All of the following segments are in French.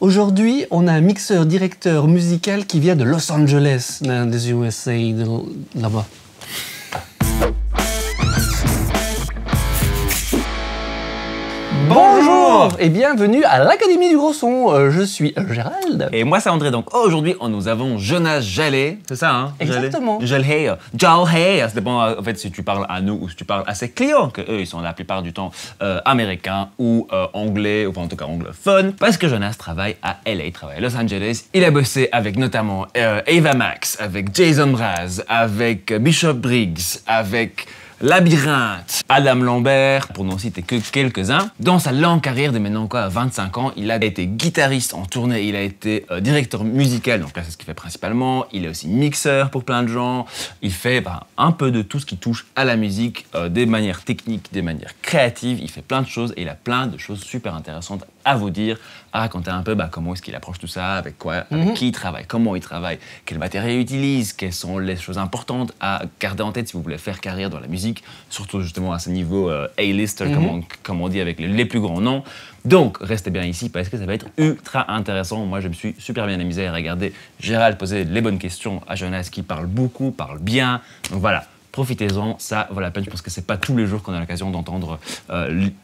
Aujourd'hui, on a un mixeur-directeur musical qui vient de Los Angeles, des USA, là-bas. Bonjour et bienvenue à l'Académie du Gros Son. Je suis Gérald. Et moi c'est André. Donc aujourd'hui nous avons Jonas Jallet, c'est ça hein? Exactement. Jallet, ça dépend en fait si tu parles à nous ou si tu parles à ses clients, que eux ils sont la plupart du temps américains ou anglais, ou enfin en tout cas anglophones, parce que Jonas travaille à LA, il travaille à Los Angeles. Il a bossé avec notamment Ava Max, avec Jason Mraz, avec Bishop Briggs, avec Labyrinthe, Adam Lambert, pour n'en citer que quelques-uns. Dans sa longue carrière de maintenant quoi, 25 ans, il a été guitariste en tournée, il a été directeur musical, donc là c'est ce qu'il fait principalement, il est aussi mixeur pour plein de gens, il fait un peu de tout ce qui touche à la musique, des manières techniques, des manières créatives, il fait plein de choses et il a plein de choses super intéressantes à vous dire, à raconter un peu comment est-ce qu'il approche tout ça, avec quoi, avec qui il travaille, comment il travaille, quel matériel il utilise, quelles sont les choses importantes à garder en tête si vous voulez faire carrière dans la musique, surtout justement à ce niveau A-lister, comme on dit avec les plus grands noms. Donc, restez bien ici parce que ça va être ultra intéressant. Moi, je me suis super bien amusé à regarder Gérald poser les bonnes questions à Jonas qui parle beaucoup, parle bien. Donc voilà. Profitez-en, ça vaut la peine. Je pense que c'est pas tous les jours qu'on a l'occasion d'entendre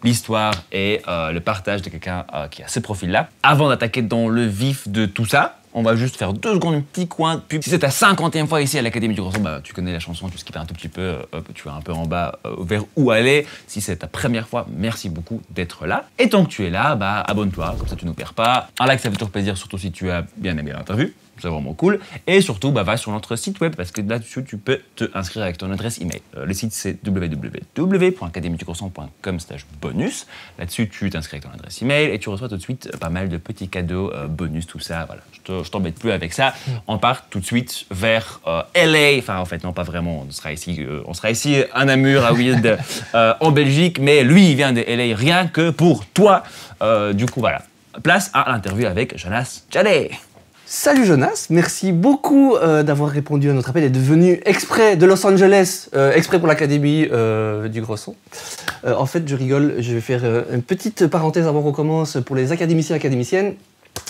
l'histoire et le partage de quelqu'un qui a ce profil-là. Avant d'attaquer dans le vif de tout ça, on va juste faire 2 secondes, un petit coin de pub. Si c'est ta 50e fois ici à l'Académie du Gros Son, tu connais la chanson, tu skippes un tout petit peu, tu vas un peu en bas vers où aller. Si c'est ta première fois, merci beaucoup d'être là. Et tant que tu es là, abonne-toi, comme ça tu ne nous perds pas. Un like, ça fait toujours plaisir, surtout si tu as bien aimé l'interview. C'est vraiment cool. Et surtout, va sur notre site web parce que là-dessus, tu peux te inscrire avec ton adresse email. Le site, c'est www.academiedugrosson.com/bonus. Là-dessus, tu t'inscris avec ton adresse email et tu reçois tout de suite pas mal de petits cadeaux, bonus, tout ça. Voilà, je t'embête plus avec ça. On part tout de suite vers LA. Enfin, en fait, non, pas vraiment. On sera ici à Namur, à Wild, en Belgique. Mais lui, il vient de LA rien que pour toi. Du coup, voilà. Place à l'interview avec Jonas Jallet. Salut Jonas, merci beaucoup d'avoir répondu à notre appel et de venu exprès de Los Angeles, exprès pour l'Académie du Gros Son. En fait, je rigole, je vais faire une petite parenthèse avant qu'on commence pour les académiciens et académiciennes.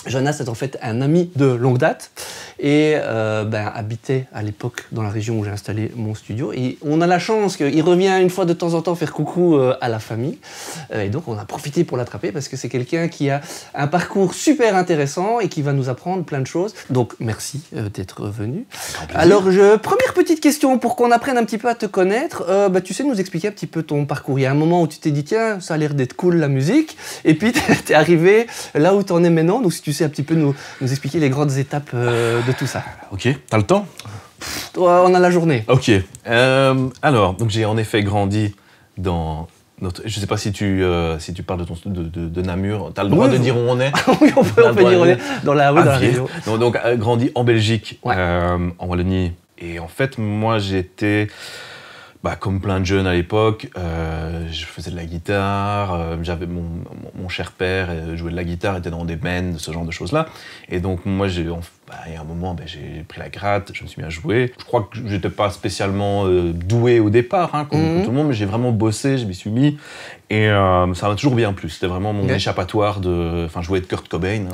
Jonas est en fait un ami de longue date et habitait à l'époque dans la région où j'ai installé mon studio. Et on a la chance qu'il revient une fois de temps en temps faire coucou à la famille. Et donc on a profité pour l'attraper parce que c'est quelqu'un qui a un parcours super intéressant et qui va nous apprendre plein de choses. Donc merci d'être venu. Alors première petite question pour qu'on apprenne un petit peu à te connaître. Tu sais nous expliquer un petit peu ton parcours. Il y a un moment où tu t'es dit tiens ça a l'air d'être cool la musique et puis t'es arrivé là où t'en es maintenant. Donc si tu sais un petit peu nous expliquer les grandes étapes de tout ça. Ok, t'as le temps? On a la journée. Ok. Alors, donc j'ai en effet grandi dans notre... Je sais pas si tu parles de Namur. T'as le droit de dire où on est? Oui, on peut dire où on est. Dans la région. Donc grandi en Belgique, ouais. En Wallonie. Et en fait, moi j'étais... comme plein de jeunes à l'époque, je faisais de la guitare, j'avais mon cher père jouait de la guitare, était dans des bands, ce genre de choses-là. Et donc moi, il y a un moment, j'ai pris la gratte, je me suis mis à jouer. Je crois que je n'étais pas spécialement doué au départ, comme tout le monde, mais j'ai vraiment bossé, je m'y suis mis. Et ça m'a toujours bien plu, c'était vraiment mon échappatoire jouer de Kurt Cobain,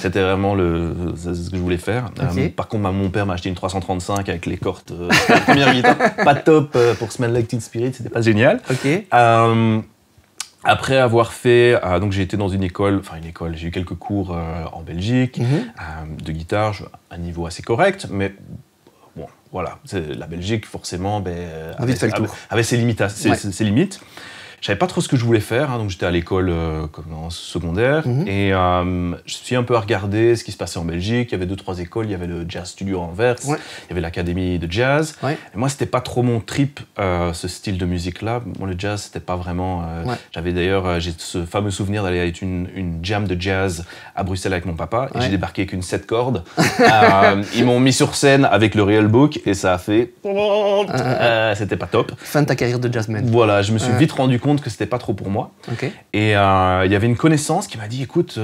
c'était vraiment ce que je voulais faire. Par contre, mon père m'a acheté une 335 avec les cordes, la première guitare, pas top pour Smell Like Teen Spirit, c'était pas génial. Après avoir fait, donc j'ai été dans une école, j'ai eu quelques cours en Belgique de guitare, un niveau assez correct, mais bon, voilà, la Belgique forcément avait ses limites. Je savais pas trop ce que je voulais faire, donc j'étais à l'école en secondaire et je suis un peu à regarder ce qui se passait en Belgique. Il y avait 2-3 écoles, il y avait le Jazz Studio à Anvers, il y avait l'Académie de Jazz. Et moi, c'était pas trop mon trip, ce style de musique-là. Moi, le jazz, c'était pas vraiment... J'avais d'ailleurs, j'ai ce fameux souvenir d'aller à une jam de jazz à Bruxelles avec mon papa et j'ai débarqué avec une 7 cordes. Ils m'ont mis sur scène avec le Real Book et ça a fait... c'était pas top. Fin de ta carrière de jazzman. Voilà, je me suis vite rendu compte que c'était pas trop pour moi. Et il y avait une connaissance qui m'a dit écoute,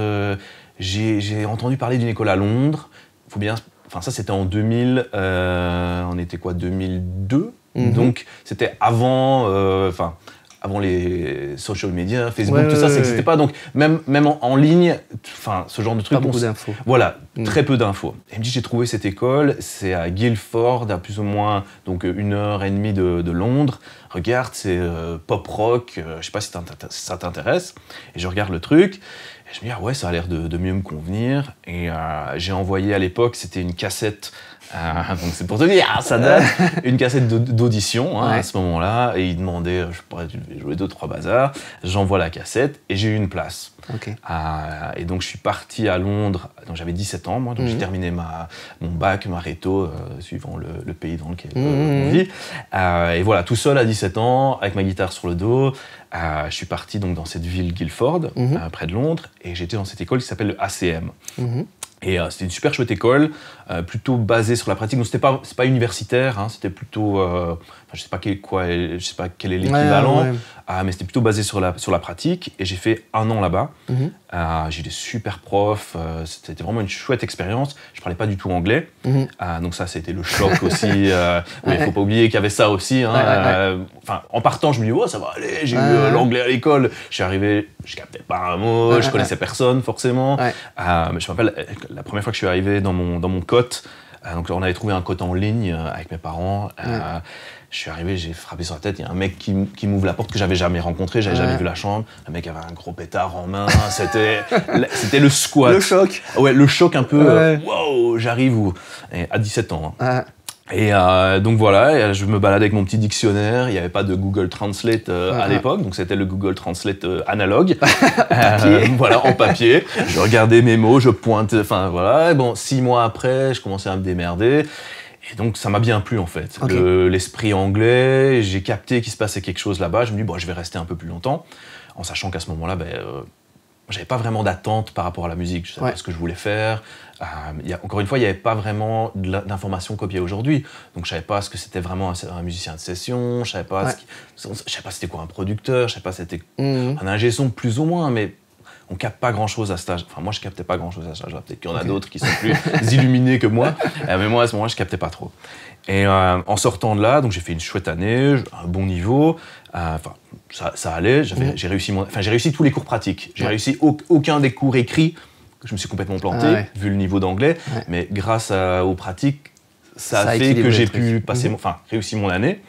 j'ai entendu parler d'une école à Londres, faut bien... Enfin ça c'était en 2000, on était quoi, 2002 donc c'était avant avant les social media, Facebook, tout ça, ça n'existait pas. Donc, même en ligne, enfin, ce genre de truc. Pas beaucoup d'infos. Voilà, très peu d'infos. Elle me dit, j'ai trouvé cette école, c'est à Guildford, à plus ou moins donc, 1h30 de Londres. Regarde, c'est pop rock, je sais pas si ça t'intéresse. Et je regarde le truc, et je me dis, ah ouais, ça a l'air de mieux me convenir. Et j'ai envoyé à l'époque, c'était une cassette. Donc c'est pour te dire, ça date, une cassette d'audition à ce moment-là, et il demandait, je pourrais jouer 2-3 bazars, j'envoie la cassette et j'ai eu une place. Okay. Et donc je suis parti à Londres, donc j'avais 17 ans moi, donc j'ai terminé mon bac, ma réto, suivant le pays dans lequel on vit. Et voilà, tout seul à 17 ans, avec ma guitare sur le dos, je suis parti donc dans cette ville Guildford, près de Londres, et j'étais dans cette école qui s'appelle le ACM. Et c'était une super chouette école, plutôt basée sur la pratique. Donc c'est pas universitaire, hein, c'était plutôt, je sais pas quel est l'équivalent, mais c'était plutôt basé sur la pratique. Et j'ai fait 1 an là-bas. J'ai eu des super profs, c'était vraiment une chouette expérience. Je parlais pas du tout anglais, donc ça c'était le choc aussi. Mais il faut pas oublier qu'il y avait ça aussi. Hein, en partant, je me dis ça va aller. J'ai eu l'anglais à l'école. Je suis arrivé, je captais pas un mot, je connaissais personne forcément. Mais je me rappelle la première fois que je suis arrivé dans mon cote. Donc on avait trouvé un cote en ligne avec mes parents. Je suis arrivé, j'ai frappé sur la tête. Il y a un mec qui m'ouvre la porte que j'avais jamais rencontré, j'avais jamais vu la chambre. Le mec avait un gros pétard en main. C'était le squat. Le choc. Ouais, le choc un peu. Wow, j'arrive à 17 ans. Hein. Et donc voilà, je me baladais avec mon petit dictionnaire. Il n'y avait pas de Google Translate à l'époque, donc c'était le Google Translate analogue. Voilà, en papier. Je regardais mes mots, je pointais. Enfin voilà. Et bon, 6 mois après, je commençais à me démerder. Et donc ça m'a bien plu en fait. L'esprit anglais, j'ai capté qu'il se passait quelque chose là-bas. Je me dis je vais rester un peu plus longtemps, en sachant qu'à ce moment-là, j'avais pas vraiment d'attente par rapport à la musique. Je savais pas ce que je voulais faire. Encore une fois, il n'y avait pas vraiment d'informations comme il y a aujourd'hui. Donc je savais pas ce que c'était vraiment un musicien de session. Je savais pas c'était quoi un producteur. Je savais pas c'était un ingé son plus ou moins, mais on capte pas grand-chose à cet âge. Enfin, moi, je captais pas grand-chose à cet âge. Peut-être qu'il y en a d'autres qui sont plus illuminés que moi. Mais moi, à ce moment-là, je captais pas trop. Et en sortant de là, donc j'ai fait une chouette année, un bon niveau. Ça allait. J'ai réussi tous les cours pratiques. J'ai réussi aucun des cours écrits. Je me suis complètement planté, vu le niveau d'anglais. Mais grâce aux pratiques, ça a fait que j'ai pu réussir mon année.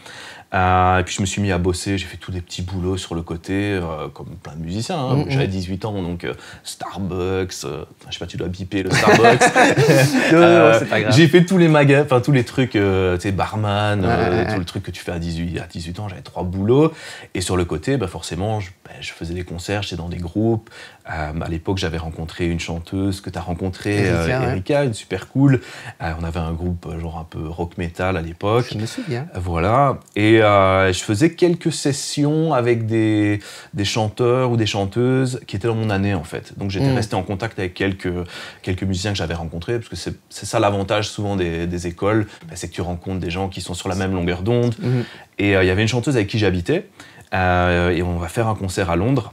Et puis je me suis mis à bosser, j'ai fait tous des petits boulots sur le côté, comme plein de musiciens. Hein. J'avais 18 ans, donc Starbucks, je sais pas, tu dois biper le Starbucks. C'est pas grave. J'ai fait tous les magasins, tous les trucs, tu sais, barman, tout le truc que tu fais à 18 ans, j'avais 3 boulots. Et sur le côté, forcément, je faisais des concerts, j'étais dans des groupes. À l'époque, j'avais rencontré une chanteuse que tu as rencontrée, Erika, une super cool. On avait un groupe genre un peu rock metal à l'époque. Je me souviens. Voilà. Et je faisais quelques sessions avec des chanteurs ou des chanteuses qui étaient dans mon année en fait. Donc j'étais resté en contact avec quelques musiciens que j'avais rencontrés, parce que c'est ça l'avantage souvent des écoles, c'est que tu rencontres des gens qui sont sur la même longueur d'onde. Et il y avait une chanteuse avec qui j'habitais, et on va faire un concert à Londres,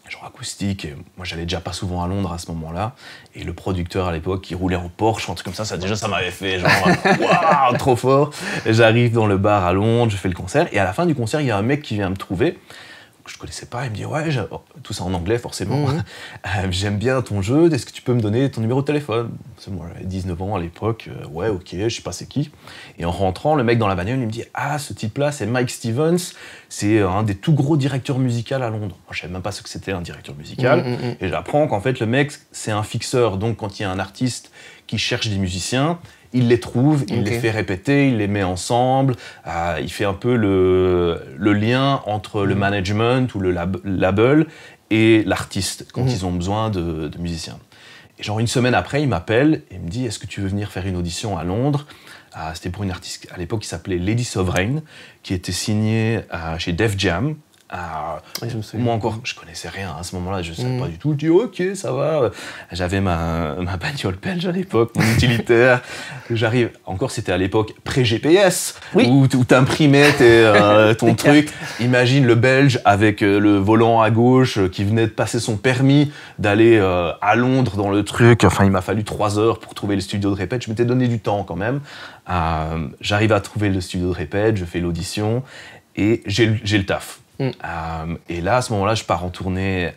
genre acoustique. Et moi j'allais déjà pas souvent à Londres à ce moment-là, et le producteur à l'époque qui roulait en Porsche, un truc comme ça m'avait fait genre waouh, trop fort. Et j'arrive dans le bar à Londres, je fais le concert, et à la fin du concert il y a un mec qui vient me trouver que je connaissais pas. Il me dit tout ça en anglais forcément. J'aime bien ton jeu, est-ce que tu peux me donner ton numéro de téléphone? Moi j'avais 19 ans à l'époque. Ouais, ok, je sais pas c'est qui. Et en rentrant, le mec dans la bagnole il me dit ce type-là c'est Mike Stevens, c'est un des tout gros directeurs musicaux à Londres. Moi je savais même pas ce que c'était un directeur musical. Et j'apprends qu'en fait le mec c'est un fixeur, donc quand il y a un artiste qui cherche des musiciens, il les trouve, il les fait répéter, il les met ensemble, il fait un peu le lien entre le management ou le label et l'artiste quand ils ont besoin de musiciens. Et genre une semaine après, il m'appelle et me dit « Est-ce que tu veux venir faire une audition à Londres ?» C'était pour une artiste à l'époque qui s'appelait Lady Sovereign, qui était signée chez Def Jam. Moi encore, je connaissais rien à ce moment-là, je savais pas du tout. Je dis ok, ça va. J'avais ma bagnole belge à l'époque, mon utilitaire. J'arrive, encore c'était à l'époque pré-GPS, où t'imprimais ton truc. Imagine le Belge avec le volant à gauche qui venait de passer son permis d'aller à Londres dans le truc. Enfin, il m'a fallu 3 heures pour trouver le studio de répète. Je m'étais donné du temps quand même. J'arrive à trouver le studio de répète, je fais l'audition et j'ai le taf. Et là, à ce moment-là, je pars en tournée.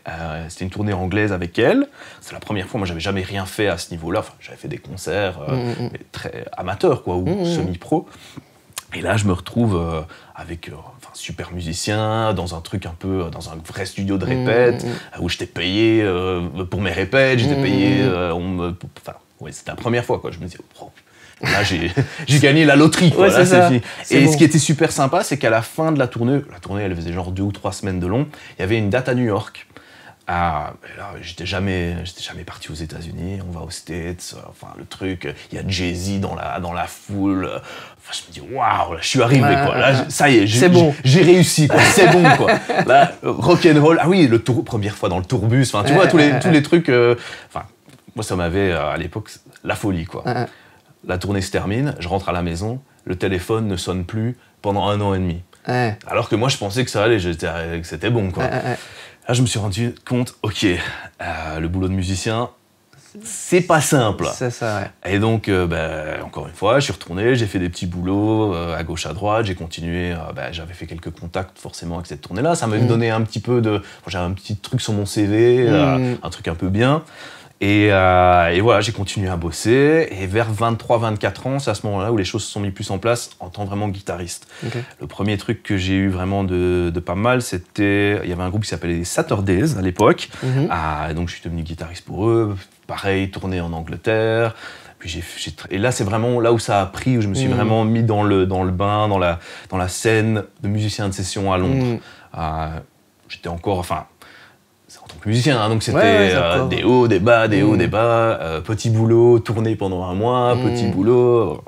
C'était une tournée anglaise avec elle. C'est la première fois. Moi, j'avais jamais rien fait à ce niveau-là. Enfin, j'avais fait des concerts mais très amateurs, quoi, ou semi-pro. Et là, je me retrouve avec super musicien, dans un truc un peu, dans un vrai studio de répète, où j'étais payé pour mes répètes, j'étais payé, c'était la première fois, quoi. Je me disais, oh, là, j'ai gagné la loterie, quoi. Ouais, là, c'est fini. Et ce qui était super sympa, c'est qu'à la fin de la tournée, elle faisait genre 2 ou 3 semaines de long, il y avait une date à New York. Et là, j'étais jamais parti aux États-Unis. On va aux States, le truc. Il y a Jay-Z dans la foule. Je me dis waouh, je suis arrivé, quoi. Là, ça y est, j'ai réussi, quoi. C'est bon, quoi. Là, rock'n'roll. Ah oui, première fois dans le tourbus. Tu vois tous les trucs. Moi, ça m'avait à l'époque la folie, quoi. La tournée se termine, je rentre à la maison, le téléphone ne sonne plus pendant 1 an et demi. Alors que moi, je pensais que ça allait, que c'était bon, quoi. Là, je me suis rendu compte, ok, le boulot de musicien, c'est pas simple. C'est ça, ouais. Et donc, encore une fois, je suis retourné, j'ai fait des petits boulots à gauche, à droite, j'ai continué, j'avais fait quelques contacts forcément avec cette tournée-là. Ça m'avait donné un petit peu de... J'avais un petit truc sur mon CV, un truc un peu bien. Et voilà, j'ai continué à bosser. Et vers 23-24 ans, c'est à ce moment-là où les choses se sont mises plus en place en tant vraiment guitariste. Le premier truc que j'ai eu vraiment de pas mal, c'était... Il y avait un groupe qui s'appelait les Saturdays à l'époque. Donc je suis devenu guitariste pour eux. Pareil, tourné en Angleterre. Puis et là, c'est vraiment là où ça a pris, où je me suis vraiment mis dans le bain, dans la scène de musicien de session à Londres. J'étais encore... en tant que musicien, hein, donc c'était des hauts, des bas, des hauts, des bas, petit boulot, tourné pendant 1 mois, petit boulot.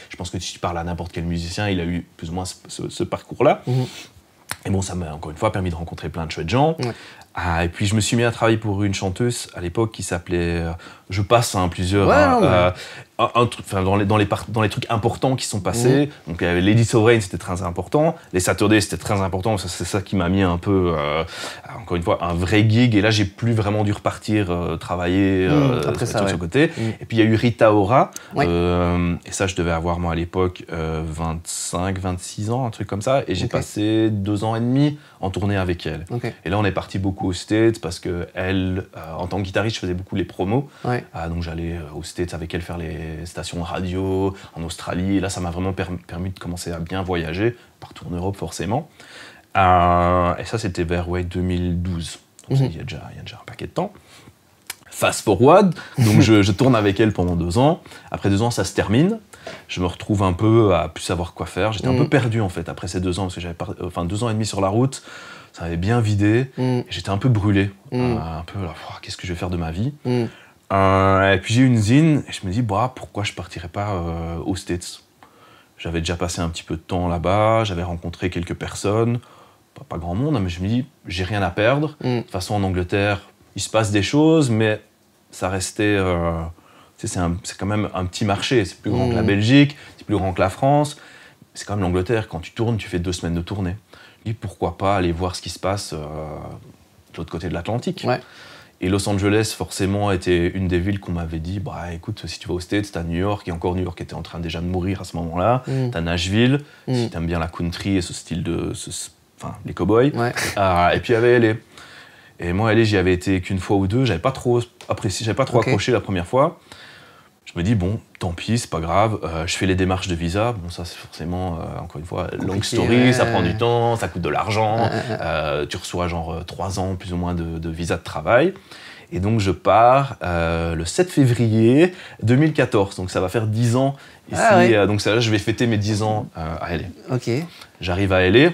Je pense que si tu parles à n'importe quel musicien, il a eu plus ou moins ce parcours-là. Et bon, ça m'a encore une fois permis de rencontrer plein de chouettes gens. Et puis je me suis mis à travailler pour une chanteuse à l'époque qui s'appelait... je passe plusieurs... dans les trucs importants qui sont passés. Donc Lady Sovereign, c'était très important. Les Saturdays, c'était très important. C'est ça qui m'a mis un peu, encore une fois, un vrai gig. Et là, j'ai plus vraiment dû repartir travailler sur ce côté. Et puis il y a eu Rita Ora. Et ça, je devais avoir moi à l'époque 25, 26 ans, un truc comme ça. Et j'ai passé 2 ans et demi en tournée avec elle. Et là, on est parti beaucoup aux States parce que elle, en tant que guitariste, je faisais beaucoup les promos. Donc j'allais aux States avec elle faire les stations radio, en Australie. Et là, ça m'a vraiment permis de commencer à bien voyager, partout en Europe forcément. Et ça, c'était vers 2012. Donc il y a déjà un paquet de temps. Fast forward, donc je tourne avec elle pendant 2 ans. Après 2 ans, ça se termine. Je me retrouve un peu à plus savoir quoi faire. J'étais un peu perdu en fait après ces 2 ans, parce que j'avais 2 ans et demi sur la route. Ça avait bien vidé. Et j'étais un peu brûlé. Un peu, qu'est-ce que je vais faire de ma vie? Et puis j'ai eu une zine et je me dis pourquoi je partirais pas aux States. J'avais déjà passé un petit peu de temps là-bas, j'avais rencontré quelques personnes, pas grand monde, mais je me dis j'ai rien à perdre. De toute façon en Angleterre il se passe des choses, mais ça restait c'est quand même un petit marché, c'est plus grand que la Belgique, c'est plus grand que la France. C'est quand même l'Angleterre, quand tu tournes, tu fais 2 semaines de tournée. Et pourquoi pas aller voir ce qui se passe de l'autre côté de l'Atlantique. Et Los Angeles, forcément, était une des villes qu'on m'avait dit écoute, si tu vas aux States, t'as New York, et encore New York était en train déjà de mourir à ce moment-là. T'as Nashville, si t'aimes bien la country et ce style les cowboys. Et puis il y avait LA. Et moi, LA, j'y avais été qu'une fois ou 2, j'avais pas trop apprécié, j'avais pas trop accroché la première fois. Je me dis, bon, tant pis, c'est pas grave, je fais les démarches de visa. Bon, ça, c'est forcément, encore une fois, long story, ça prend du temps, ça coûte de l'argent. Tu reçois genre 3 ans, plus ou moins, de visa de travail. Et donc, je pars le 7 février 2014. Donc, ça va faire 10 ans ici. Donc, là, je vais fêter mes 10 ans à LA. J'arrive à LA,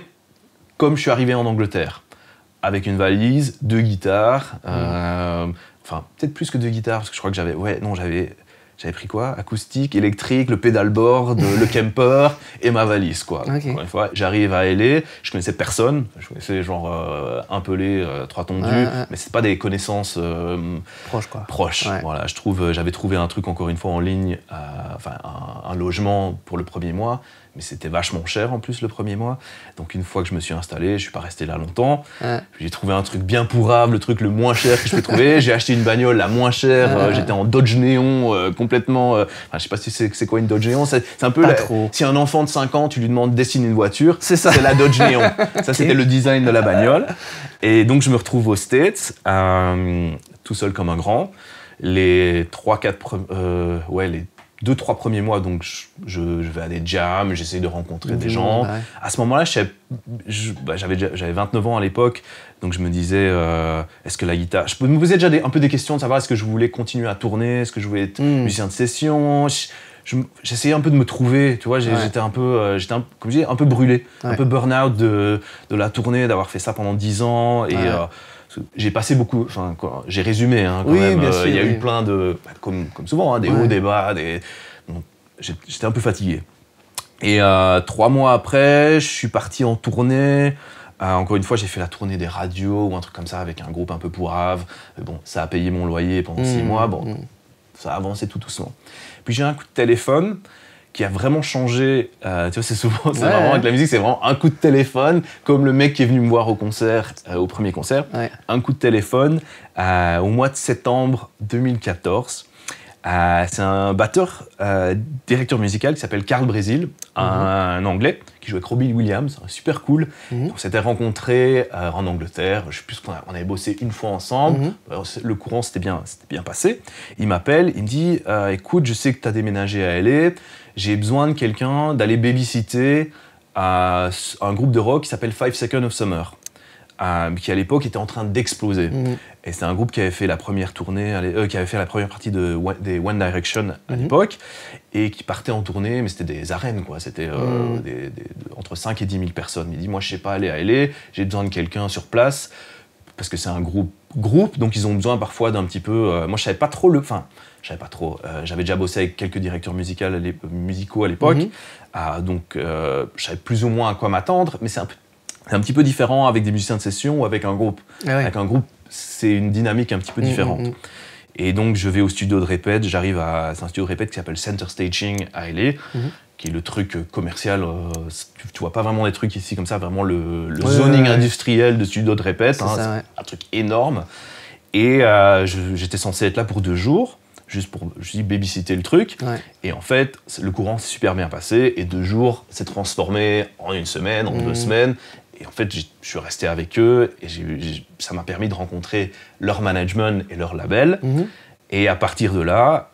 comme je suis arrivé en Angleterre, avec une valise, 2 guitares. Peut-être plus que 2 guitares, parce que je crois que j'avais pris quoi? Acoustique, électrique, le pedalboard, le camper et ma valise, quoi. Encore une fois, j'arrive à LA, je connaissais personne, je connaissais genre un pelé, 3 tondus, mais c'est pas des connaissances proches. Voilà, j'avais trouvé un truc encore une fois en ligne, un un logement pour le premier mois, mais c'était vachement cher en plus le premier mois. Donc une fois que je me suis installé, je suis pas resté là longtemps. J'ai trouvé un truc bien pourrave, le truc le moins cher que je peux trouver. J'ai acheté une bagnole la moins chère. J'étais en Dodge Néon complètement. Je sais pas si c'est quoi une Dodge Néon. C'est un peu si un enfant de 5 ans, tu lui demandes de dessiner une voiture, c'est la Dodge Néon. Ça c'était le design de la bagnole. Et donc je me retrouve aux States, tout seul comme un grand. Les 2-3 premiers mois, donc je vais à des jams, j'essaie de rencontrer des gens. À ce moment-là, j'avais 29 ans à l'époque, donc je me disais, est-ce que la guitare... Je me posais déjà un peu des questions de savoir est-ce que je voulais continuer à tourner, est-ce que je voulais être musicien de session. J'essayais un peu de me trouver, tu vois, j'étais un peu, comme je dis, un peu brûlé, un peu burn-out de la tournée, d'avoir fait ça pendant 10 ans. Et j'ai passé beaucoup, j'ai résumé quand même. Bien sûr, il y a eu plein de, comme souvent, des hauts, des bas, donc, j'étais un peu fatigué. Et 3 mois après, je suis parti en tournée. Encore une fois, j'ai fait la tournée des radios ou un truc comme ça avec un groupe un peu pourrave. Bon, ça a payé mon loyer pendant 6 mois. Bon, ça a avancé tout doucement. Puis j'ai un coup de téléphone qui a vraiment changé. Tu vois, c'est marrant avec la musique, c'est vraiment un coup de téléphone, comme le mec qui est venu me voir au concert, au premier concert. Un coup de téléphone au mois de septembre 2014. C'est un batteur, directeur musical qui s'appelle Carl Brésil, un Anglais qui joue avec Robbie Williams, super cool. On s'était rencontrés en Angleterre, je sais plus qu'on avait bossé une fois ensemble. Le courant s'était bien passé. Il m'appelle, il me dit écoute, je sais que tu as déménagé à LA, j'ai besoin de quelqu'un d'aller babysitter un groupe de rock qui s'appelle 5 Seconds of Summer. Qui à l'époque était en train d'exploser. Et c'est un groupe qui avait fait la première tournée, qui avait fait la première partie des One Direction à l'époque, et qui partait en tournée, mais c'était des arènes, quoi. C'était entre 5 et 10 000 personnes. Il dit, moi je sais pas aller à LA, j'ai besoin de quelqu'un sur place, parce que c'est un groupe, donc ils ont besoin parfois d'un petit peu... moi je savais pas trop j'avais déjà bossé avec quelques directeurs musicaux à l'époque, donc je savais plus ou moins à quoi m'attendre, mais c'est un petit peu différent avec des musiciens de session ou avec un groupe. Avec un groupe, c'est une dynamique un petit peu différente. Et donc, je vais au studio de répète. C'est un studio de répète qui s'appelle Center Staging à LA, qui est le truc commercial. Tu vois pas vraiment des trucs ici comme ça, vraiment le zoning industriel de studio de répète. C'est un truc énorme. Et j'étais censé être là pour 2 jours, juste pour babysitter le truc. Et en fait, le courant s'est super bien passé. Et 2 jours s'est transformé en 1 semaine, en 2 semaines. Et en fait, je suis resté avec eux et ça m'a permis de rencontrer leur management et leur label. Et à partir de là,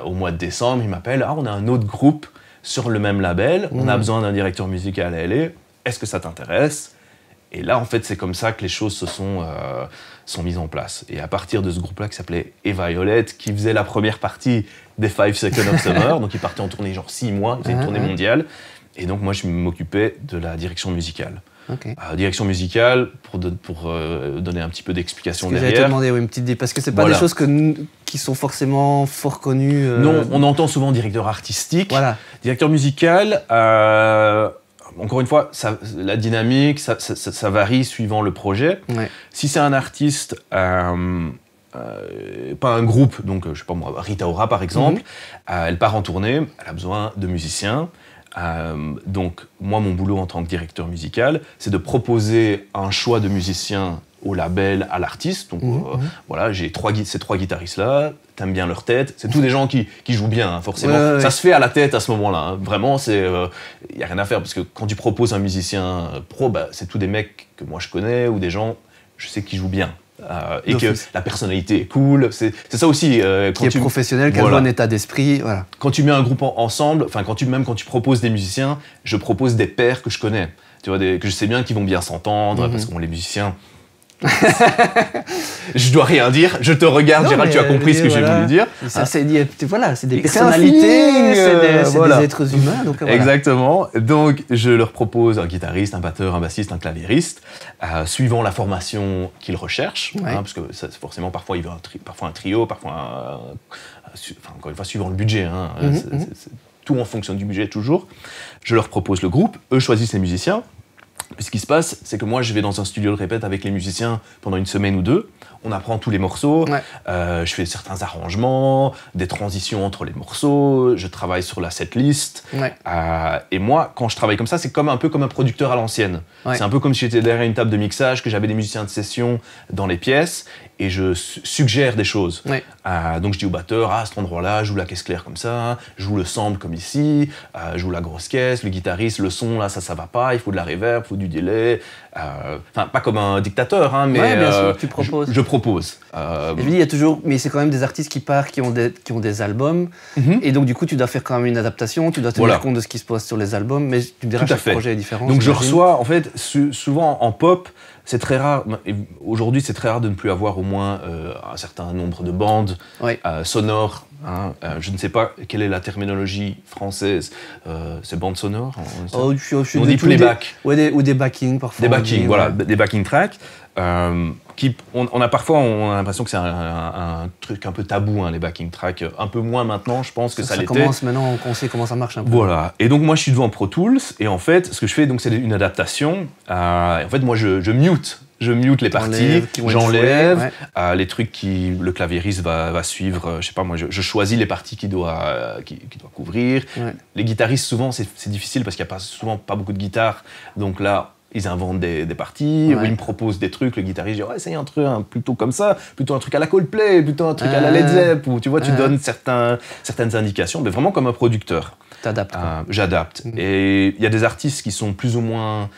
au mois de décembre, ils m'appellent « Ah, on a un autre groupe sur le même label, on a besoin d'un directeur musical à LA, est-ce que ça t'intéresse ?» Et là, en fait, c'est comme ça que les choses se sont mises en place. Et à partir de ce groupe-là qui s'appelait E-Violet, qui faisait la première partie des 5 Seconds of Summer, donc ils partaient en tournée genre 6 mois, ils faisaient une tournée mondiale. Et donc moi, je m'occupais de la direction musicale. Direction musicale, pour donner un petit peu d'explication derrière. J'allais te demander une petite idée, parce que c'est pas des choses qui sont forcément fort connues. Non, on entend souvent directeur artistique. Directeur musical, encore une fois, la dynamique, ça varie suivant le projet. Si c'est un artiste, pas un groupe, donc je sais pas moi, Rita Ora par exemple, elle part en tournée, elle a besoin de musiciens. Donc moi, mon boulot en tant que directeur musical, c'est de proposer un choix de musiciens au label, à l'artiste. Donc voilà, j'ai ces 3 guitaristes-là, t'aimes bien leur tête. C'est tous des gens qui jouent bien, hein, forcément. Ça se fait à la tête à ce moment-là. Hein. Vraiment, il n'y a rien à faire. Parce que quand tu proposes un musicien pro, c'est tous des mecs que moi je connais ou des gens, je sais, qui jouent bien. Et que la personnalité est cool, c'est ça aussi. Qui est professionnel, qui a un bon état d'esprit. Quand tu mets un groupe ensemble, quand tu proposes des musiciens, je propose des pairs que je connais, tu vois, que je sais bien qu'ils vont bien s'entendre, parce que les musiciens... Je dois rien dire, je te regarde, Gérald, tu as compris ce que j'ai voulu dire. C'est des personnalités, c'est des êtres humains. Donc, Exactement. Donc, je leur propose un guitariste, un batteur, un bassiste, un claviériste, suivant la formation qu'ils recherchent. Parce que forcément, parfois, il veut un trio, parfois encore une fois, suivant le budget. C'est tout en fonction du budget, toujours. Je leur propose le groupe, eux choisissent les musiciens. Ce qui se passe, c'est que moi, je vais dans un studio de répète avec les musiciens pendant une semaine ou deux. On apprend tous les morceaux. Ouais. Je fais certains arrangements, des transitions entre les morceaux. Je travaille sur la setlist. Ouais. Et moi, quand je travaille comme ça, c'est un peu comme un producteur à l'ancienne. Ouais. C'est un peu comme si j'étais derrière une table de mixage, que j'avais des musiciens de session dans les pièces et je suggère des choses. Ouais. Donc je dis au batteur, à cet endroit-là, joue la caisse claire comme ça, joue le sample comme ici, joue la grosse caisse, le guitariste, le son, là, ça va pas, il faut de la reverb, il faut du délai. Enfin, pas comme un dictateur, hein, mais Ouais, bien sûr, tu proposes. Je propose. Et je me dis, il y a toujours, mais c'est quand même des artistes qui partent, qui ont des albums, et donc du coup, tu dois faire quand même une adaptation, tu dois tenir compte de ce qui se passe sur les albums, mais tu me diras, chaque projet est différent. Donc je reçois, en fait, souvent en pop, c'est très rare, aujourd'hui c'est très rare de ne plus avoir au moins un certain nombre de bandes sonores. Hein, je ne sais pas quelle est la terminologie française. C'est bande sonore on dit playback. Ou des backings parfois. Des backings, voilà, des backing tracks. On a parfois l'impression que c'est un truc un peu tabou, hein, les backing tracks. Un peu moins maintenant, je pense que ça l'était. Ça commence maintenant, on sait comment ça marche un peu. Voilà. Et donc moi, je suis devant Pro Tools, et en fait, ce que je fais, donc, c'est une adaptation. Et en fait, moi, je mute. Je mute les parties, j'enlève les trucs qui le claviériste va suivre. Je sais pas, moi, je choisis les parties qu'il doit couvrir. Ouais. Les guitaristes, souvent, c'est difficile parce qu'il n'y a souvent pas beaucoup de guitares. Donc là, ils inventent des parties, ou ils me proposent des trucs, le guitariste dit essaye un truc plutôt comme ça, plutôt un truc à la Coldplay, plutôt un truc à la Led Zepp, ou tu vois, tu donnes certaines indications, mais vraiment comme un producteur. T'adaptes. J'adapte. Et il y a des artistes qui sont plus ou moins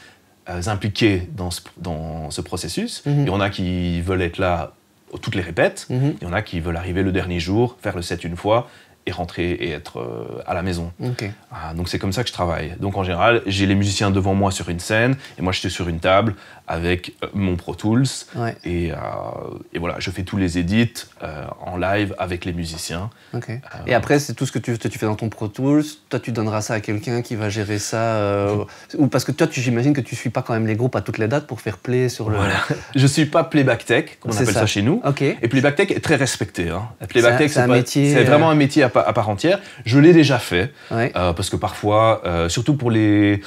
impliqués dans ce processus. Il y en a qui veulent être là toutes les répètes, il y en a qui veulent arriver le dernier jour, faire le set une fois, et rentrer et être à la maison. Okay. Donc c'est comme ça que je travaille. Donc en général, j'ai les musiciens devant moi sur une scène et moi je suis sur une table avec mon Pro Tools et voilà, je fais tous les edits en live avec les musiciens. Okay. Et après, c'est tout ce que tu fais dans ton Pro Tools. Toi, tu donneras ça à quelqu'un qui va gérer ça ou parce que toi, j'imagine que tu suis pas quand même les groupes à toutes les dates pour faire play sur le... Voilà. Je suis pas playback tech, comme on appelle ça chez nous. Okay. Et playback tech est très respecté. Hein. Playback tech, c'est un métier. C'est vraiment un métier à part entière. Je l'ai déjà fait parce que parfois, surtout pour des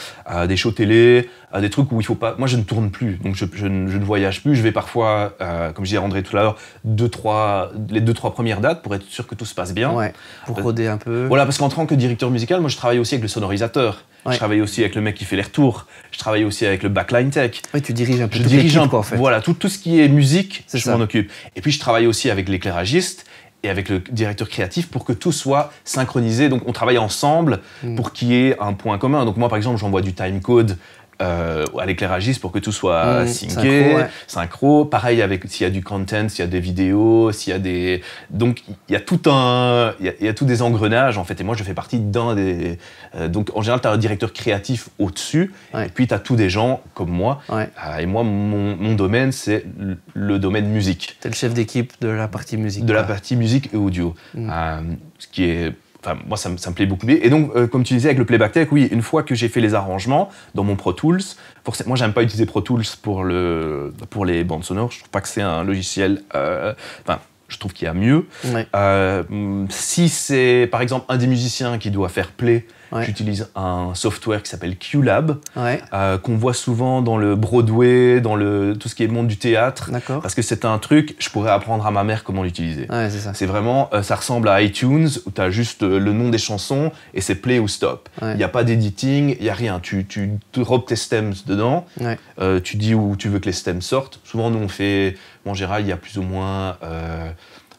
shows télé, des trucs où il faut pas. Moi, je ne tourne plus, donc je ne voyage plus. Je vais parfois, comme je disais à André tout à l'heure, les 2-3 premières dates pour être sûr que tout se passe bien. Ouais, pour roder un peu. Voilà, parce qu'en tant que directeur musical, moi, je travaille aussi avec le sonorisateur. Je travaille aussi avec le mec qui fait les retours. Je travaille aussi avec le backline tech. Oui, tu diriges un peu. Je dirige un peu, en fait. Voilà, tout ce qui est musique, je m'en occupe. Et puis, je travaille aussi avec l'éclairagiste et avec le directeur créatif pour que tout soit synchronisé. Donc, on travaille ensemble pour qu'il y ait un point commun. Donc, moi, par exemple, j'envoie du timecode à l'éclairagiste pour que tout soit syncé, synchro. Pareil avec s'il y a du content, s'il y a des vidéos, s'il y a des... Donc, il y a tout des engrenages, en fait. Et moi, je fais partie d'un des... donc, en général, tu as un directeur créatif au-dessus. Et puis, tu as tous des gens comme moi. Et moi, mon domaine, c'est le domaine musique. Tu es le chef d'équipe de la partie musique. De la partie musique et audio. Ce qui est... Enfin, moi, ça me plaît beaucoup. Et donc, comme tu disais, avec le Playback Tech, oui, une fois que j'ai fait les arrangements dans mon Pro Tools, moi, j'aime pas utiliser Pro Tools pour les bandes sonores. Je trouve pas que c'est un logiciel... je trouve qu'il y a mieux. Si c'est, par exemple, un des musiciens qui doit faire play, j'utilise un software qui s'appelle QLab, qu'on voit souvent dans le Broadway, dans tout ce qui est monde du théâtre. Parce que c'est un truc, je pourrais apprendre à ma mère comment l'utiliser. C'est vraiment, ça ressemble à iTunes, où tu as juste le nom des chansons et c'est play ou stop. Il n'y a pas d'editing, il n'y a rien. Tu drops tes stems dedans, tu dis où tu veux que les stems sortent. Souvent, nous, on fait, en général, il y a plus ou moins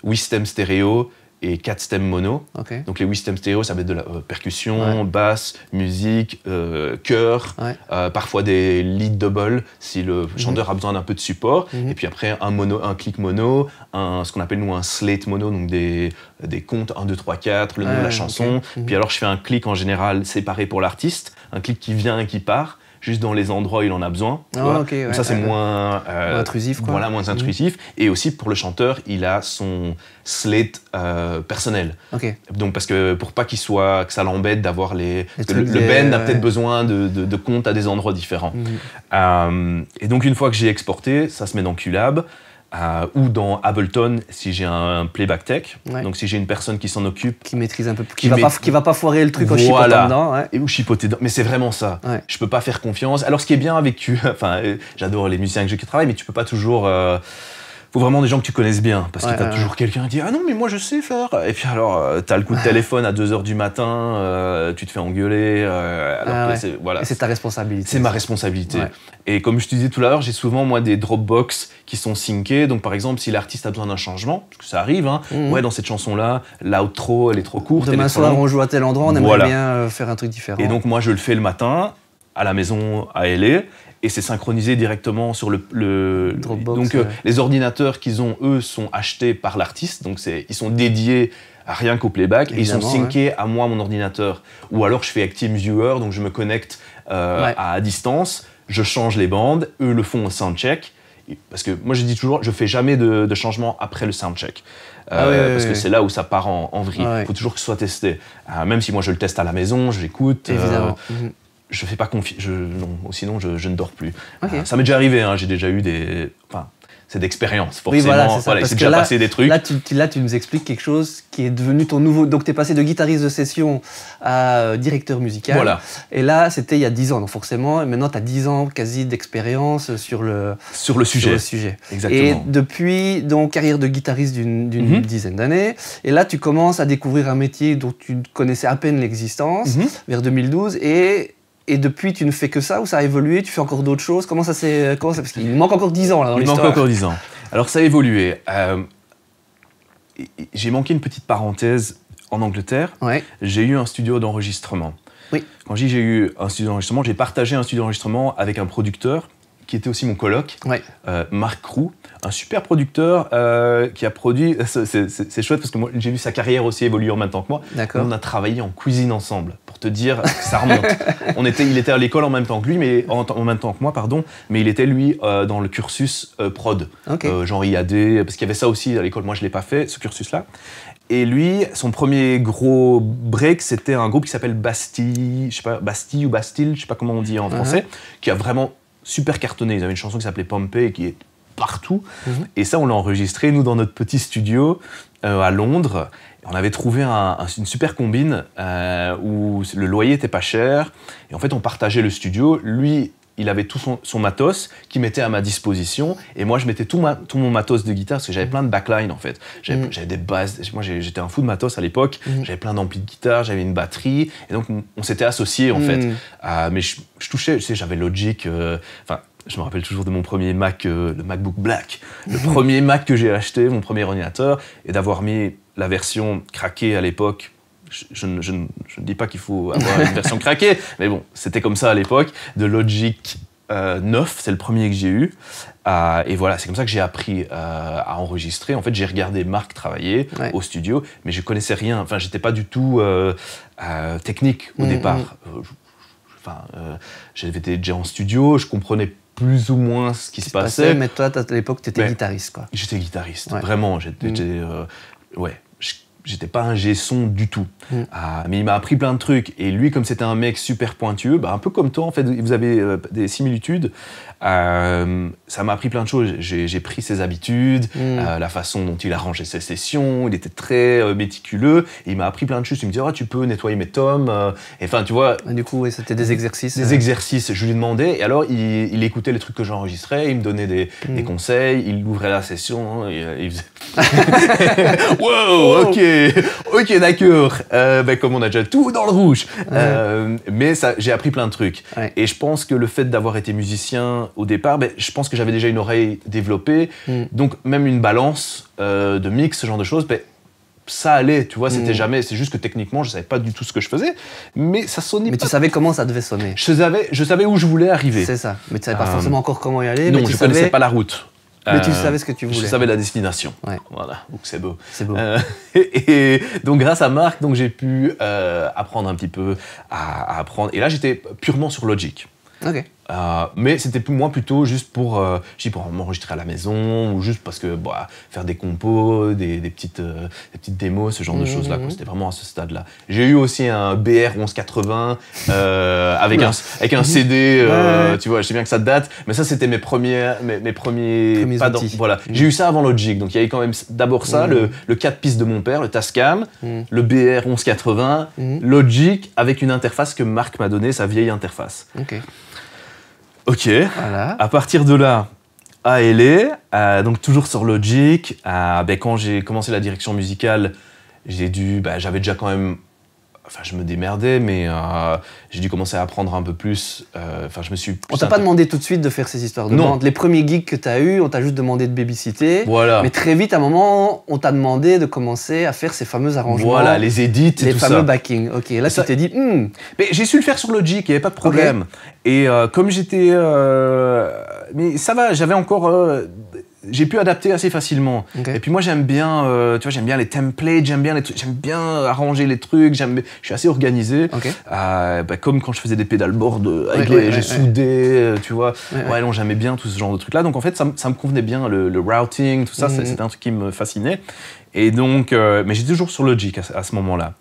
8 stems stéréo et 4 stems mono. Donc les 8 stems stéréo, ça va être de la percussion, basse, musique, chœur, parfois des lead double si le chanteur a besoin d'un peu de support. Et puis après, un clic mono, ce qu'on appelle nous un slate mono, donc des comptes 1, 2, 3, 4, le nom de la chanson. Puis alors je fais un clic en général séparé pour l'artiste, un clic qui vient et qui part, juste dans les endroits où il en a besoin. Ça, c'est moins intrusif. Voilà, moins intrusif. Et aussi, pour le chanteur, il a son slate personnel. Donc, parce que pour pas que ça l'embête d'avoir le band a peut-être besoin de comptes à des endroits différents. Et donc, une fois que j'ai exporté, ça se met dans QLab. ou dans Ableton si j'ai un playback tech. Ouais. Donc si j'ai une personne qui s'en occupe. Qui maîtrise un peu, qui va pas foirer le truc en chipotant Voilà. dedans. Ouais. Et ou chipoter dedans. Mais c'est vraiment ça. Ouais. Je peux pas faire confiance. Alors ce qui est bien avec enfin, j'adore les musiciens que j'ai qui travaillent, mais tu peux pas toujours. Faut vraiment des gens que tu connaisses bien, parce que t'as toujours quelqu'un qui dit ah non mais moi je sais faire. Et puis alors t'as le coup de téléphone à 2h du matin, tu te fais engueuler. Alors que voilà. Et c'est ta responsabilité. C'est ma responsabilité. Ouais. Et comme je te disais tout à l'heure, j'ai souvent moi des Dropbox qui sont syncés. Donc par exemple si l'artiste a besoin d'un changement, parce que ça arrive, hein, ouais dans cette chanson là, l'outro elle est trop courte. Demain soir on joue à tel endroit, on aimerait bien faire un truc différent. Et donc moi je le fais le matin à la maison à LA. Et c'est synchronisé directement sur le Dropbox. Donc les ordinateurs qu'ils ont, eux, sont achetés par l'artiste. Donc ils sont dédiés à rien qu'au playback. Et ils sont syncés à moi, mon ordinateur. Ou alors je fais TeamViewer, donc je me connecte à distance. Je change les bandes. Eux le font au soundcheck. Parce que moi je dis toujours, je fais jamais de changement après le soundcheck. Parce que c'est là où ça part en vrille. Il faut toujours que ce soit testé. Même si moi je le teste à la maison, je l'écoute. Évidemment. Je fais pas confiance, sinon je ne dors plus. Okay. Ça m'est déjà arrivé, hein, j'ai déjà eu des... Enfin, c'est d'expérience, forcément. Oui, voilà, c'est ça, il s'est déjà passé des trucs. Là, tu nous expliques quelque chose qui est devenu ton nouveau... Donc, tu es passé de guitariste de session à directeur musical. Voilà. Et là, c'était il y a 10 ans, donc forcément. Et maintenant, tu as 10 ans quasi d'expérience sur le sujet. Exactement. Et depuis, donc, carrière de guitariste d'une dizaine d'années. Et là, tu commences à découvrir un métier dont tu connaissais à peine l'existence, vers 2012. Et depuis, tu ne fais que ça ou ça a évolué? Tu fais encore d'autres choses? Comment ça parce qu'il manque encore 10 ans là dans l'histoire. Il manque encore 10 ans. Alors ça a évolué. J'ai manqué une petite parenthèse en Angleterre. Ouais. J'ai eu un studio d'enregistrement. Oui. Quand je dis j'ai eu un studio d'enregistrement, j'ai partagé un studio d'enregistrement avec un producteur qui était aussi mon coloc, Marc Roux, un super producteur qui a produit... C'est chouette parce que moi, j'ai vu sa carrière aussi évoluer en même temps que moi. D'accord. On a travaillé en cuisine ensemble, pour te dire que ça remonte. Il était à l'école en même temps que lui, mais en même temps que moi, pardon, mais il était, lui, dans le cursus prod, genre IAD, parce qu'il y avait ça aussi à l'école. Moi, je ne l'ai pas fait, ce cursus-là. Et lui, son premier gros break, c'était un groupe qui s'appelle Bastille, je sais pas, Bastille ou Bastille, je sais pas comment on dit en français, qui a vraiment super cartonné. Ils avaient une chanson qui s'appelait Pompey, qui est partout. Et ça, on l'a enregistré, nous, dans notre petit studio à Londres. On avait trouvé une super combine où le loyer était pas cher. Et en fait, on partageait le studio. Lui, il avait tout son matos qu'il mettait à ma disposition. Et moi, je mettais tout mon matos de guitare parce que j'avais plein de backline, en fait. J'avais des basses. Moi, j'étais un fou de matos à l'époque. J'avais plein d'amplis de guitare, j'avais une batterie. Et donc, on s'était associés, en fait. Mais je touchais, tu sais, j'avais Logic. Je me rappelle toujours de mon premier Mac, le MacBook Black. Le premier Mac que j'ai acheté, mon premier ordinateur. Et d'avoir mis la version craquée à l'époque. Je ne dis pas qu'il faut avoir une version craquée, mais bon, c'était comme ça à l'époque, de Logic 9, c'est le premier que j'ai eu. Et voilà, c'est comme ça que j'ai appris à enregistrer. En fait, j'ai regardé Marc travailler au studio, mais je connaissais rien. Enfin, j'étais pas du tout technique au départ. J'avais été déjà en studio, je comprenais plus ou moins ce qui se passait. Mais toi, à l'époque, tu étais guitariste, quoi. J'étais guitariste, vraiment. J'étais pas un G-son du tout. Mais il m'a appris plein de trucs. Et lui, comme c'était un mec super pointueux, un peu comme toi, en fait, vous avez des similitudes. Ça m'a appris plein de choses. J'ai pris ses habitudes, la façon dont il arrangeait ses sessions. Il était très méticuleux. Et il m'a appris plein de choses. Il me dit, tu peux nettoyer mes tomes. Enfin, tu vois. Du coup, c'était des exercices. Des exercices. Je lui demandais. Et alors, il écoutait les trucs que j'enregistrais. Il me donnait des conseils. Il ouvrait la session. Il faisait. Wow, ok, d'accord. Comme on a déjà tout dans le rouge. Mais j'ai appris plein de trucs. Et je pense que le fait d'avoir été musicien au départ, je pense que j'avais déjà une oreille développée. Donc, même une balance de mix, ce genre de choses, ça allait, tu vois, c'était jamais... C'est juste que techniquement, je savais pas du tout ce que je faisais, mais ça sonnait Mais tu savais comment ça devait sonner. Je savais où je voulais arriver. C'est ça. Mais tu savais pas forcément encore comment y aller. Non, mais je connaissais pas la route. Mais tu savais ce que tu voulais. Je savais la destination. Ouais. Voilà, donc c'est beau. C'est beau. Et donc grâce à Marc, donc, j'ai pu apprendre un petit peu à apprendre. Et là, j'étais purement sur Logic. Ok. Mais c'était moi plutôt juste pour m'enregistrer à la maison ou juste parce que faire des compos, des petites démos, ce genre de choses-là. C'était vraiment à ce stade-là. J'ai eu aussi un BR 1180 avec un CD, tu vois, je sais bien que ça date, mais ça c'était mes premiers outils. Voilà. J'ai eu ça avant Logic, donc il y avait quand même d'abord ça, le 4 pistes de mon père, le Tascam, le BR 1180, Logic avec une interface que Marc m'a donnée, sa vieille interface. Ok, voilà. À partir de là, à LA, donc toujours sur Logic, quand j'ai commencé la direction musicale, j'avais déjà quand même, je me démerdais, mais j'ai dû commencer à apprendre un peu plus. Je me suis. On t'a pas demandé tout de suite de faire ces histoires de bande. Les premiers gigs que tu as eus, on t'a juste demandé de babysitter. Voilà. Mais très vite, à un moment, on t'a demandé de commencer à faire ces fameux arrangements. Voilà, les edits et tout ça. Les fameux backings. Ok, là tu t'es dit. Mais j'ai su le faire sur Logic, il n'y avait pas de problème. Okay. Et comme j'étais. Mais ça va, j'avais encore. J'ai pu adapter assez facilement. Okay. Et puis moi j'aime bien, j'aime bien les templates, j'aime bien arranger les trucs, je suis assez organisé. Okay. Comme quand je faisais des pédalboards j'ai soudé, tu vois. Non, j'aimais bien tout ce genre de trucs-là. Donc en fait ça me convenait bien, le routing, tout ça, c'était un truc qui me fascinait. Et donc, mais j'étais toujours sur Logic à ce moment-là.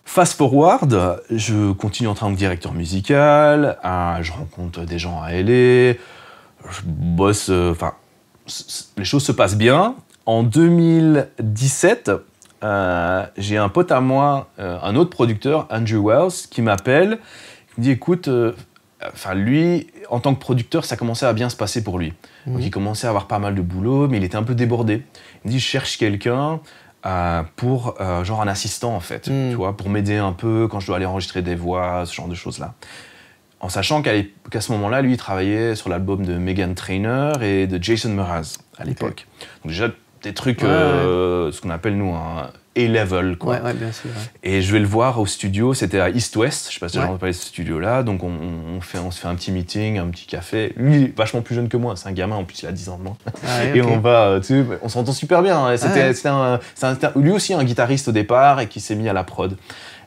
Fast forward, je continue en tant que directeur musical, je rencontre des gens à LA, je bosse, les choses se passent bien. En 2017, j'ai un pote à moi, un autre producteur, Andrew Wells, qui m'appelle, qui me dit écoute, lui, en tant que producteur, ça commençait à bien se passer pour lui. Donc il commençait à avoir pas mal de boulot, mais il était un peu débordé. Il me dit je cherche quelqu'un pour genre un assistant en fait, tu vois, pour m'aider un peu quand je dois aller enregistrer des voix, ce genre de choses-là. En sachant qu'à ce moment-là, lui, il travaillait sur l'album de Meghan Trainor et de Jason Mraz à l'époque. Donc déjà, des trucs, ce qu'on appelle, nous, un A-level, quoi. Ouais, bien sûr. Ouais. Et je vais le voir au studio, c'était à East West, je sais pas si j'ai entendu parler de ce studio-là, donc on se fait un petit meeting, un petit café. Lui, vachement plus jeune que moi, c'est un gamin, en plus il a 10 ans de moins. Et on s'entend super bien. Hein. C'était lui aussi un guitariste au départ et qui s'est mis à la prod.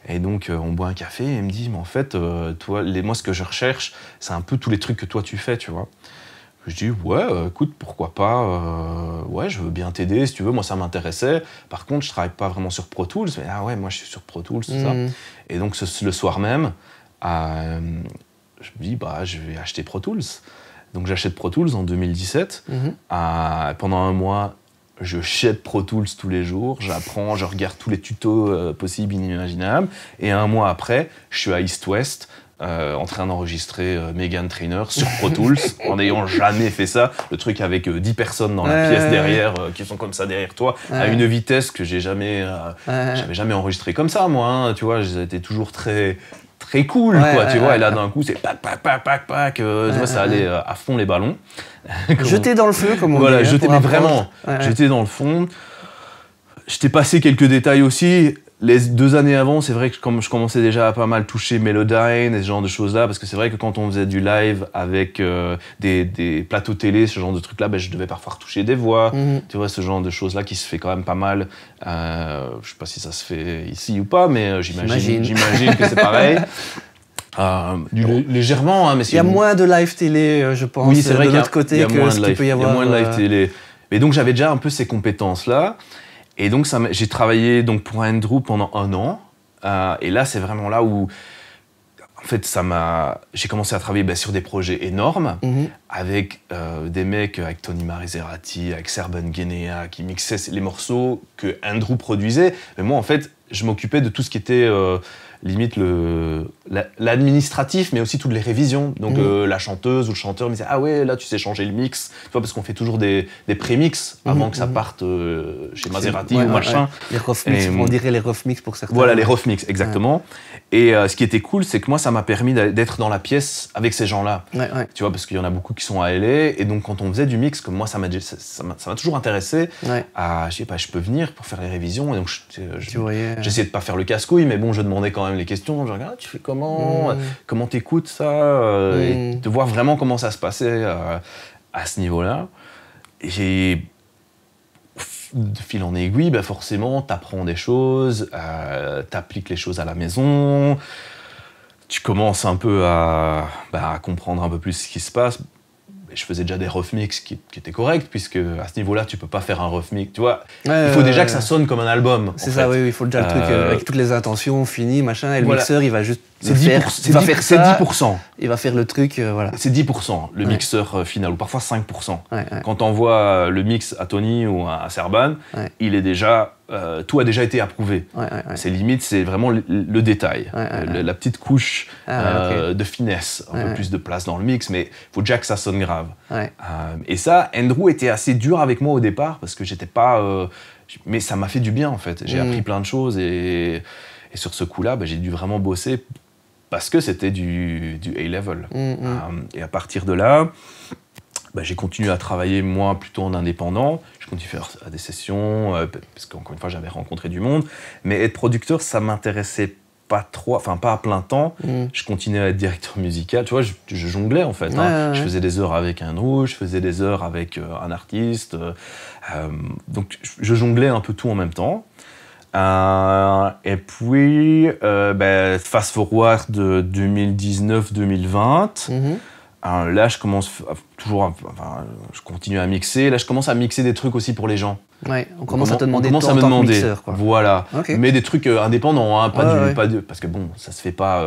Et donc, on boit un café et il me dit, mais en fait, toi, moi, ce que je recherche, c'est un peu tous les trucs que toi, tu fais, tu vois. Je dis, écoute, pourquoi pas, je veux bien t'aider, si tu veux, moi, ça m'intéressait. Par contre, je travaille pas vraiment sur Pro Tools. Mais, moi, je suis sur Pro Tools, tout ça. Et donc, le soir même, je me dis, je vais acheter Pro Tools. Donc, j'achète Pro Tools en 2017. Pendant un mois, je jette Pro Tools tous les jours, j'apprends, je regarde tous les tutos possibles, inimaginables. Et un mois après, je suis à East West, en train d'enregistrer Meghan Trainor sur Pro Tools, en n'ayant jamais fait ça. Le truc avec 10 personnes dans la pièce derrière, qui sont comme ça derrière toi, à une vitesse que j'avais jamais enregistré comme ça, moi. Hein, tu vois, j'étais toujours très cool, quoi, tu vois. Et là, d'un coup, c'est pac, tu vois, ça allait à fond les ballons. Jeter dans le feu, comme on dit. Voilà, j'étais dans le fond. Je t'ai passé quelques détails aussi. Les 2 années avant, c'est vrai que je commençais déjà à pas mal toucher Melodyne et ce genre de choses-là, parce que c'est vrai que quand on faisait du live avec des plateaux télé, ce genre de trucs-là, je devais parfois retoucher des voix, tu vois, ce genre de choses-là qui se fait quand même pas mal. Je sais pas si ça se fait ici ou pas, mais j'imagine que c'est pareil. Légèrement, hein, mais il y a moins de live télé, je pense, oui, c'est vrai de l'autre côté que ce qu'il peut y avoir. Il y a moins de live télé. Et donc j'avais déjà un peu ces compétences-là. Et donc j'ai travaillé donc, pour Andrew pendant 1 an. Et là, c'est vraiment là où en fait, j'ai commencé à travailler sur des projets énormes avec des mecs, avec Tony Marizerati, avec Serban Guinea, qui mixaient les morceaux que Andrew produisait. Mais moi, en fait, je m'occupais de tout ce qui était limite l'administratif, mais aussi toutes les révisions. Donc la chanteuse ou le chanteur me disait ah ouais, là tu sais changer le mix, tu vois, parce qu'on fait toujours des prémix avant que ça parte chez Maserati ou machin. Les rough mix, on dirait les rough mix pour certains. Voilà, les rough mix, exactement. Et ce qui était cool, c'est que moi ça m'a permis d'être dans la pièce avec ces gens-là. Tu vois, parce qu'il y en a beaucoup qui sont à LA, et donc quand on faisait du mix, comme moi ça m'a toujours intéressé, je sais pas, je peux venir pour faire les révisions, et donc j'essayais de pas faire le casse-couille, mais bon, je demandais quand même les questions, je regarde, tu fais comment, comment t'écoutes ça, et de voir vraiment comment ça se passait à ce niveau-là. Et de fil en aiguille, forcément, t'apprends des choses, t'appliques les choses à la maison. tu commences un peu à comprendre un peu plus ce qui se passe. Et je faisais déjà des rough mix qui étaient corrects, puisque à ce niveau-là, tu peux pas faire un rough mix. Tu vois, il faut déjà que ça sonne comme un album. C'est ça, oui, il faut déjà le truc avec toutes les intentions finies, machin, et le mixeur, il va juste c'est 10%. Il va faire le truc, voilà. C'est 10%, le mixeur final, ou parfois 5%. Ouais. Quand tu envoies le mix à Tony ou à Serban, il est déjà, tout a déjà été approuvé. C'est limite, c'est vraiment le détail, la petite couche de finesse, un peu plus de place dans le mix, mais il faut déjà que ça sonne grave. Et ça, Andrew était assez dur avec moi au départ, parce que j'étais pas... mais ça m'a fait du bien, en fait. J'ai appris plein de choses, et sur ce coup-là, j'ai dû vraiment bosser, parce que c'était du A-level. Et à partir de là, j'ai continué à travailler, moi, plutôt en indépendant. Je continue à faire des sessions, parce qu'encore une fois, j'avais rencontré du monde. Mais être producteur, ça m'intéressait pas trop, enfin, pas à plein temps. Je continuais à être directeur musical. Tu vois, je jonglais, en fait. Je faisais des heures avec un Andrew, je faisais des heures avec un artiste. Donc, je jonglais un peu tout en même temps. Et puis, fast forward de 2019-2020, là je commence je continue à mixer. Là je commence à mixer des trucs aussi pour les gens. Ouais, on commence à te demander en tant que mixeur, quoi. Voilà, mais des trucs indépendants, hein, pas du, parce que bon, ça se fait pas,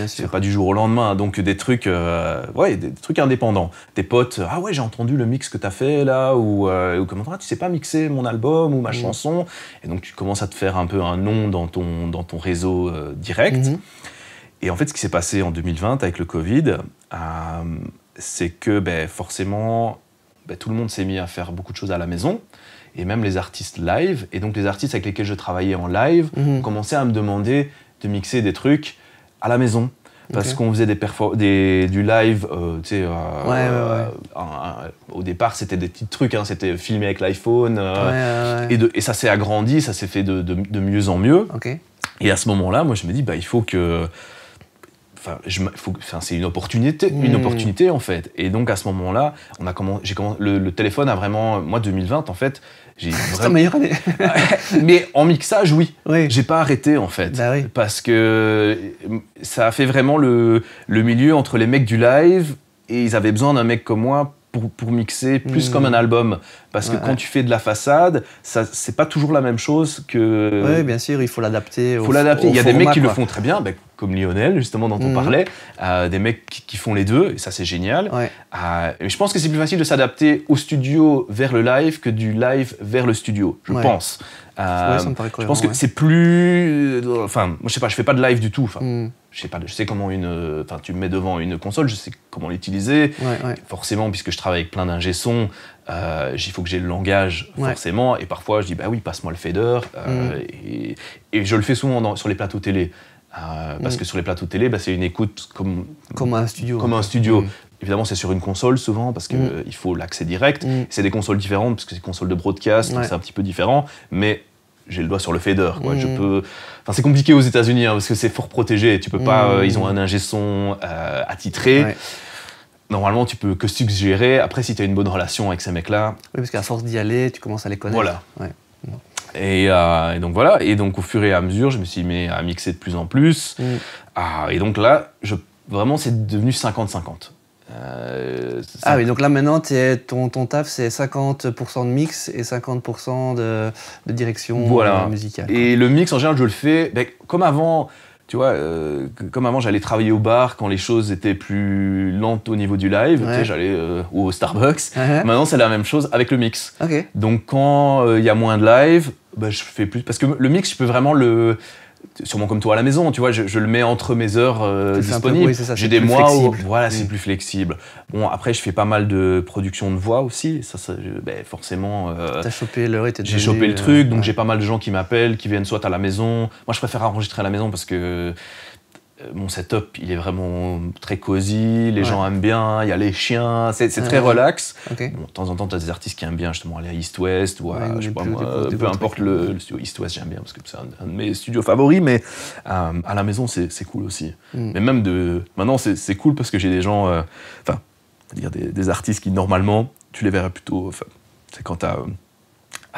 ça fait pas du jour au lendemain, donc des trucs, des trucs indépendants. Des potes, ah ouais, j'ai entendu le mix que t'as fait là, ou comment tu sais pas mixer mon album ou ma chanson, et donc tu commences à te faire un peu un nom dans ton réseau direct. Et en fait, ce qui s'est passé en 2020 avec le Covid, c'est que forcément, tout le monde s'est mis à faire beaucoup de choses à la maison. Et même les artistes live, et donc les artistes avec lesquels je travaillais en live, commençaient à me demander de mixer des trucs à la maison. Parce qu'on faisait du live, au départ c'était des petits trucs, hein, c'était filmé avec l'iPhone, et ça s'est agrandi, ça s'est fait de mieux en mieux. Et à ce moment-là, moi je me dis, il faut que... c'est une opportunité en fait. Et donc à ce moment-là, le téléphone a vraiment, moi 2020 en fait, c'est ta meilleure année. Mais en mixage, oui. J'ai pas arrêté en fait, parce que ça a fait vraiment le milieu entre les mecs du live, et ils avaient besoin d'un mec comme moi pour mixer plus comme un album, parce que quand tu fais de la façade, c'est pas toujours la même chose que... Oui, bien sûr, il faut l'adapter au Il y a des mecs qui le font très bien, comme Lionel, justement, dont on parlait, des mecs qui font les deux, et ça c'est génial. Mais je pense que c'est plus facile de s'adapter au studio vers le live que du live vers le studio, je pense. Ça me paraît cohérent, je pense que c'est plus... Enfin, moi je sais pas, je fais pas de live du tout. Je sais comment tu me mets devant une console, je sais comment l'utiliser. Forcément, puisque je travaille avec plein d'ingé son, il faut que j'ai le langage, forcément. Et parfois, je dis, oui, passe-moi le fader. Et je le fais souvent sur les plateaux télé. Parce que sur les plateaux télé, c'est une écoute comme un studio. Comme un studio. Évidemment, c'est sur une console souvent, parce qu'il faut l'accès direct. C'est des consoles différentes, parce que c'est des consoles de broadcast, donc c'est un petit peu différent. Mais j'ai le doigt sur le fader, quoi. Je peux... c'est compliqué aux États-Unis, hein, parce que c'est fort protégé. Tu peux pas... ils ont un ingé son attitré. Normalement, tu peux que suggérer. Après, si tu as une bonne relation avec ces mecs-là... Oui, parce qu'à force d'y aller, tu commences à les connaître. Voilà. Et donc voilà. Et donc, au fur et à mesure, je me suis mis à mixer de plus en plus. Et donc là, vraiment, c'est devenu 50-50. Oui, donc là maintenant, ton taf, c'est 50% de mix et 50% de direction musicale. Quoi. Et le mix, en général, je le fais comme avant. Tu vois, comme avant, j'allais travailler au bar quand les choses étaient plus lentes au niveau du live. Tu sais, j'allais au Starbucks. Maintenant, c'est la même chose avec le mix. Donc, quand il y a moins de live, je fais plus. Parce que le mix, je peux vraiment sûrement comme toi à la maison, tu vois, je le mets entre mes heures disponibles. J'ai des mois où c'est plus flexible. Bon, après, je fais pas mal de production de voix aussi. Ça forcément... T'as chopé l'heure et j'ai chopé le truc, donc j'ai pas mal de gens qui m'appellent, qui viennent soit à la maison. Moi, je préfère enregistrer à la maison parce que mon setup, il est vraiment très cosy, les gens aiment bien, il y a les chiens, c'est très relax. Bon, de temps en temps, tu as des artistes qui aiment bien justement aller à East West ou je sais pas moi, peu importe le studio East West, j'aime bien parce que c'est un de mes studios favoris, mais à la maison, c'est cool aussi. Mais même maintenant, c'est cool parce que j'ai des gens, des artistes qui normalement, tu les verrais plutôt, c'est quand tu as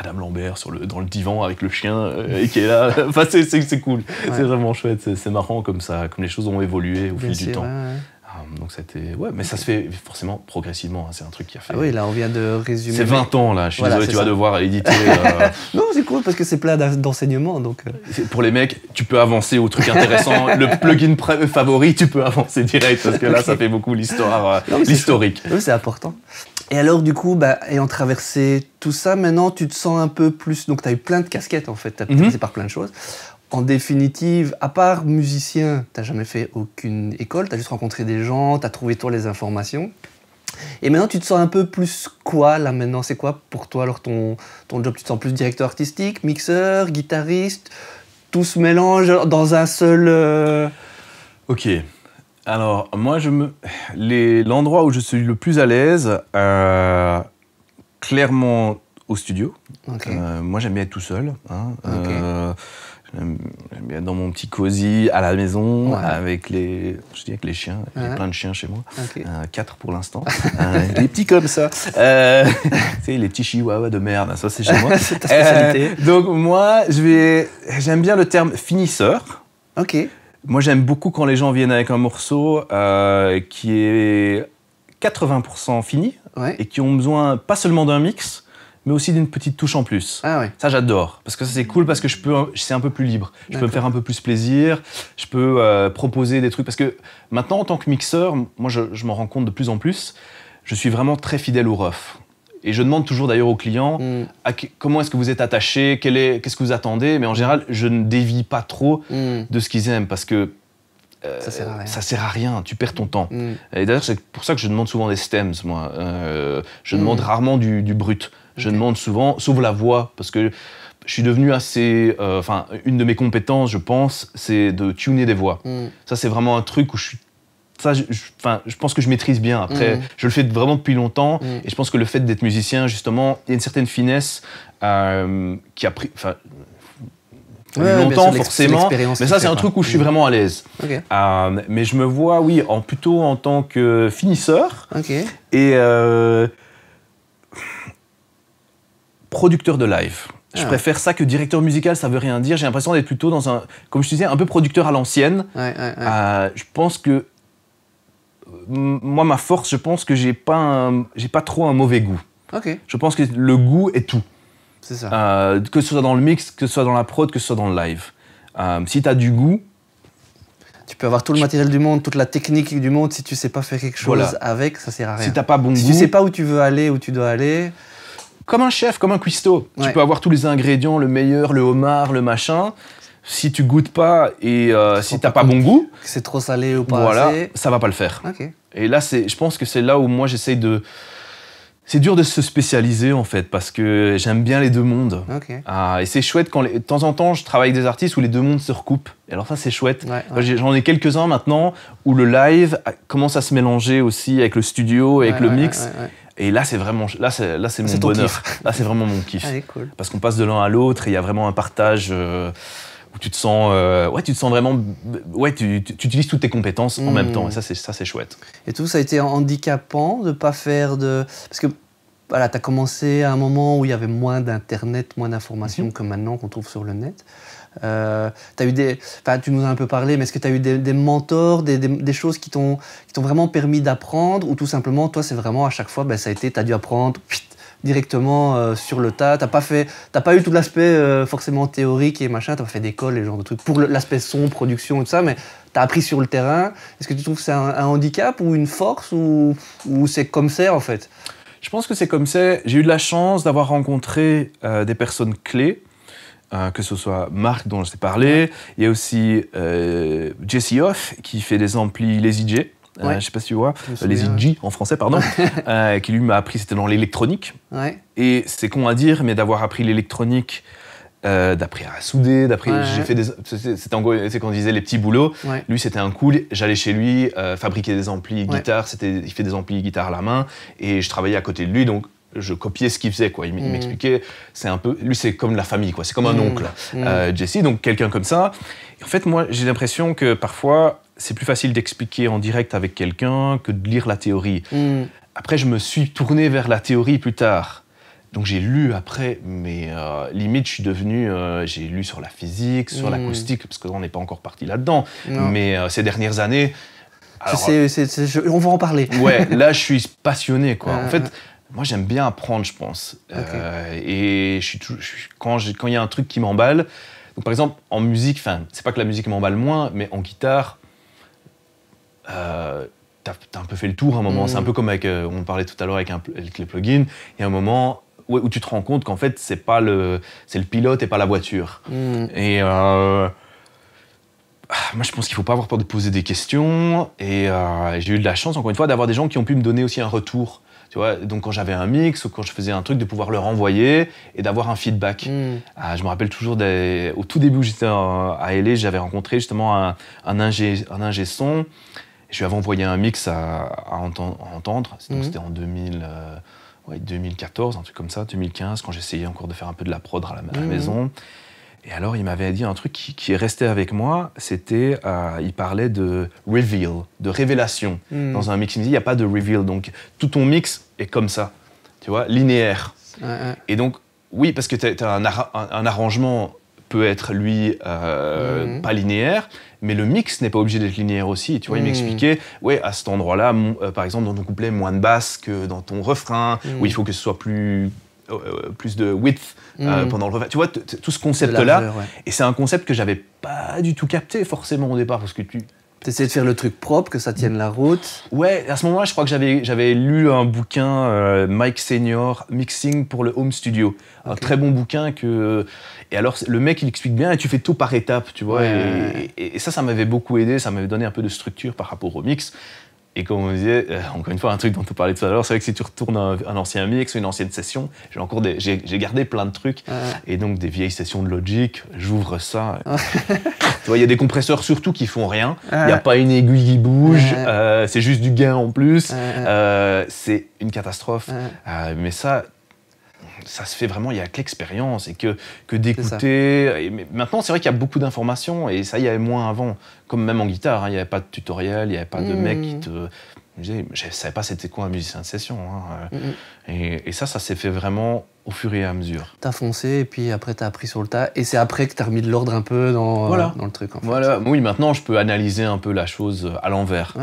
Adam Lambert dans le divan avec le chien et qui est là. Enfin, c'est cool. Ouais. C'est vraiment chouette. C'est marrant comme ça, comme les choses ont évolué au fil du temps. Ouais. Donc c'était... Ouais, mais ça se fait forcément progressivement. Hein. C'est un truc qui a fait... Ah oui, là, on vient de résumer... C'est 20 ans, là. Je suis désolé, tu vas devoir éditer... Non, c'est cool, parce que c'est plein d'enseignements, donc... Pour les mecs, tu peux avancer au truc intéressant. Le plugin favori, tu peux avancer direct, parce que là, ça fait beaucoup l'historique. Oui, c'est important. Et alors, du coup, ayant traversé tout ça, maintenant, tu te sens un peu plus... Donc, tu as eu plein de casquettes, en fait. Tu as passé par plein de choses. En définitive, à part musicien, tu n'as jamais fait aucune école. Tu as juste rencontré des gens, tu as trouvé, toi, les informations. Et maintenant, tu te sens un peu plus quoi, là, maintenant? C'est quoi, pour toi, alors, ton job? Tu te sens plus directeur artistique, mixeur, guitariste? Tout se mélange dans un seul... Ok. Alors, moi, l'endroit où je suis le plus à l'aise, clairement au studio. Okay. Moi, j'aime bien être tout seul. Hein. Okay. J'aime bien être dans mon petit cosy à la maison, avec les chiens. Il y a plein de chiens chez moi. Okay. 4 pour l'instant. Les petits comme ça. Les petits chihuahuas de merde, ça c'est chez moi. C'est ta spécialité. Donc moi, j'aime bien le terme finisseur. Ok. Moi, j'aime beaucoup quand les gens viennent avec un morceau qui est 80% fini et qui ont besoin pas seulement d'un mix, mais aussi d'une petite touche en plus. Ah ouais. Ça, j'adore. Parce que ça, c'est cool parce que c'est un peu plus libre. Je peux me faire un peu plus plaisir. Je peux proposer des trucs. Parce que maintenant, en tant que mixeur, moi, je m'en rends compte de plus en plus, je suis vraiment très fidèle au rough. Et je demande toujours d'ailleurs aux clients comment est-ce que vous êtes attaché, qu'est-ce que vous attendez. Mais en général, je ne dévie pas trop de ce qu'ils aiment parce que ça sert à rien, tu perds ton temps. Et d'ailleurs, c'est pour ça que je demande souvent des stems, moi. Je demande rarement du brut. Je demande souvent, sauf la voix, parce que je suis devenu assez... une de mes compétences, je pense, c'est de tuner des voix. Ça, c'est vraiment un truc où je pense que je maîtrise bien. Après, je le fais vraiment depuis longtemps. Et je pense que le fait d'être musicien, justement, il y a une certaine finesse qui a pris... longtemps, forcément. Mais ça, c'est un truc où je suis vraiment à l'aise. Okay. Mais je me vois, oui, plutôt en tant que finisseur. Okay. Et... producteur de live. Je préfère ça que directeur musical, ça veut rien dire. J'ai l'impression d'être plutôt dans comme je disais, un peu producteur à l'ancienne. Je pense que moi, ma force, je pense que j'ai pas trop un mauvais goût. Okay. Je pense que le goût est tout. C'est ça. Que ce soit dans le mix, que ce soit dans la prod, que ce soit dans le live. Si tu as du goût... Tu peux avoir tout le matériel du monde, toute la technique du monde, si tu sais pas faire quelque chose avec, ça sert à rien. Si t'as pas bon goût... Si tu sais pas où tu veux aller, où tu dois aller... Comme un chef, comme un cuistot. Tu peux avoir tous les ingrédients, le meilleur, le homard, le machin. Si tu goûtes pas et si t'as pas bon goût... C'est trop salé ou pas assez... ça va pas le faire. Okay. Et là, je pense que c'est là où moi j'essaye de... C'est dur de se spécialiser en fait, parce que j'aime bien les deux mondes. Okay. Et c'est chouette quand de temps en temps je travaille avec des artistes où les deux mondes se recoupent. Et alors ça c'est chouette. J'en ai quelques-uns maintenant où le live commence à se mélanger aussi avec le studio, avec le mix. Et là c'est vraiment, là c'est mon bonheur. Là c'est vraiment mon kiff. Cool. Parce qu'on passe de l'un à l'autre et il y a vraiment un partage où tu te sens, tu te sens vraiment, tu utilises toutes tes compétences en même temps. Et ça c'est chouette. Et tout ça a été handicapant de pas faire de, parce que voilà, tu as commencé à un moment où il y avait moins d'internet, moins d'informations que maintenant qu'on trouve sur le net. T'as eu tu nous as un peu parlé, mais est-ce que tu as eu des mentors, des choses qui t'ont vraiment permis d'apprendre, ou tout simplement, toi, c'est vraiment à chaque fois, ça a été, tu as dû apprendre directement sur le tas, t'as pas eu tout l'aspect forcément théorique et machin, t'as pas fait d'école et ce genre de trucs, pour l'aspect son, production et tout ça, mais t'as appris sur le terrain. Est-ce que tu trouves que c'est un handicap ou une force, ou c'est comme ça en fait? Je pense que c'est comme ça. J'ai eu de la chance d'avoir rencontré des personnes clés, que ce soit Marc dont je t'ai parlé, il y a aussi Jesse Hoff qui fait des amplis Lazy J, je sais pas si tu vois, Lazy J en français pardon, qui lui m'a appris, c'était dans l'électronique. Et c'est con à dire, mais d'avoir appris l'électronique, d'après à souder, j'ai fait c'était en gros, c'est quand on disait les petits boulots. Lui c'était un cool, j'allais chez lui fabriquer des amplis guitare, il fait des amplis guitare à la main et je travaillais à côté de lui, donc je copiais ce qu'il faisait, quoi. Il m'expliquait, c'est un peu, lui c'est comme la famille, quoi. C'est comme un oncle, Jesse, donc quelqu'un comme ça. Et en fait moi j'ai l'impression que parfois c'est plus facile d'expliquer en direct avec quelqu'un que de lire la théorie. Après je me suis tourné vers la théorie plus tard. Donc j'ai lu après, mais limite je suis devenu, j'ai lu sur la physique, sur l'acoustique, parce qu'on n'est pas encore parti là-dedans. Non. Mais ces dernières années, alors, on va en parler. ouais, là je suis passionné quoi. En fait, moi j'aime bien apprendre, je pense. Et quand il y a un truc qui m'emballe, donc par exemple en musique, enfin c'est pas que la musique m'emballe moins, mais en guitare, t'as un peu fait le tour à un moment. C'est un peu comme avec, on parlait tout à l'heure avec les plugins. Il y a un moment où tu te rends compte qu'en fait c'est le pilote et pas la voiture. Et moi je pense qu'il faut pas avoir peur de poser des questions. Et j'ai eu de la chance encore une fois d'avoir des gens qui ont pu me donner aussi un retour. Tu vois, donc quand j'avais un mix ou quand je faisais un truc, de pouvoir le renvoyer et d'avoir un feedback. Je me rappelle toujours, au tout début où j'étais à LA, j'avais rencontré justement un ingé son. Je lui avais envoyé un mix à entendre. Donc c'était en 2014, un truc comme ça, 2015, quand j'essayais encore de faire un peu de la prod à la maison. Et alors il m'avait dit un truc qui est resté avec moi, c'était, il parlait de reveal, de révélation. Dans un mix, il me dit, il n'y a pas de reveal, donc tout ton mix est comme ça, tu vois, linéaire. Et donc, oui, parce que t'as un arrangement peut être, lui, pas linéaire, mais le mix n'est pas obligé d'être linéaire aussi. Tu vois, il m'expliquait, ouais, à cet endroit-là, par exemple, dans ton couplet, moins de basse que dans ton refrain, où il faut que ce soit plus de width pendant le refrain. Tu vois, tout ce concept-là. Et c'est un concept que j'avais pas du tout capté, forcément, au départ, parce que T'essayais de faire le truc propre, que ça tienne la route. Ouais, à ce moment-là, je crois que j'avais lu un bouquin, Mike Senior, Mixing pour le Home Studio. Un très bon bouquin que... Et alors, le mec, il explique bien, et tu fais tout par étapes, tu vois. Et ça m'avait beaucoup aidé, ça m'avait donné un peu de structure par rapport au mix. Et comme on disait, encore une fois, un truc dont on parlait tout à l'heure, c'est vrai que si tu retournes un ancien mix, une ancienne session, j'ai gardé plein de trucs. Et donc, des vieilles sessions de Logic, j'ouvre ça. Tu vois, il y a des compresseurs surtout qui font rien. Il n'y a pas une aiguille qui bouge. C'est juste du gain en plus. C'est une catastrophe. Mais ça se fait vraiment, il n'y a que l'expérience et que d'écouter. Mais maintenant, c'est vrai qu'il y a beaucoup d'informations et ça, il y avait moins avant. Comme même en guitare, il n'y avait pas de tutoriel, il n'y avait pas de mec qui te... Je ne savais pas c'était quoi un musicien de session. Et ça s'est fait vraiment au fur et à mesure. T'as foncé et puis après t'as appris sur le tas. Et c'est après que t'as remis de l'ordre un peu dans le truc. En fait. Voilà. Oui, maintenant, je peux analyser un peu la chose à l'envers.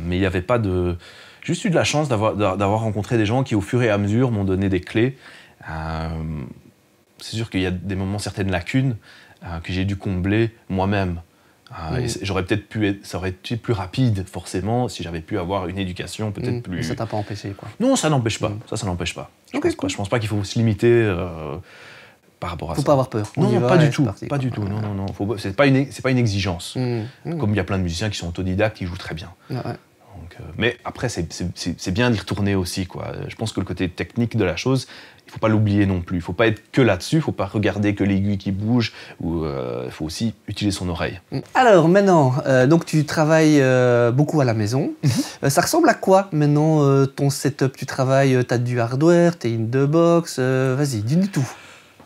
Mais il n'y avait pas de... J'ai juste eu de la chance d'avoir rencontré des gens qui, au fur et à mesure, m'ont donné des clés. C'est sûr qu'il y a des moments, certaines lacunes que j'ai dû combler moi-même. Et ça aurait été plus rapide, forcément, si j'avais pu avoir une éducation peut-être plus... Mais ça t'a pas empêché, quoi. Non, ça n'empêche pas. Ça n'empêche pas. Je pense pas qu'il faut se limiter par rapport à ça. Faut pas avoir peur. Non, pas du tout. Pas du tout. Non. C'est pas une exigence. Comme il y a plein de musiciens qui sont autodidactes, qui jouent très bien. Mais après, c'est bien d'y retourner aussi, quoi. Je pense que le côté technique de la chose, il ne faut pas l'oublier non plus. Il ne faut pas être que là-dessus, il ne faut pas regarder que l'aiguille qui bouge, il faut aussi utiliser son oreille. Alors maintenant, donc tu travailles beaucoup à la maison. Ça ressemble à quoi maintenant ton setup? Tu travailles, tu as du hardware, tu es in the box, vas-y, dis-nous tout.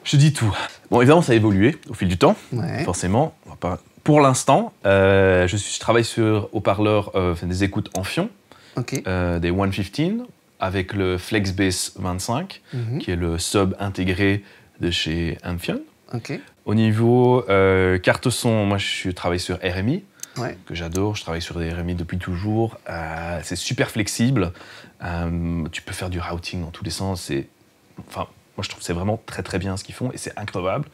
Je dis tout. Bon, évidemment, ça a évolué au fil du temps, forcément. On va pas... Pour l'instant, je travaille sur haut-parleurs, des écoutes en fion, des 115, avec le FlexBass 25, qui est le sub intégré de chez Amphion. Au niveau carte son, moi je travaille sur RMI, que j'adore, je travaille sur des RMI depuis toujours. C'est super flexible, tu peux faire du routing dans tous les sens. Moi, je trouve que c'est vraiment très très bien ce qu'ils font et c'est increvable.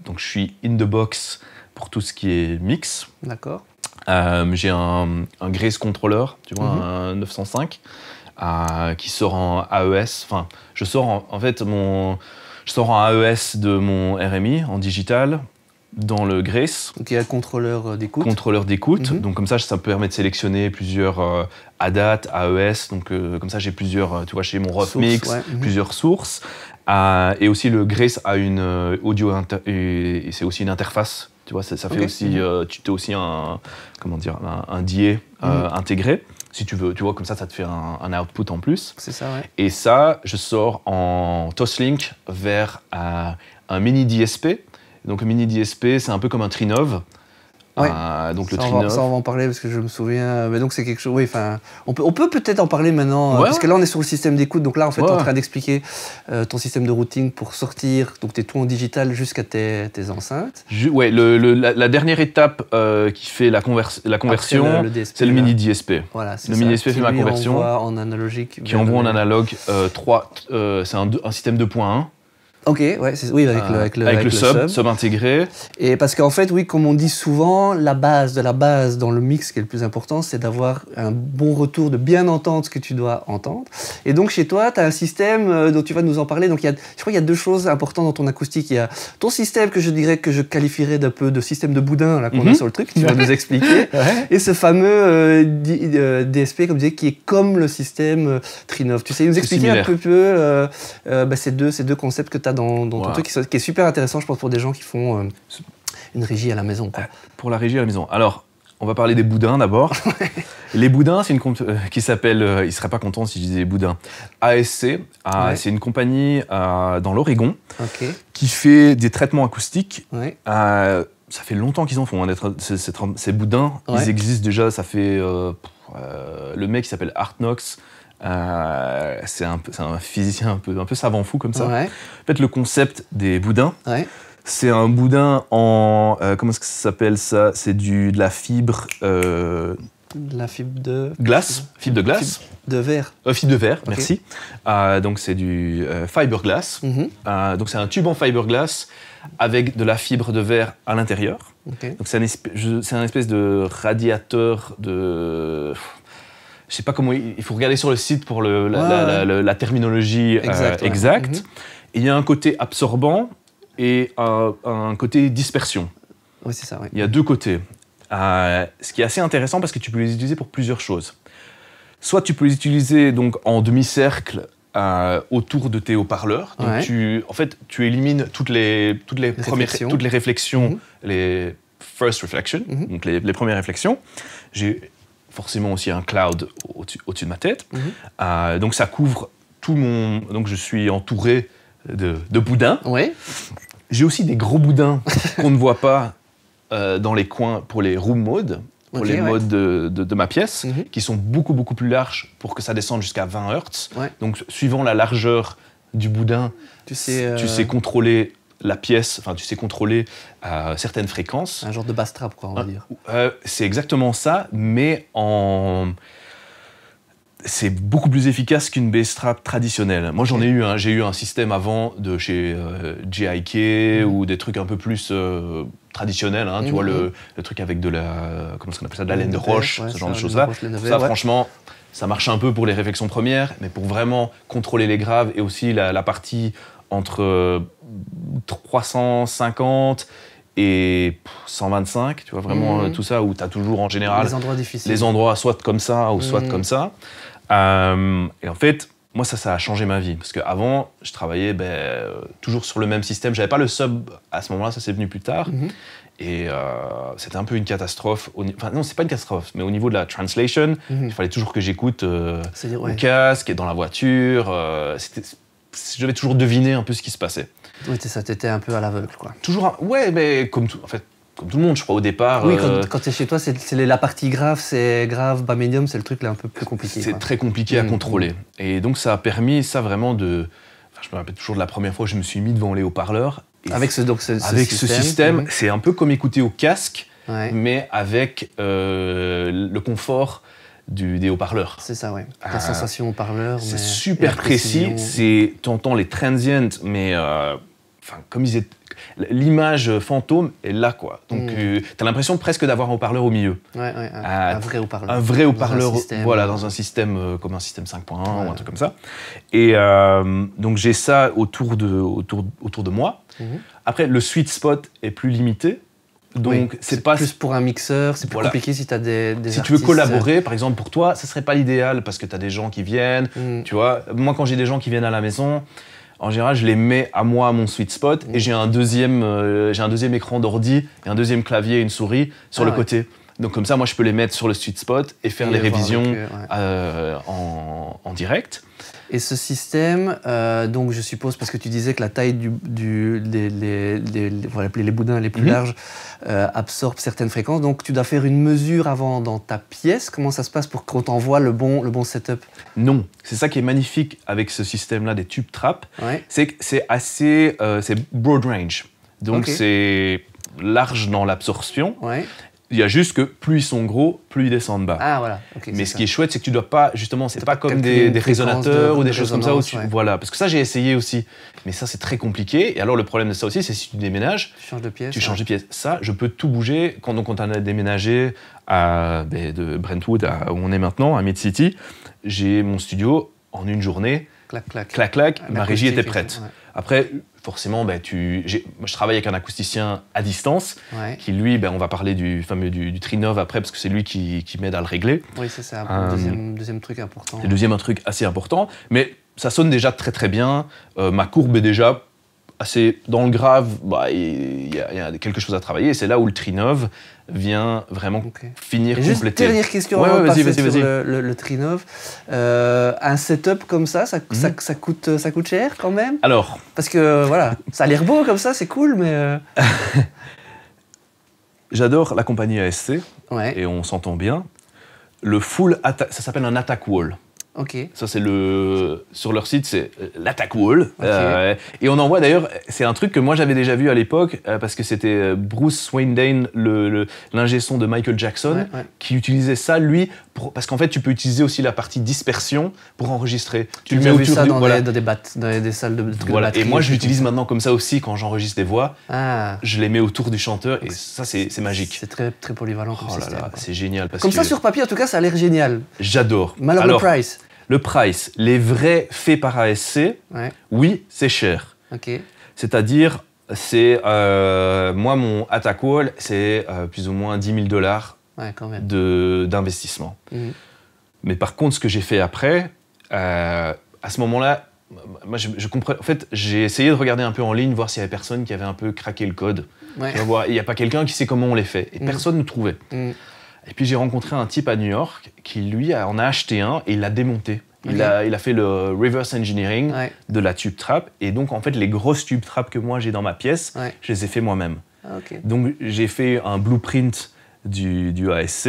Donc, je suis in the box pour tout ce qui est mix. D'accord. J'ai un Grace Controller, tu vois, un 905, qui sort en AES. Enfin, je sors en AES de mon RMI, en digital, dans le Grace. Donc, il y a le contrôleur d'écoute. Contrôleur d'écoute. Donc, comme ça me permet de sélectionner plusieurs ADAT, AES. Donc, comme ça, j'ai plusieurs, tu vois, chez mon Rough Mix, plusieurs sources. Et aussi, le Grace a une audio, et c'est aussi une interface. Tu vois, ça fait aussi, tu as aussi un DA intégré. Si tu veux, tu vois, comme ça te fait un output en plus. C'est ça, ouais. Et ça, je sors en Toslink vers un mini DSP. Donc, le mini DSP, c'est un peu comme un Trinov, Ouais. Donc le Ça, Tri9. ça, on va en parler parce que je me souviens. Mais donc c'est quelque chose. Oui, enfin, on peut peut-être en parler maintenant Ouais, parce que là on est sur le système d'écoute. Donc là en fait, Ouais. tu es en train d'expliquer ton système de routing pour sortir. Donc tu es tout en digital jusqu'à tes enceintes. Ouais, la dernière étape qui fait la conversion, Après, le DSP, c'est le là. mini DSP. Voilà, c'est Le ça. mini DSP Qui, fait ma lui, conversion. envoie en analogique. Qui envoie en analogue 3. C'est un système 2.1. Ok, ouais, oui, avec le sub intégré. Et parce qu'en fait, oui, comme on dit souvent, la base de la base dans le mix, ce qui est le plus important, c'est d'avoir un bon retour, de bien entendre ce que tu dois entendre. Et donc, chez toi, tu as un système dont tu vas nous en parler. Donc, je crois qu'il y a deux choses importantes dans ton acoustique. Il y a ton système que je dirais que je qualifierais d'un peu de système de boudin, là, qu'on a sur le truc, que tu vas nous expliquer. Ouais. Et ce fameux DSP, comme je disais, qui est comme le système Tri9. Tu sais nous expliquer un peu ces deux concepts que tu as dans ton truc, qui est super intéressant, je pense, pour des gens qui font une régie à la maison, quoi. Pour la régie à la maison. Alors, on va parler des boudins d'abord. Les boudins, c'est une qui s'appelle, il ne serait pas content si je disais boudins, ASC. C'est une compagnie dans l'Oregon qui fait des traitements acoustiques. Ouais. Ça fait longtemps qu'ils en font. Ces boudins, ils existent déjà, ça fait... le mec qui s'appelle Art Knox, c'est un physicien un peu savant fou comme ça. Ouais. En fait, le concept des boudins, c'est un boudin en... comment est-ce que ça s'appelle ça? C'est de la fibre... de la fibre de... Glace. Fibre de glace. Fibre de verre. Fibre de verre, merci. Donc c'est du fiberglass. Donc c'est un tube en fiberglass avec de la fibre de verre à l'intérieur. Donc c'est un espèce de radiateur de... Je ne sais pas comment... Il faut regarder sur le site pour la terminologie exacte. Il y a un côté absorbant et un côté dispersion. Oui, c'est ça, oui. Il y a deux côtés. Ce qui est assez intéressant parce que tu peux les utiliser pour plusieurs choses. Soit tu peux les utiliser donc, en demi-cercle autour de tes haut-parleurs. Donc tu élimines toutes les réflexions, les first reflections, donc les premières réflexions. J'ai forcément aussi un cloud au-dessus de ma tête. Donc ça couvre tout mon... Donc je suis entouré de boudins. Ouais. J'ai aussi des gros boudins qu'on ne voit pas dans les coins pour les room modes, pour les modes de ma pièce, qui sont beaucoup, beaucoup plus larges pour que ça descende jusqu'à 20 Hz. Donc suivant la largeur du boudin, tu sais contrôler la pièce, enfin tu sais contrôler certaines fréquences. Un genre de bass trap, quoi, on va dire. C'est exactement ça, mais c'est beaucoup plus efficace qu'une bass trap traditionnelle. Moi, j'ai eu un système avant de chez GIK ou des trucs un peu plus traditionnels. Tu vois, le truc avec de la... Comment est-ce qu'on appelle ça? De la laine de roche, ce genre de choses-là. Ça, franchement, ça marche un peu pour les réflexions premières, mais pour vraiment contrôler les graves et aussi la partie entre 350 et 125, tu vois, vraiment tout ça, où tu as toujours en général... Les endroits difficiles. Les endroits soit comme ça ou soit comme ça. Et en fait, moi, ça a changé ma vie. Parce qu'avant, je travaillais toujours sur le même système. J'avais pas le sub à ce moment-là, ça c'est venu plus tard. Et c'était un peu une catastrophe. Enfin, non, c'est pas une catastrophe, mais au niveau de la translation, il fallait toujours que j'écoute au casque et dans la voiture. Je devais toujours deviner un peu ce qui se passait. Oui, c'est ça, t'étais un peu à l'aveugle, quoi. Toujours, mais comme tout le monde, je crois, au départ. Oui, quand t'es chez toi, c'est la partie grave, c'est grave, bas médium, c'est le truc là un peu plus compliqué. C'est très compliqué à contrôler. Et donc ça a permis ça vraiment de... Enfin, je me rappelle toujours de la première fois que je me suis mis devant les haut-parleurs. Avec ce système, c'est un peu comme écouter au casque, mais avec le confort des haut-parleurs. C'est ça, oui. La sensation haut-parleur. C'est super précis. Tu entends les transients, mais comme ils étaient... L'image fantôme est là, quoi. Donc, t'as l'impression presque d'avoir un haut-parleur au milieu. Un vrai haut-parleur. Un vrai haut-parleur, dans un système comme un système 5.1 ou un truc comme ça. Et donc, j'ai ça autour de moi. Après, le sweet spot est plus limité. Donc, c'est pas... plus pour un mixeur, c'est plus compliqué si tu as des si tu veux collaborer, par exemple, pour toi, ça serait pas l'idéal parce que tu as des gens qui viennent, tu vois. Moi, quand j'ai des gens qui viennent à la maison, en général, je les mets à moi, à mon sweet spot, et j'ai un deuxième écran d'ordi, et un deuxième clavier et une souris sur le côté. Donc comme ça, moi, je peux les mettre sur le sweet spot et faire les révisions en direct. Et ce système, donc je suppose, parce que tu disais que la taille on va l'appeler les boudins les plus larges, absorbe certaines fréquences. Donc tu dois faire une mesure avant dans ta pièce. Comment ça se passe pour qu'on t'envoie le bon setup? Non, c'est ça qui est magnifique avec ce système-là des tube traps. Ouais. C'est que c'est assez c'est broad range. Donc c'est large dans l'absorption. Ouais. Il y a juste que plus ils sont gros, plus ils descendent bas. Ah voilà. Mais ce qui est chouette, c'est que tu dois pas, justement, c'est pas comme des résonateurs ou des choses comme ça. Voilà, parce que ça, j'ai essayé aussi. Mais ça, c'est très compliqué. Et alors, le problème de ça aussi, c'est si tu déménages, tu changes de pièce. Tu changes de pièce. Ça, je peux tout bouger. Quand on a déménagé de Brentwood où on est maintenant, à Mid-City, j'ai mon studio en une journée. Clac, clac. Clac, clac. Ma régie était prête. Ouais. Après, forcément, moi, je travaille avec un acousticien à distance, qui lui, on va parler du fameux du Trinov après, parce que c'est lui qui m'aide à le régler. Oui, c'est ça, le deuxième truc important. C'est le deuxième truc assez important, mais ça sonne déjà très très bien. Ma courbe est déjà assez dans le grave, il y a quelque chose à travailler, et c'est là où le Trinov vient vraiment finir, compléter. Juste dernière question avant de passer sur le Trinov. Un setup comme ça coûte cher quand même? Alors, parce que voilà, ça a l'air beau comme ça, c'est cool, mais... J'adore la compagnie ASC, et on s'entend bien. Le full attack, ça s'appelle un attack wall. Ok. Ça, c'est sur leur site, c'est l'attack wall. Et on envoie d'ailleurs, c'est un truc que moi j'avais déjà vu à l'époque, parce que c'était Bruce Swindane, l'ingé son de Michael Jackson, qui utilisait ça, lui, parce qu'en fait, tu peux utiliser aussi la partie dispersion pour enregistrer. Tu le mets autour ça dans des salles de trucs de batterie. Et moi, je l'utilise maintenant comme ça aussi quand j'enregistre des voix. Je les mets autour du chanteur, et ça, c'est magique. C'est très, très polyvalent comme système. C'est génial. Comme ça, sur papier, en tout cas, ça a l'air génial. J'adore. Mais alors, le price? Le price, les vrais faits par ASC, oui, c'est cher. C'est-à-dire, moi, mon Attack Wall, c'est plus ou moins $10,000 d'investissement. Mais par contre, ce que j'ai fait après, à ce moment-là, moi, je comprends. En fait, j'ai essayé de regarder un peu en ligne, voir s'il y avait personne qui avait un peu craqué le code. Il n'y a pas quelqu'un qui sait comment on les fait. Et personne ne trouvait. Et puis j'ai rencontré un type à New York qui, lui, en a acheté un et il l'a démonté. Il a fait le reverse engineering de la tube trap. Et donc, en fait, les grosses tube trap que moi j'ai dans ma pièce, je les ai fait moi-même. Donc, j'ai fait un blueprint du ASC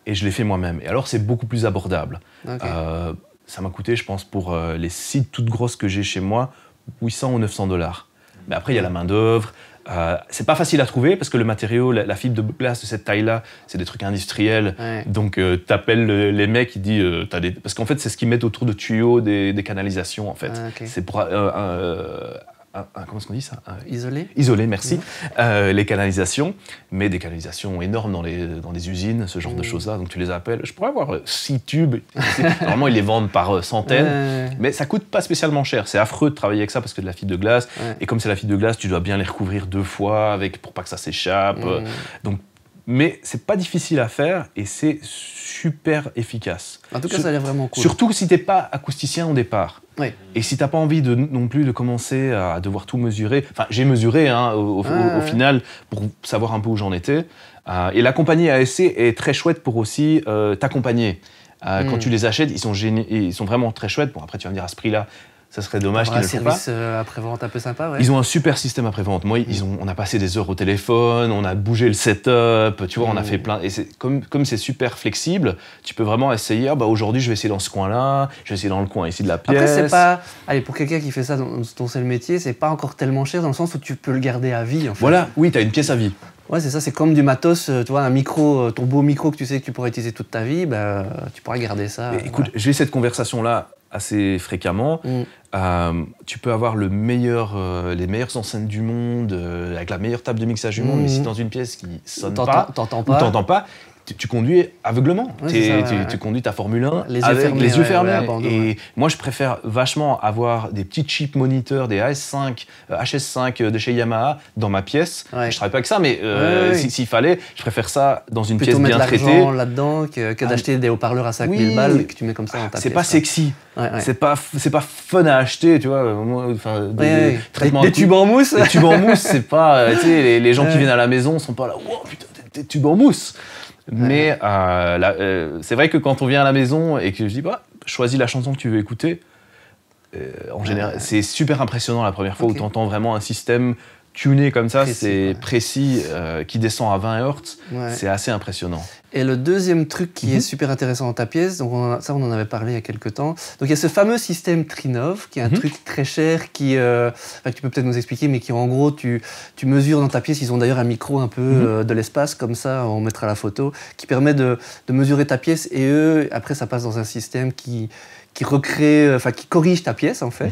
et je l'ai fait moi-même. Et alors, c'est beaucoup plus abordable. Ça m'a coûté, je pense, pour les 6 toutes grosses que j'ai chez moi, $800 ou $900. Mais après, il y a la main-d'œuvre. C'est pas facile à trouver parce que le matériau, la fibre de glace de cette taille-là, c'est des trucs industriels. Donc, t'appelles les mecs, ils disent... Parce qu'en fait, c'est ce qu'ils mettent autour de tuyaux des canalisations, en fait. C'est pour... comment est-ce qu'on dit ça? Isolé, merci. Les canalisations, mais des canalisations énormes dans des usines, ce genre de choses-là. Donc tu les appelles. Je pourrais avoir 6 tubes. Normalement, ils les vendent par centaines, mais ça coûte pas spécialement cher. C'est affreux de travailler avec ça parce que de la fibre de glace. Et comme c'est la fibre de glace, tu dois bien les recouvrir 2 fois pour pas que ça s'échappe. Mais c'est pas difficile à faire et c'est super efficace. En tout cas, ça a l'air vraiment cool. Surtout si t'es pas acousticien au départ. Et si t'as pas envie non plus de commencer à devoir tout mesurer. Enfin, j'ai mesuré au final pour savoir un peu où j'en étais. Et la compagnie ASC est très chouette pour aussi t'accompagner. Quand tu les achètes, ils sont vraiment très chouettes. Bon, après, tu vas me dire à ce prix-là, ça serait dommage qu'ils ne le fassent pas. Un service après-vente un peu sympa, Ils ont un super système après-vente. Moi, on a passé des heures au téléphone, on a bougé le setup, tu vois, on a fait plein... Et comme c'est super flexible, tu peux vraiment essayer, aujourd'hui, je vais essayer dans ce coin-là, je vais essayer dans le coin ici de la pièce. Après, c'est pas... Allez, pour quelqu'un qui fait ça dont c'est le métier, c'est pas encore tellement cher dans le sens où tu peux le garder à vie, en fait. Voilà, oui, t'as une pièce à vie. Ouais, c'est ça, c'est comme du matos, tu vois, un micro, ton beau micro que tu sais que tu pourras utiliser toute ta vie, tu pourras garder ça. Mais écoute, j'ai cette conversation-là assez fréquemment. Tu peux avoir les meilleures enceintes du monde, avec la meilleure table de mixage du monde, mais si dans une pièce qui sonne t'entends pas, tu conduis aveuglement. Tu conduis ta Formule 1 avec les yeux fermés. Et moi, je préfère vachement avoir des petits cheap moniteurs, des HS5 de chez Yamaha dans ma pièce. Je travaille pas avec ça, mais s'il fallait, je préfère ça dans une pièce bien traitée. Plutôt mettre l'argent là-dedans que d'acheter des haut-parleurs à 5000 balles que tu mets comme ça dans ta pièce. C'est pas sexy. C'est pas fun à acheter, tu vois. Des tubes en mousse. Des tubes en mousse, c'est pas... les gens qui viennent à la maison sont pas là, wow, putain, des tubes en mousse. Mais c'est vrai que quand on vient à la maison et que je dis, bah, choisis la chanson que tu veux écouter, en général, c'est super impressionnant la première fois où tu entends vraiment un système tuné comme ça, c'est précis, qui descend à 20 Hz, c'est assez impressionnment. Et le deuxième truc qui est super intéressant dans ta pièce, donc on en avait parlé il y a quelques temps, donc il y a ce fameux système Trinov, qui est un truc très cher, que tu peux peut-être nous expliquer, mais qui en gros, tu mesures dans ta pièce, ils ont d'ailleurs un micro un peu de l'espace, comme ça, on mettra la photo, qui permet de mesurer ta pièce, et eux, après ça passe dans un système qui recrée, qui corrige ta pièce en fait.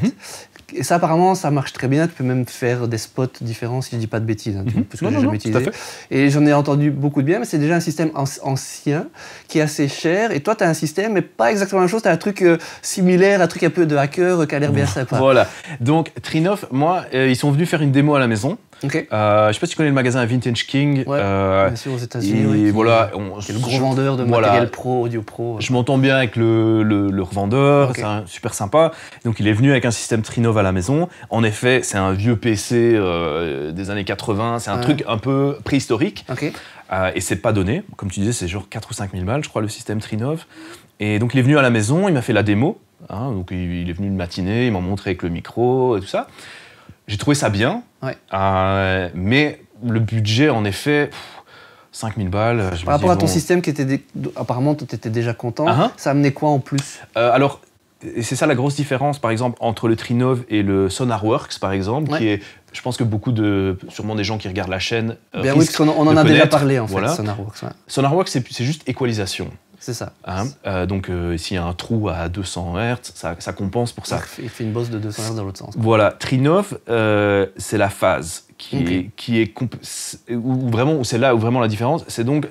Et ça, apparemment, ça marche très bien. Tu peux même faire des spots différents, si je ne dis pas de bêtises, parce que j'ai jamais utilisé. Et j'en ai entendu beaucoup de bien, mais c'est déjà un système ancien qui est assez cher. Et toi, tu as un système, mais pas exactement la même chose. Tu as un truc similaire, un truc un peu de hacker qui a l'air bien sympa. Voilà. Donc, Trinov, moi, ils sont venus faire une démo à la maison. Okay. Je sais pas si tu connais le magasin Vintage King. Bien sûr, aux États-Unis. Voilà, qui est le gros vendeur de matériel pro, audio pro. Je m'entends bien avec le revendeur, c'est super sympa. Donc il est venu avec un système Trinov à la maison. En effet, c'est un vieux PC des années 80, c'est un truc un peu préhistorique. Et c'est pas donné. Comme tu disais, c'est genre 4 ou 5 000 balles, je crois, le système Trinov. Et donc il est venu à la maison, il m'a fait la démo. Donc il est venu une matinée, il m'a montré avec le micro et tout ça. J'ai trouvé ça bien, mais le budget, en effet, 5 000 balles. Par rapport à ton système qui était apparemment, tu étais déjà content, ça amenait quoi en plus? Alors, c'est ça la grosse différence, par exemple, entre le Trinov et le SonarWorks, par exemple, qui est, je pense que sûrement des gens qui regardent la chaîne, oui, parce qu'on en a déjà parlé, en fait, SonarWorks. SonarWorks, c'est juste équalisation. C'est ça. Donc, s'il y a un trou à 200 Hz, ça compense pour ça. Il fait une bosse de 200 Hz dans l'autre sens. Voilà. Trinov, c'est la phase où c'est là où vraiment la différence. C'est donc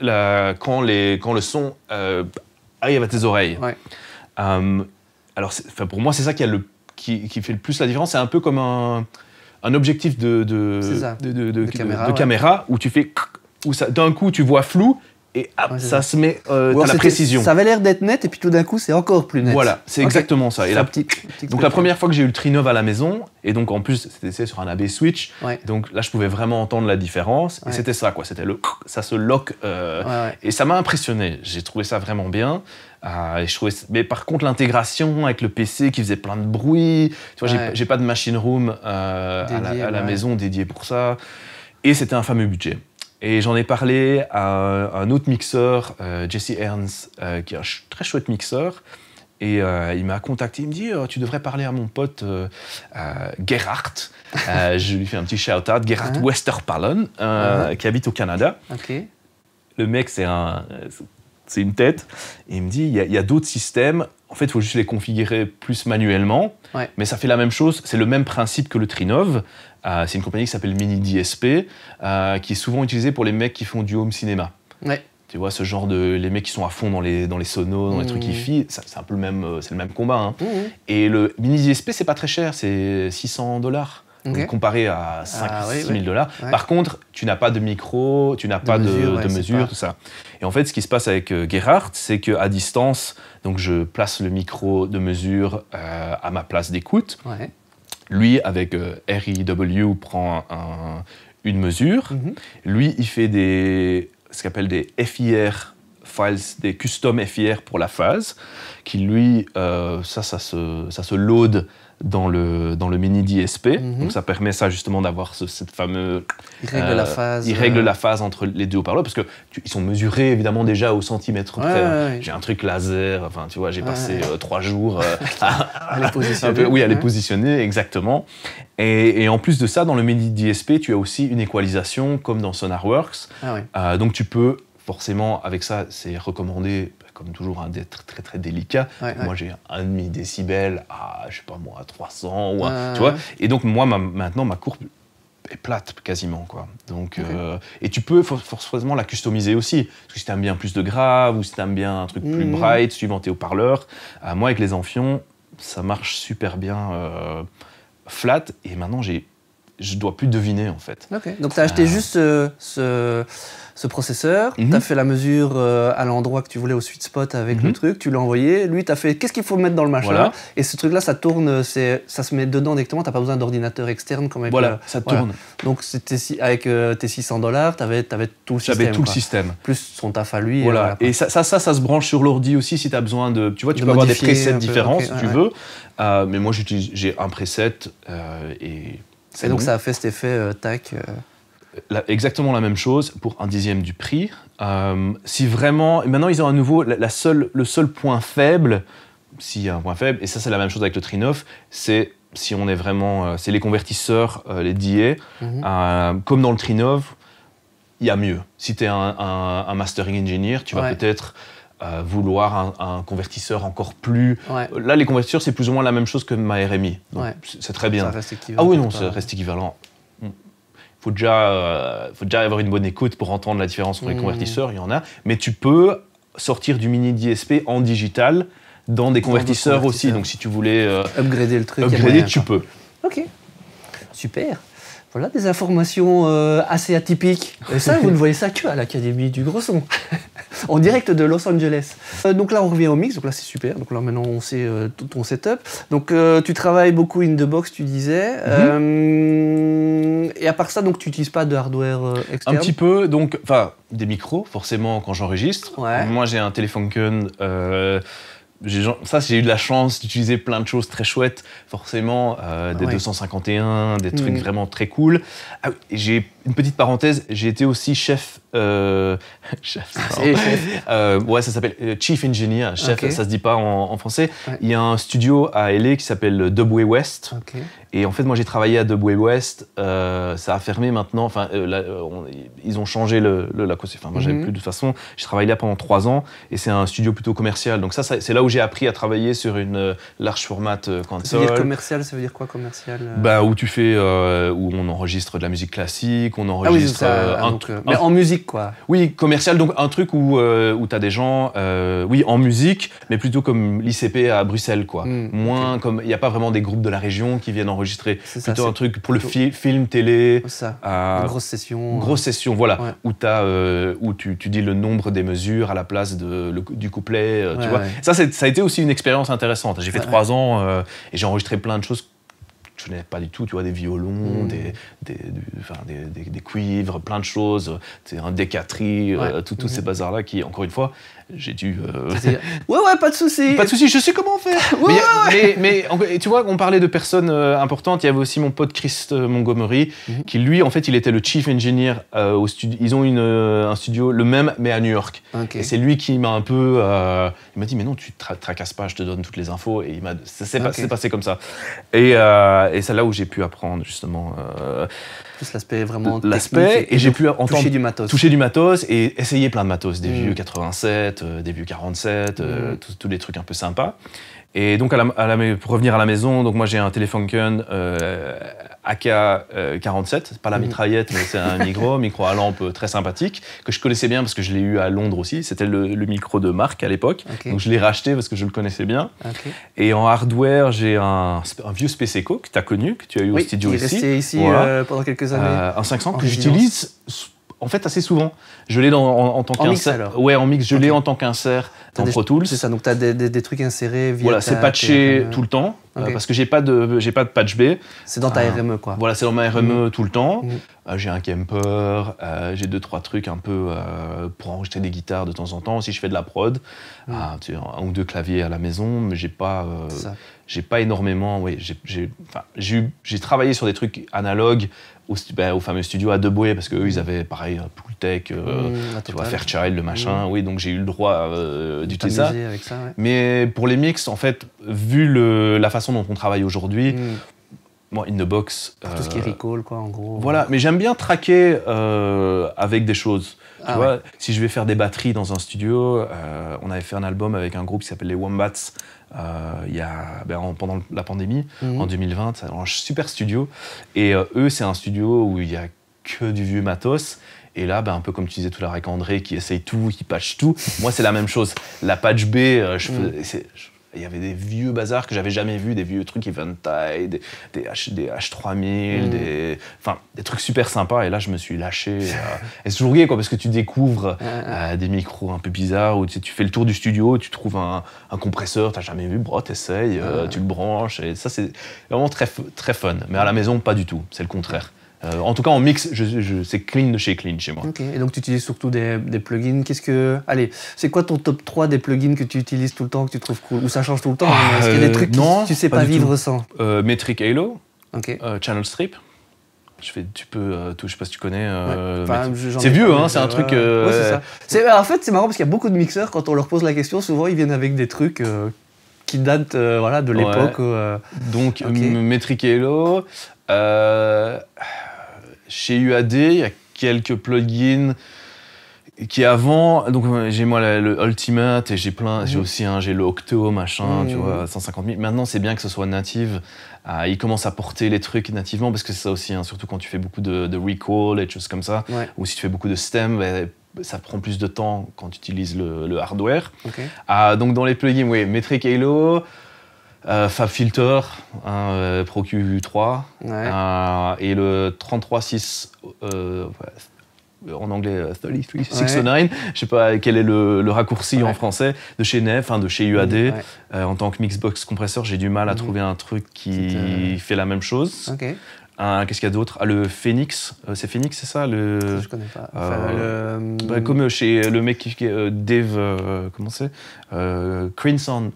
quand le son arrive à tes oreilles. Alors, pour moi, c'est ça qui fait le plus la différence. C'est un peu comme un objectif de caméra où tu fais... où d'un coup, tu vois flou. Et hop, ça se met à la précision. Ça avait l'air d'être net, et puis tout d'un coup, c'est encore plus net. Voilà, c'est exactement ça. Et donc la première fois que j'ai eu le Trinov à la maison, et donc en plus, c'était sur un AB switch, donc là, je pouvais vraiment entendre la différence. Et c'était ça, quoi. C'était ça se lock. Et ça m'a impressionné. J'ai trouvé ça vraiment bien. Mais par contre, l'intégration avec le PC qui faisait plein de bruit, tu vois, j'ai pas de machine room à la maison dédiée pour ça. Et c'était un fameux budget. Et j'en ai parlé à un autre mixeur, Jesse Ernst, qui est un très chouette mixeur. Et il m'a contacté, il me dit « Tu devrais parler à mon pote Gerhard ». Je lui fais un petit shout-out, Gerhard Westerpallen, qui habite au Canada. Le mec, c'est une tête. Et il me dit « Il y a d'autres systèmes. En fait, il faut juste les configurer plus manuellement. Mais ça fait la même chose. C'est le même principe que le Trinov. C'est une compagnie qui s'appelle Mini DSP, qui est souvent utilisée pour les mecs qui font du home cinéma. Tu vois, ce genre les mecs qui sont à fond dans les sonos, dans les trucs hi-fi, c'est un peu le même combat. Et le Mini DSP, c'est pas très cher, c'est $600. Comparé à 6 000 $. Par contre, tu n'as pas de micro, tu n'as pas de mesure, tout ça. Et en fait, ce qui se passe avec Gerhard, c'est qu'à distance, donc je place le micro de mesure à ma place d'écoute. Lui, avec REW, prend une mesure. Lui, il fait ce qu'on appelle des FIR files, des custom FIR pour la phase, qui lui, ça se load dans le mini DSP. Donc ça permet ça justement d'avoir cette fameuse... Il règle la phase. Il règle la phase entre les deux haut-parleurs, parce qu'ils sont mesurés évidemment déjà au centimètre près. J'ai un truc laser, enfin tu vois, j'ai passé 3 jours à les positionner. À les positionner, exactement. Et en plus de ça, dans le mini DSP, tu as aussi une équalisation comme dans SonarWorks. Donc tu peux, forcément, avec ça, c'est recommandé, comme toujours, d'être très très délicat. Moi, j'ai 1,5 décibel à, je sais pas moi, à 300, tu vois. Et donc, moi, maintenant, ma courbe est plate quasiment, quoi. Donc, et tu peux forcément la customiser aussi. Parce que si tu aimes bien plus de grave, ou si tu aimes bien un truc plus bright, suivant tes haut-parleurs, moi, avec les Amphions, ça marche super bien flat. Et maintenant, j'ai je dois plus deviner en fait. Ok. Donc tu as acheté juste ce processeur, tu as fait la mesure à l'endroit que tu voulais au sweet spot avec le truc, tu l'as envoyé, lui tu as fait qu'est-ce qu'il faut mettre dans le machin, et ce truc là ça tourne, ça se met dedans directement, tu n'as pas besoin d'ordinateur externe comme avec ça tourne. Donc avec tes $600, tu avais tout le système. J'avais tout le système. Plus son taf à lui. Voilà. Et ça se branche sur l'ordi aussi si tu as besoin de. Tu vois, tu peux avoir des presets différents si tu veux. Mais moi, j'ai un preset et c'est donc ça a fait cet effet tac. Exactement la même chose pour un dixième du prix. Si vraiment. Maintenant, ils ont à nouveau. Le seul point faible, s'il y a un point faible, et ça, c'est la même chose avec le Trinos, c'est. Si on est vraiment. C'est les convertisseurs, les DA. Comme dans le Trinov, il y a mieux. Si tu es un mastering engineer, tu vas peut-être vouloir un convertisseur encore plus... Là, les convertisseurs, c'est plus ou moins la même chose que ma RMI. C'est très bien. Ça reste équivalent. Ah oui, non, ça reste équivalent. Il faut déjà avoir une bonne écoute pour entendre la différence entre les convertisseurs, il y en a. Mais tu peux sortir du mini DSP en digital dans des convertisseurs aussi. Donc si tu voulais upgrader le truc, tu peux. Ok, super. Voilà des informations assez atypiques. Et ça, vous ne voyez ça que à l'Académie du Gros Son, en direct de Los Angeles. Donc là, on revient au mix. Donc là, c'est super. Donc là, maintenant, on sait tout ton setup. Donc tu travailles beaucoup in the box, tu disais. Et à part ça, donc tu n'utilises pas de hardware externe? Un petit peu. Donc, enfin, des micros, forcément, quand j'enregistre. Moi, j'ai un Telefunken. J'ai eu de la chance d'utiliser plein de choses très chouettes, forcément, des 251, des trucs vraiment très cool. Ah, j'ai une petite parenthèse, j'ai été aussi chef. Ouais, ça s'appelle Chief Engineer, chef, ça se dit pas en français. Il y a un studio à LA qui s'appelle Dubway West. Et en fait, moi, j'ai travaillé à Dubway West. Ça a fermé maintenant. Enfin, ils ont changé la cause. Enfin, moi, j'avais plus de toute façon. J'ai travaillé là pendant 3 ans et c'est un studio plutôt commercial. Donc ça c'est là où j'ai appris à travailler sur une large format console. Ça veut dire commercial, ça veut dire quoi commercial Où tu fais, où on enregistre de la musique classique, on enregistre mais en musique quoi. Oui, commercial, donc un truc où t'as des gens, en musique, mais plutôt comme l'ICP à Bruxelles quoi. Moins comme il n'y a pas vraiment des groupes de la région qui viennent enregistrer. Plutôt un truc pour le film, télé. Une grosse session. Grosse session, voilà, où tu dis le nombre des mesures à la place du couplet, tu vois. Ça a été aussi une expérience intéressante. J'ai fait 3 ans et j'ai enregistré plein de choses que je connais pas du tout, tu vois, des violons, des cuivres, plein de choses, un décatri, tous ces bazars-là qui, encore une fois, j'ai dû... pas de souci. Pas de souci, je sais comment faire. Mais tu vois, on parlait de personnes importantes. Il y avait aussi mon pote Chris Montgomery, qui lui, en fait, il était le chief engineer au studio. Ils ont un studio, le même, mais à New York. Et c'est lui qui m'a un peu... il m'a dit, mais non, tu tracasses pas, je te donne toutes les infos. Et ça s'est passé comme ça. Et c'est là où j'ai pu apprendre, justement... plus l'aspect vraiment technique et j'ai pu toucher du matos et essayer plein de matos, des vieux 87, des vieux 47, tous les trucs un peu sympas. Et donc pour revenir à la maison, donc moi j'ai un Telefunken AK-47, c'est pas la mitraillette mais c'est un micro à lampe très sympathique que je connaissais bien parce que je l'ai eu à Londres aussi, c'était le micro de marque à l'époque, donc je l'ai racheté parce que je le connaissais bien. Et en hardware j'ai un vieux Space Echo que tu as connu, que tu as eu au studio ici. Il est resté ici pendant quelques années. Un 500 que j'utilise en fait assez souvent. Je l'ai en tant qu'insert. Ouais, en mix, je l'ai en tant qu'insert dans Pro Tools. C'est ça, donc tu as des trucs insérés via. Voilà, c'est patché tout le temps parce que j'ai pas de patch B. C'est dans ta RME quoi. Voilà, c'est dans ma RME tout le temps. J'ai un camper, j'ai 2-3 trucs un peu pour enregistrer des guitares de temps en temps. Si je fais de la prod, un ou 2 claviers à la maison, mais j'ai pas énormément. Oui, j'ai travaillé sur des trucs analogues au fameux studio à Dubway parce qu'eux ils avaient pareil Pooltech, tu vois, Fairchild, le machin. Oui, donc j'ai eu le droit d'utiliser ça. Avec ça mais pour les mix, en fait, vu la façon dont on travaille aujourd'hui, moi, in the box. Tout ce qui est recall, quoi, en gros. Voilà, mais j'aime bien traquer avec des choses. Tu vois, si je vais faire des batteries dans un studio, on avait fait un album avec un groupe qui s'appelle les Wombats pendant la pandémie, en 2020. C'est un super studio. Et eux, c'est un studio où il n'y a que du vieux matos. Et là, un peu comme tu disais tout à l'heure avec André, qui essaye tout, qui patch tout. Moi, c'est la même chose. La patch B, il y avait des vieux bazars que j'avais jamais vus, des vieux trucs Eventide, des H3000, des trucs super sympas. Et là, je me suis lâché. Et c'est toujours gay, quoi, parce que tu découvres des micros un peu bizarres, où tu fais le tour du studio, tu trouves un compresseur, t'as jamais vu, t'essayes, tu le branches. Et ça, c'est vraiment très, très fun. Mais à la maison, pas du tout. C'est le contraire. En tout cas, en mix, c'est clean de chez clean chez moi. Ok, et donc tu utilises surtout des plugins. Allez, c'est quoi ton top 3 des plugins que tu utilises tout le temps, que tu trouves cool? Ou ça change tout le temps, mais est-ce qu'il y a des trucs que tu sais pas vivre sans? Metric Halo, Ok. Channel Strip. Je sais pas si tu connais. J'en c'est ai vieux, pas, hein, c'est un truc. Ouais, c'est ça. En fait, c'est marrant parce qu'il y a beaucoup de mixeurs, quand on leur pose la question, souvent ils viennent avec des trucs qui datent de l'époque. Donc, okay. Metric Halo. Chez UAD, il y a quelques plugins qui avant, donc j'ai moi le Ultimate et j'ai aussi j'ai le Octo machin, tu vois, 150 000. Maintenant, c'est bien que ce soit native. Ils commencent à porter les trucs nativement parce que c'est ça aussi, hein, surtout quand tu fais beaucoup de recall et des choses comme ça, ou si tu fais beaucoup de stem, ça prend plus de temps quand tu utilises le hardware. Okay. Donc dans les plugins, Metric Halo. FabFilter, Pro Q3 et le 33.6 en anglais 33.609, je sais pas quel est le raccourci en français, de chez Nef, de chez UAD. En tant que Mixbox compresseur, j'ai du mal à trouver un truc qui fait la même chose. Okay. Qu'est-ce qu'il y a d'autre? Le Phoenix, c'est Phoenix, c'est ça je connais pas. Comme chez le mec qui Dave, comment c'est Crane Sound.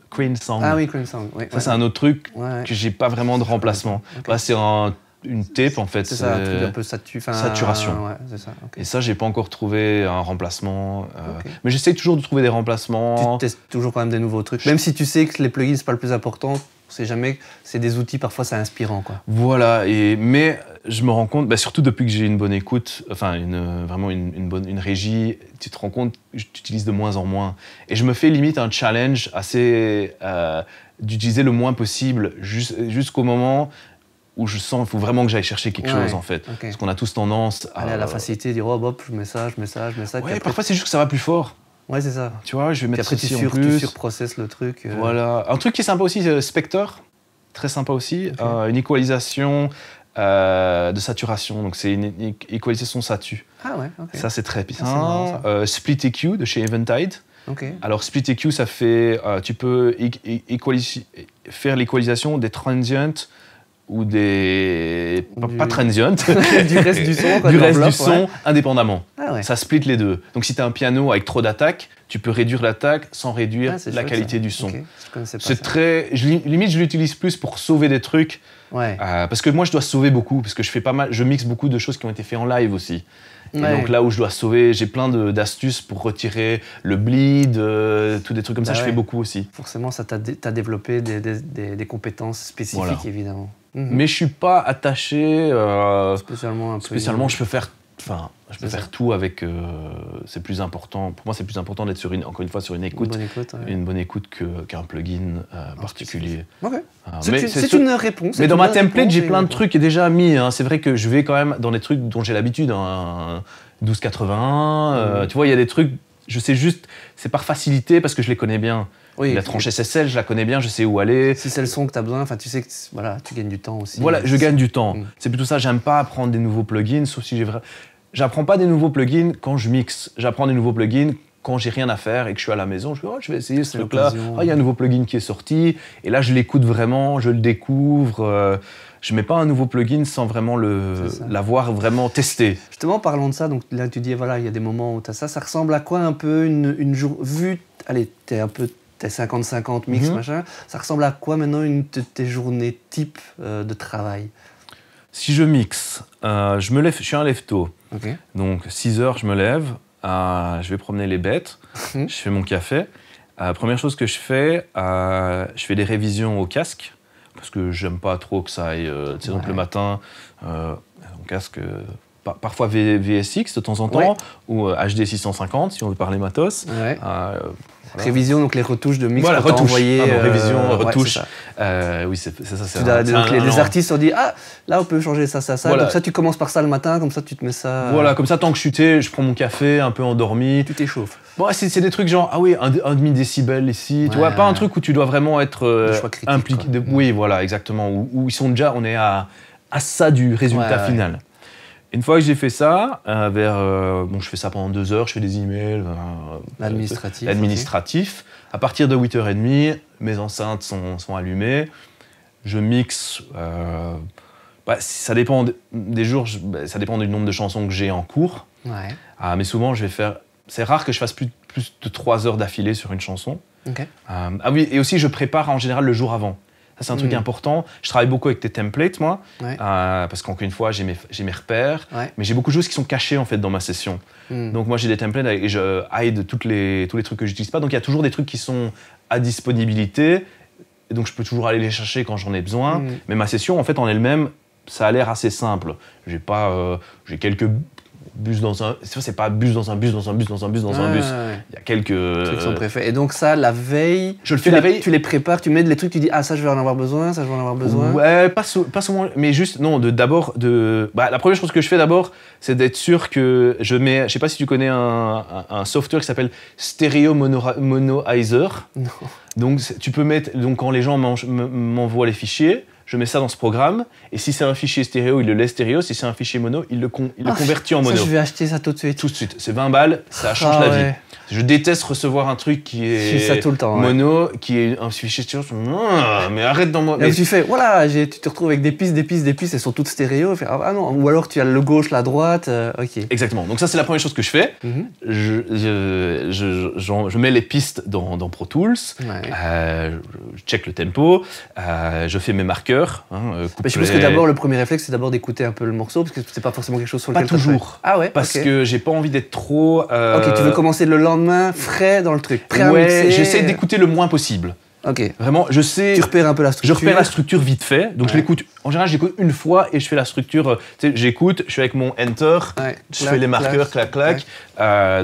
Ah oui, Crane Sound. Oui, ça, c'est un autre truc que j'ai pas vraiment de remplacement. Okay. C'est une tape, en fait. C'est ça, un truc un peu saturation. Ouais, c'est ça. Okay. Et ça, j'ai pas encore trouvé un remplacement. Mais j'essaie toujours de trouver des remplacements. Tu testes toujours quand même des nouveaux trucs. Même si tu sais que les plugins, c'est pas le plus important, on sait jamais, c'est des outils, parfois c'est inspirant, quoi. Voilà, mais je me rends compte, surtout depuis que j'ai une bonne écoute, vraiment une régie, tu te rends compte que j'utilise de moins en moins. Et je me fais limite un challenge assez d'utiliser le moins possible jusqu'au moment où je sens qu'il faut vraiment que j'aille chercher quelque chose, en fait. Okay. Parce qu'on a tous tendance à la facilité, dire je mets ça. Ouais, parfois c'est juste que ça va plus fort. Ouais, c'est ça. Tu vois, je vais mettre ceci en plus. Tu surprocesses le truc. Voilà. Un truc qui est sympa aussi, c'est Spectre. Très sympa aussi. Une équalisation de saturation. Donc, c'est une équalisation satu. Ah ouais, ok. Ça, c'est très puissant. Split EQ de chez Eventide. Okay. Alors, Split EQ, ça fait... tu peux faire l'équalisation des transients ou des... Pas transients. du reste du son. Du reste du son, indépendamment. Ah ouais. Ça split les deux. Donc si tu as un piano avec trop d'attaques, tu peux réduire l'attaque sans réduire la qualité du son. Okay. Je connaissais pas c'est ça. Limite, je l'utilise plus pour sauver des trucs. Ouais. Parce que moi, je dois sauver beaucoup, parce que je mixe beaucoup de choses qui ont été faites en live aussi. Et donc là où je dois sauver, j'ai plein d'astuces pour retirer le bleed, tous des trucs comme ça, je fais beaucoup aussi. Forcément, ça t'as développé des compétences spécifiques, évidemment. Mais je suis pas attaché... Spécialement, je peux faire... je peux faire tout avec... c'est plus important... Pour moi, c'est plus important d'être encore une fois sur une écoute. Une bonne écoute qu'un plugin particulier. Ok. C'est une réponse. Mais dans ma template, j'ai plein de trucs déjà mis. C'est vrai que je vais quand même dans des trucs dont j'ai l'habitude. 1281, tu vois, il y a des trucs... Je sais juste... C'est par facilité parce que je les connais bien. Oui, la tranche SSL, je la connais bien, je sais où aller. Si c'est le son que tu as besoin, tu sais que tu gagnes du temps aussi. Voilà, je gagne du temps. C'est plutôt ça, j'aime pas apprendre des nouveaux plugins, sauf si j'apprends pas des nouveaux plugins quand je mixe. J'apprends des nouveaux plugins quand j'ai rien à faire et que je suis à la maison. Je vais essayer ce truc-là. Il y a un nouveau plugin qui est sorti. Et là, je l'écoute vraiment, je le découvre. Je mets pas un nouveau plugin sans vraiment l'avoir vraiment testé. Justement, parlons de ça, donc là, tu dis, il y a des moments où tu as ça. Ça ressemble à quoi un peu une journée... Allez, t'es 50-50 mix, machin. Ça ressemble à quoi maintenant tes journées type de travail? Si je mixe, je me lève, je suis un lève-tôt. Okay. Donc 6 heures, je me lève, je vais promener les bêtes, je fais mon café. Première chose que je fais des révisions au casque, parce que j'aime pas trop que ça aille. Donc le matin, mon casque... Parfois VSX de temps en temps, ou HD 650 si on veut parler matos. Voilà. Révision, donc les retouches de mix Voilà, qu'on t'a retouches. envoyé. révision, ouais, retouches. c'est ça. Oui, c'est ça. Donc les artistes ont dit, ah, là on peut changer ça. Voilà. Comme ça tu commences par ça le matin, comme ça tu te mets ça. Voilà, comme ça, tant que je suis thé, je prends mon café, un peu endormi. Tu t'échauffes. Bon, c'est des trucs genre, ah oui, un demi-décibel ici, tu Ouais, vois, pas un ouais. truc où tu dois vraiment être Des choix critiques, impliqué. quoi. Oui, voilà, exactement. Où ils sont déjà, on est à ça du résultat Ouais, final. Une fois que j'ai fait ça, je fais ça pendant 2 heures, je fais des emails. Administratif. À partir de 8h30, mes enceintes sont allumées. Je mixe. Ça dépend des jours, ça dépend du nombre de chansons que j'ai en cours. Ouais. Mais souvent, je vais faire. C'est rare que je fasse plus de 3 heures d'affilée sur une chanson. Ok. Oui, et aussi, je prépare en général le jour avant. Ça, c'est un truc important. Je travaille beaucoup avec des templates, moi, Ouais. parce qu'encore une fois, j'ai mes repères, Ouais. mais j'ai beaucoup de choses qui sont cachées en fait dans ma session. Donc moi, j'ai des templates et je hide tous les trucs que j'utilise pas. Donc il y a toujours des trucs qui sont à disponibilité, et donc je peux toujours aller les chercher quand j'en ai besoin. Mais ma session, en fait, en elle-même, ça a l'air assez simple. J'ai quelques bus dans un... C'est pas bus dans un bus dans un bus dans un bus dans un bus. Il y a quelques... Trucs sont préfets. Et donc ça, la veille, Je le fais la veille. Tu les prépares, tu mets les trucs, tu dis, ah ça je vais en avoir besoin, ça je vais en avoir besoin. Ouais, pas souvent, mais juste, non, la première chose que je fais d'abord, c'est d'être sûr que je sais pas si tu connais un software qui s'appelle Stereo Monoizer. Non. Donc, tu peux mettre, donc quand les gens m'envoient les fichiers, je mets ça dans ce programme, et si c'est un fichier stéréo, il le laisse stéréo, si c'est un fichier mono, il le convertit en mono. Ça, je vais acheter ça tout de suite. Tout de suite, c'est 20 balles, ça change la vie. Je déteste recevoir un truc qui est Je fais ça tout le temps, mono, qui est un fichier stéréo. Mais arrête dans moi. Et tu fais, voilà, tu te retrouves avec des pistes, elles sont toutes stéréo. Ah non. Ou alors tu as le gauche, la droite, ok. Exactement. Donc ça, c'est la première chose que je fais. Je mets les pistes dans Pro Tools. Ouais. Je check le tempo. Je fais mes marqueurs. Je suppose que d'abord, le premier réflexe, c'est d'abord d'écouter un peu le morceau, parce que c'est pas forcément quelque chose sur lequel Pas toujours. Ah ouais. Parce que j'ai pas envie d'être trop. Ok, tu veux commencer le lendemain frais dans le truc, prêt à ouais, mixer. J'essaie d'écouter le moins possible. Ok. Vraiment, je sais. Tu repères un peu la structure. Je repère la structure vite fait. Donc je l'écoute. En général, j'écoute une fois et je fais la structure. Tu sais, j'écoute, je suis avec mon enter, je fais les marqueurs, clac.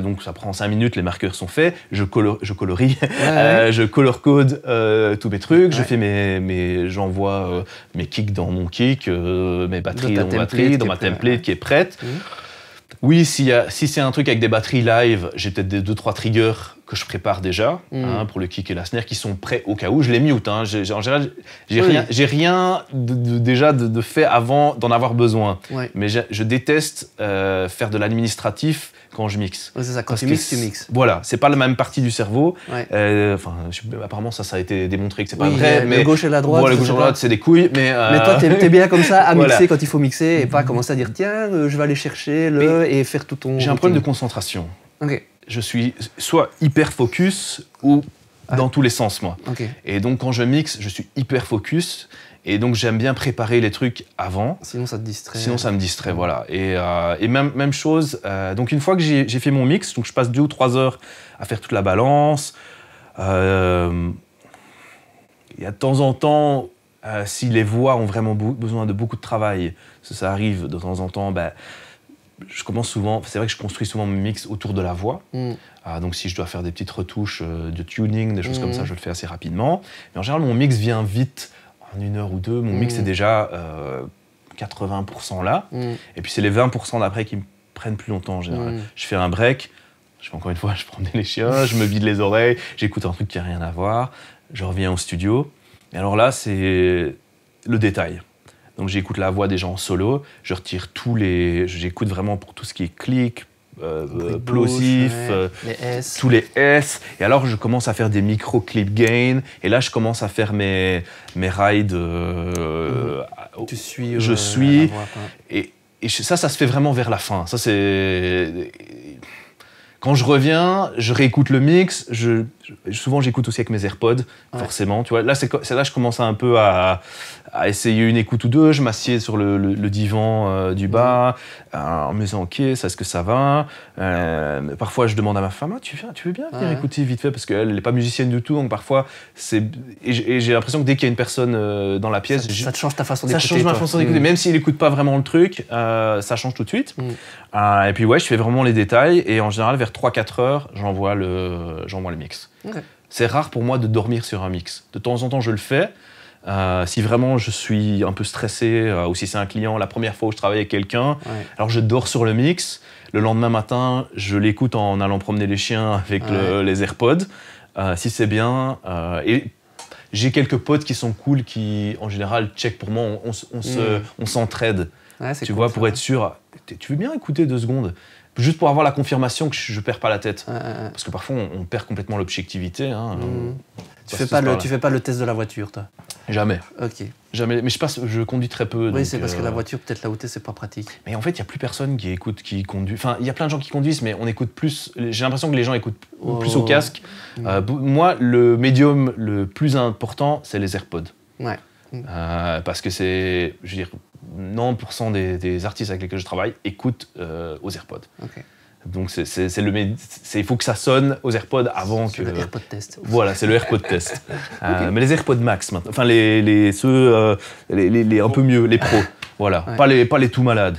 Donc ça prend 5 minutes, les marqueurs sont faits. Je colorie, je color code tous mes trucs. Je fais j'envoie mes kicks dans mon kick, mes batteries dans ma batterie, dans ma template qui est prête. Oui, si c'est un truc avec des batteries live, j'ai peut-être 2-3 triggers que je prépare déjà pour le kick et la snare qui sont prêts au cas où. Je les mute. En général, j'ai rien déjà de fait avant d'en avoir besoin. Ouais. Mais je déteste faire de l'administratif quand je mixe. Ouais, c'est ça, quand tu mixes. Voilà, c'est pas la même partie du cerveau. Ouais. Apparemment, ça a été démontré que c'est pas vrai. Mais le gauche et la droite. Bon, le gauche et la droite, c'est des couilles. Mais toi, t'es bien comme ça à mixer quand il faut mixer et pas commencer à dire tiens, je vais aller chercher et faire tout ton. J'ai un problème de concentration. Ok. Je suis soit hyper focus ou dans tous les sens, moi. Okay. Et donc, quand je mixe, je suis hyper focus. Et donc, j'aime bien préparer les trucs avant. Sinon, ça te distrait. Sinon, ça me distrait, voilà. Et même chose, donc une fois que j'ai fait mon mix, donc je passe 2 ou 3 heures à faire toute la balance. Il y a de temps en temps, si les voix ont vraiment besoin de beaucoup de travail, ça arrive de temps en temps, je commence souvent, c'est vrai que je construis souvent mon mix autour de la voix. Donc si je dois faire des petites retouches de tuning, des choses comme ça, je le fais assez rapidement. Mais en général, mon mix vient vite, en 1 heure ou 2. Mon mix est déjà 80% là. Et puis c'est les 20% d'après qui me prennent plus longtemps en général. Je fais un break, encore une fois, je prends les chiens, je me vide les oreilles, j'écoute un truc qui n'a rien à voir, je reviens au studio. Et alors là, c'est le détail. Donc j'écoute la voix des gens en solo, je retire j'écoute vraiment pour tout ce qui est clic, plosif, tous les S. Et alors je commence à faire des micro-clip gain. Et là je commence à faire mes rides. Tu suis. Je suis. Et ça se fait vraiment vers la fin. Ça c'est. Quand je reviens, je réécoute le mix. Souvent, j'écoute aussi avec mes AirPods, forcément. Tu vois, là, c'est là que je commence un peu à essayer une écoute ou deux. Je m'assieds sur le divan du bas, en me disant, OK, ça, est-ce que ça va parfois, je demande à ma femme, tu veux bien venir écouter vite fait, parce qu'elle n'est pas musicienne du tout. Donc, parfois, et j'ai l'impression que dès qu'il y a une personne dans la pièce... Ça te change ta façon d'écouter. Ça change ma façon d'écouter. Même s'il n'écoute pas vraiment le truc, ça change tout de suite. Et puis, je fais vraiment les détails. Et en général, vers 3-4 heures, j'envoie le mix. Okay. C'est rare pour moi de dormir sur un mix. De temps en temps, je le fais. Si vraiment je suis un peu stressé, ou si c'est un client, la première fois où je travaille avec quelqu'un, alors je dors sur le mix. Le lendemain matin, je l'écoute en allant promener les chiens avec les AirPods. Si c'est bien. Et j'ai quelques potes qui sont cool, qui en général check pour moi. On s'entraide. Ouais, tu cool, vois, pour être sûr. Tu veux bien écouter 2 secondes? Juste pour avoir la confirmation que je perds pas la tête. Parce que parfois, on perd complètement l'objectivité. Hein. Tu fais pas le test de la voiture, toi? Jamais. Ok. Jamais. Mais je conduis très peu. Oui, donc, c'est parce que la voiture, peut-être là où t'es, c'est pas pratique. Mais en fait, il n'y a plus personne qui écoute, qui conduit. Enfin, il y a plein de gens qui conduisent, mais on écoute plus. J'ai l'impression que les gens écoutent plus au casque. Moi, le médium le plus important, c'est les AirPods. Ouais. Parce que c'est, je veux dire, 90% des artistes avec lesquels je travaille écoutent aux AirPods. Okay. Donc il faut que ça sonne aux AirPods avant que... C'est le AirPod test. Voilà, c'est le AirPod test. Okay. Mais les AirPods Max maintenant, enfin ceux un peu mieux, les pros, voilà, pas les tout malades.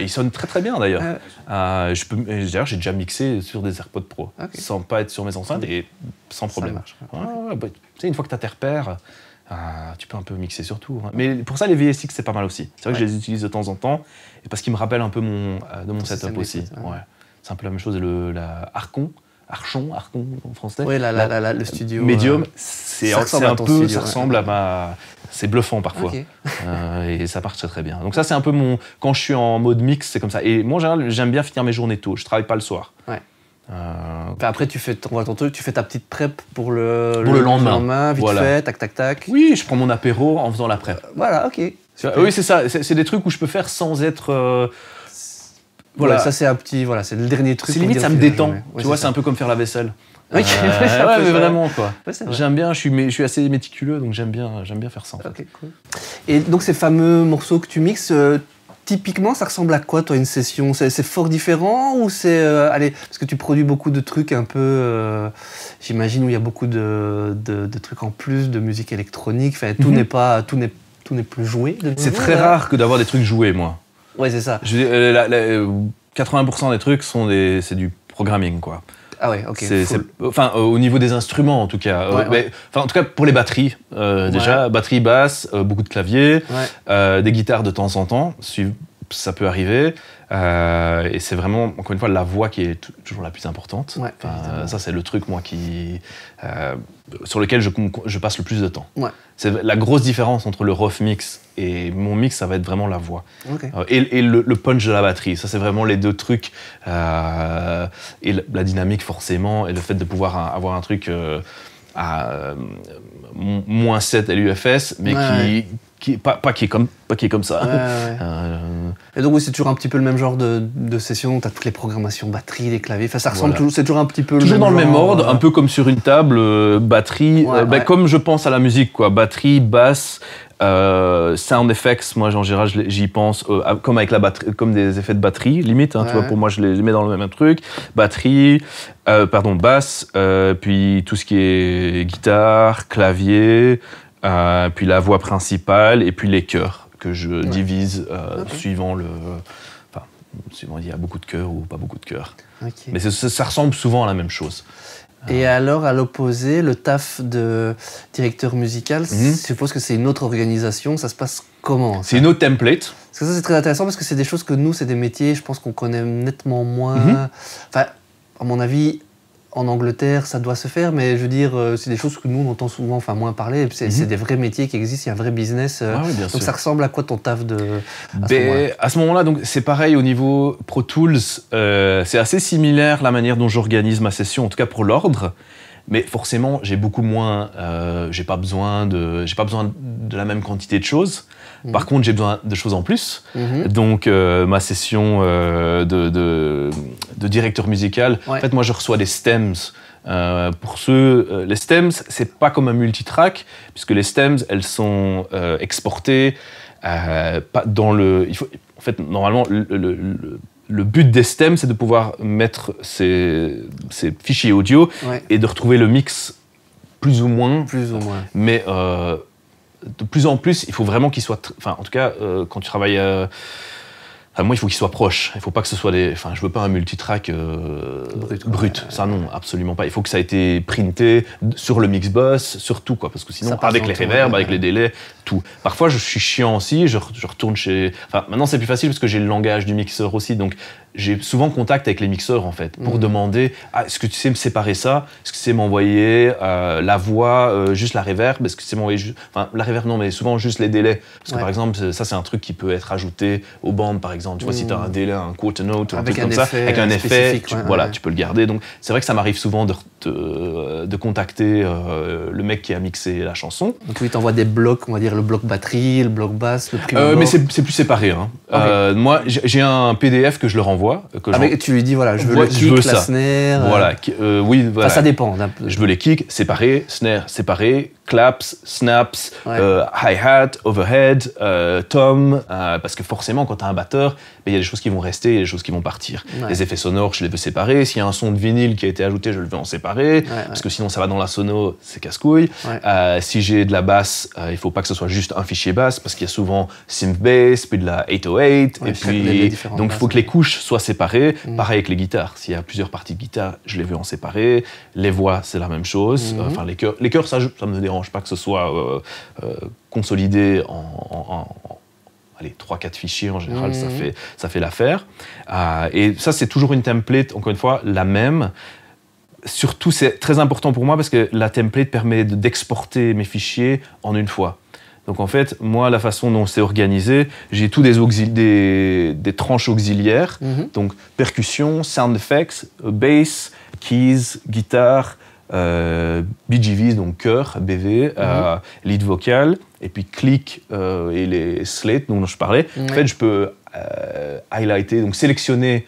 Ils sonnent très très bien d'ailleurs. D'ailleurs, j'ai déjà mixé sur des AirPods Pro, sans pas être sur mes enceintes et sans problème. Tu sais, une fois que tu as tes repères, tu peux un peu mixer sur tout. Hein. Mais pour ça, les VSX, c'est pas mal aussi. C'est vrai que je les utilise de temps en temps, et parce qu'ils me rappellent un peu de mon setup aussi. C'est un peu la même chose. La Archon en français. Oui, le studio. Medium, ça ressemble à ma... C'est bluffant parfois. Okay. Et ça marche très très bien. Donc ça, c'est un peu quand je suis en mode mix, c'est comme ça. Et moi, en général, j'aime bien finir mes journées tôt. Je travaille pas le soir. Ouais. Après, tu fais ta petite prep pour le lendemain. Vite fait, tac, tac, tac. Oui, je prends mon apéro en faisant la prep. Voilà, ok. Oui, c'est ça. C'est des trucs où je peux faire sans être... Voilà, ça c'est un petit, c'est le dernier truc. C'est limite, ça me détend. Tu vois, c'est un peu comme faire la vaisselle. Okay. Mais vraiment quoi. Ouais, j'aime bien, je suis assez méticuleux, donc j'aime bien faire ça. En fait. Cool. Et donc ces fameux morceaux que tu mixes, typiquement, ça ressemble à quoi, toi, une session? C'est fort différent ou c'est parce que tu produis beaucoup de trucs un peu, j'imagine, où il y a beaucoup de trucs en plus, de musique électronique. Enfin, tout n'est plus joué. C'est très rare que d'avoir des trucs joués, moi. Ouais, c'est ça. 80% des trucs c'est du programming, quoi. Ah ouais, ok. Au niveau des instruments, en tout cas. En tout cas, pour les batteries, déjà, batterie, basse, beaucoup de claviers, des guitares de temps en temps, ça peut arriver. Et c'est vraiment, encore une fois, la voix qui est toujours la plus importante. Ouais, ça, c'est le truc, moi, sur lequel je passe le plus de temps. Ouais. C'est la grosse différence entre le rough mix et mon mix, ça va être vraiment la voix. Okay. Et le punch de la batterie. Ça, c'est vraiment les deux trucs. Et la dynamique, forcément, et le fait de pouvoir avoir un truc à moins 7 LUFS, mais qui est comme ça. Et donc, oui, c'est toujours un petit peu le même genre de session. Tu as toutes les programmations, batterie, les claviers. Enfin, ça ressemble toujours, c'est toujours un petit peu toujours dans le même ordre, un peu comme sur une table, batterie, comme je pense à la musique, quoi. Batterie, basse, sound effects, moi en général j'y pense comme avec la batterie, comme des effets de batterie limite, hein, tu vois, pour moi je les mets dans le même truc. Batterie, basse, puis tout ce qui est guitare, clavier, puis la voix principale et puis les chœurs que je divise suivant il y a beaucoup de chœurs ou pas beaucoup de chœurs. Okay. Mais ça ressemble souvent à la même chose. Et alors, à l'opposé, le taf de directeur musical, je suppose que c'est une autre organisation. Ça se passe comment? C'est une autre template. Parce que ça, c'est très intéressant parce que c'est des choses que nous, c'est des métiers, je pense qu'on connaît nettement moins. Enfin, à mon avis, en Angleterre, ça doit se faire, mais je veux dire, c'est des choses que nous, on entend souvent, moins parler. C'est des vrais métiers qui existent, il y a un vrai business. Donc sûr. Ça ressemble à quoi ton taf à ce moment-là, donc, c'est pareil au niveau Pro Tools. C'est assez similaire la manière dont j'organise ma session, en tout cas pour l'ordre. Mais forcément, j'ai beaucoup moins. J'ai pas besoin de la même quantité de choses. Par contre, j'ai besoin de choses en plus. Donc, ma session de directeur musical, en fait, moi, je reçois des stems. Pour les stems, c'est pas comme un multitrack, puisque les stems, elles sont exportées pas dans le. En fait, normalement, le but des stems, c'est de pouvoir mettre ces fichiers audio et de retrouver le mix plus ou moins. Mais de plus en plus, il faut vraiment qu'il soit... en tout cas, quand tu travailles Enfin, moi, il faut qu'il soit proche. Il ne faut pas que ce soit des... Enfin, je veux pas un multitrack brut. Ça, non, absolument pas. Il faut que ça ait été printé sur le Mixbus, sur tout, quoi. Parce que sinon, avec les reverbs, avec les délais, tout. Parfois, je suis chiant aussi. Je retourne chez... Enfin, maintenant, c'est plus facile parce que j'ai le langage du mixeur aussi. Donc, j'ai souvent contact avec les mixeurs, en fait, pour demander est-ce que tu sais me séparer ça? Est-ce que tu sais m'envoyer la voix, juste la reverb? Est-ce que tu sais m'envoyer juste... Enfin, la reverb, non, mais souvent juste les délais. Parce que, par exemple, ça, c'est un truc qui peut être ajouté aux bandes, par exemple. Tu vois, si tu as un délai, un quarter note, un truc comme ça, avec un effet, tu peux le garder. Donc, c'est vrai que ça m'arrive souvent de contacter le mec qui a mixé la chanson. Donc, lui, il t'envoie des blocs, on va dire le bloc batterie, le bloc basse, le primo. Mais c'est plus séparé. Hein. Okay. Moi, j'ai un PDF que je leur envoie. Tu lui dis, voilà, je veux le kick, la snare. Voilà. Oui, voilà. Enfin, ça dépend d'un peu. Je veux les kicks séparés, snare séparés, claps, snaps, hi-hat, overhead, tom, parce que forcément, quand tu as un batteur, il y a des choses qui vont rester, il y a des choses qui vont partir. Les effets sonores, je les veux séparer. S'il y a un son de vinyle qui a été ajouté, je le veux en séparer, parce que sinon ça va dans la sono, c'est casse-couille. Si j'ai de la basse, il faut pas que ce soit juste un fichier basse, parce qu'il y a souvent synth bass, puis de la 808, et puis donc il faut que les couches soient séparées. Pareil avec les guitares. S'il y a plusieurs parties de guitare, je les veux en séparer. Les voix, c'est la même chose. Enfin, les chœurs, ça me dérange pas que ce soit consolidé en 3-4 fichiers en général, ça fait l'affaire. Et ça, c'est toujours une template, encore une fois, la même. Surtout, c'est très important pour moi parce que la template permet d'exporter mes fichiers en une fois. Donc en fait, moi, la façon dont c'est organisé, j'ai tous des tranches auxiliaires, donc percussion, sound effects, bass, keys, guitare, BGVs, donc chœur, BV, lead vocal, et puis click et les slates dont je parlais. En fait, je peux highlighter, donc sélectionner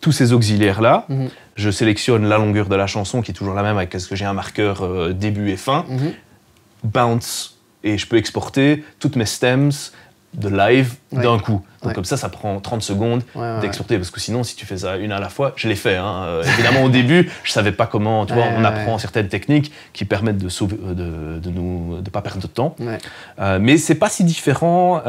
tous ces auxiliaires-là. Je sélectionne la longueur de la chanson, qui est toujours la même, avec ce que j'ai un marqueur début et fin. Bounce, et je peux exporter toutes mes stems de live d'un coup. Donc comme ça prend 30 secondes d'exporter, parce que sinon, si tu fais ça une à la fois, je l'ai fait. Évidemment, au début, je savais pas comment. Tu vois, on apprend certaines techniques qui permettent de pas perdre de temps. Mais c'est pas si différent.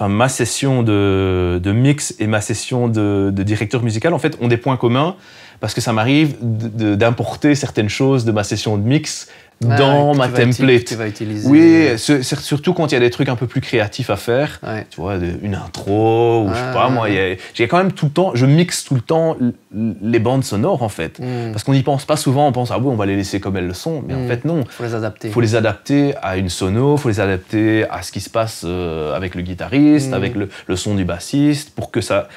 Ma session de mix et ma session de directeur musical, en fait, ont des points communs, parce que ça m'arrive d'importer certaines choses de ma session de mix dans ma template. Tu vas utiliser. Oui, surtout quand il y a des trucs un peu plus créatifs à faire. Tu vois, une intro, ou je sais pas, moi, j'ai quand même tout le temps, je mixe tout le temps les bandes sonores, en fait. Parce qu'on n'y pense pas souvent, on pense, on va les laisser comme elles le sont. Mais en fait, non. Faut les adapter. Faut les adapter à une sono, faut les adapter à ce qui se passe avec le guitariste, avec le son du bassiste, pour que ça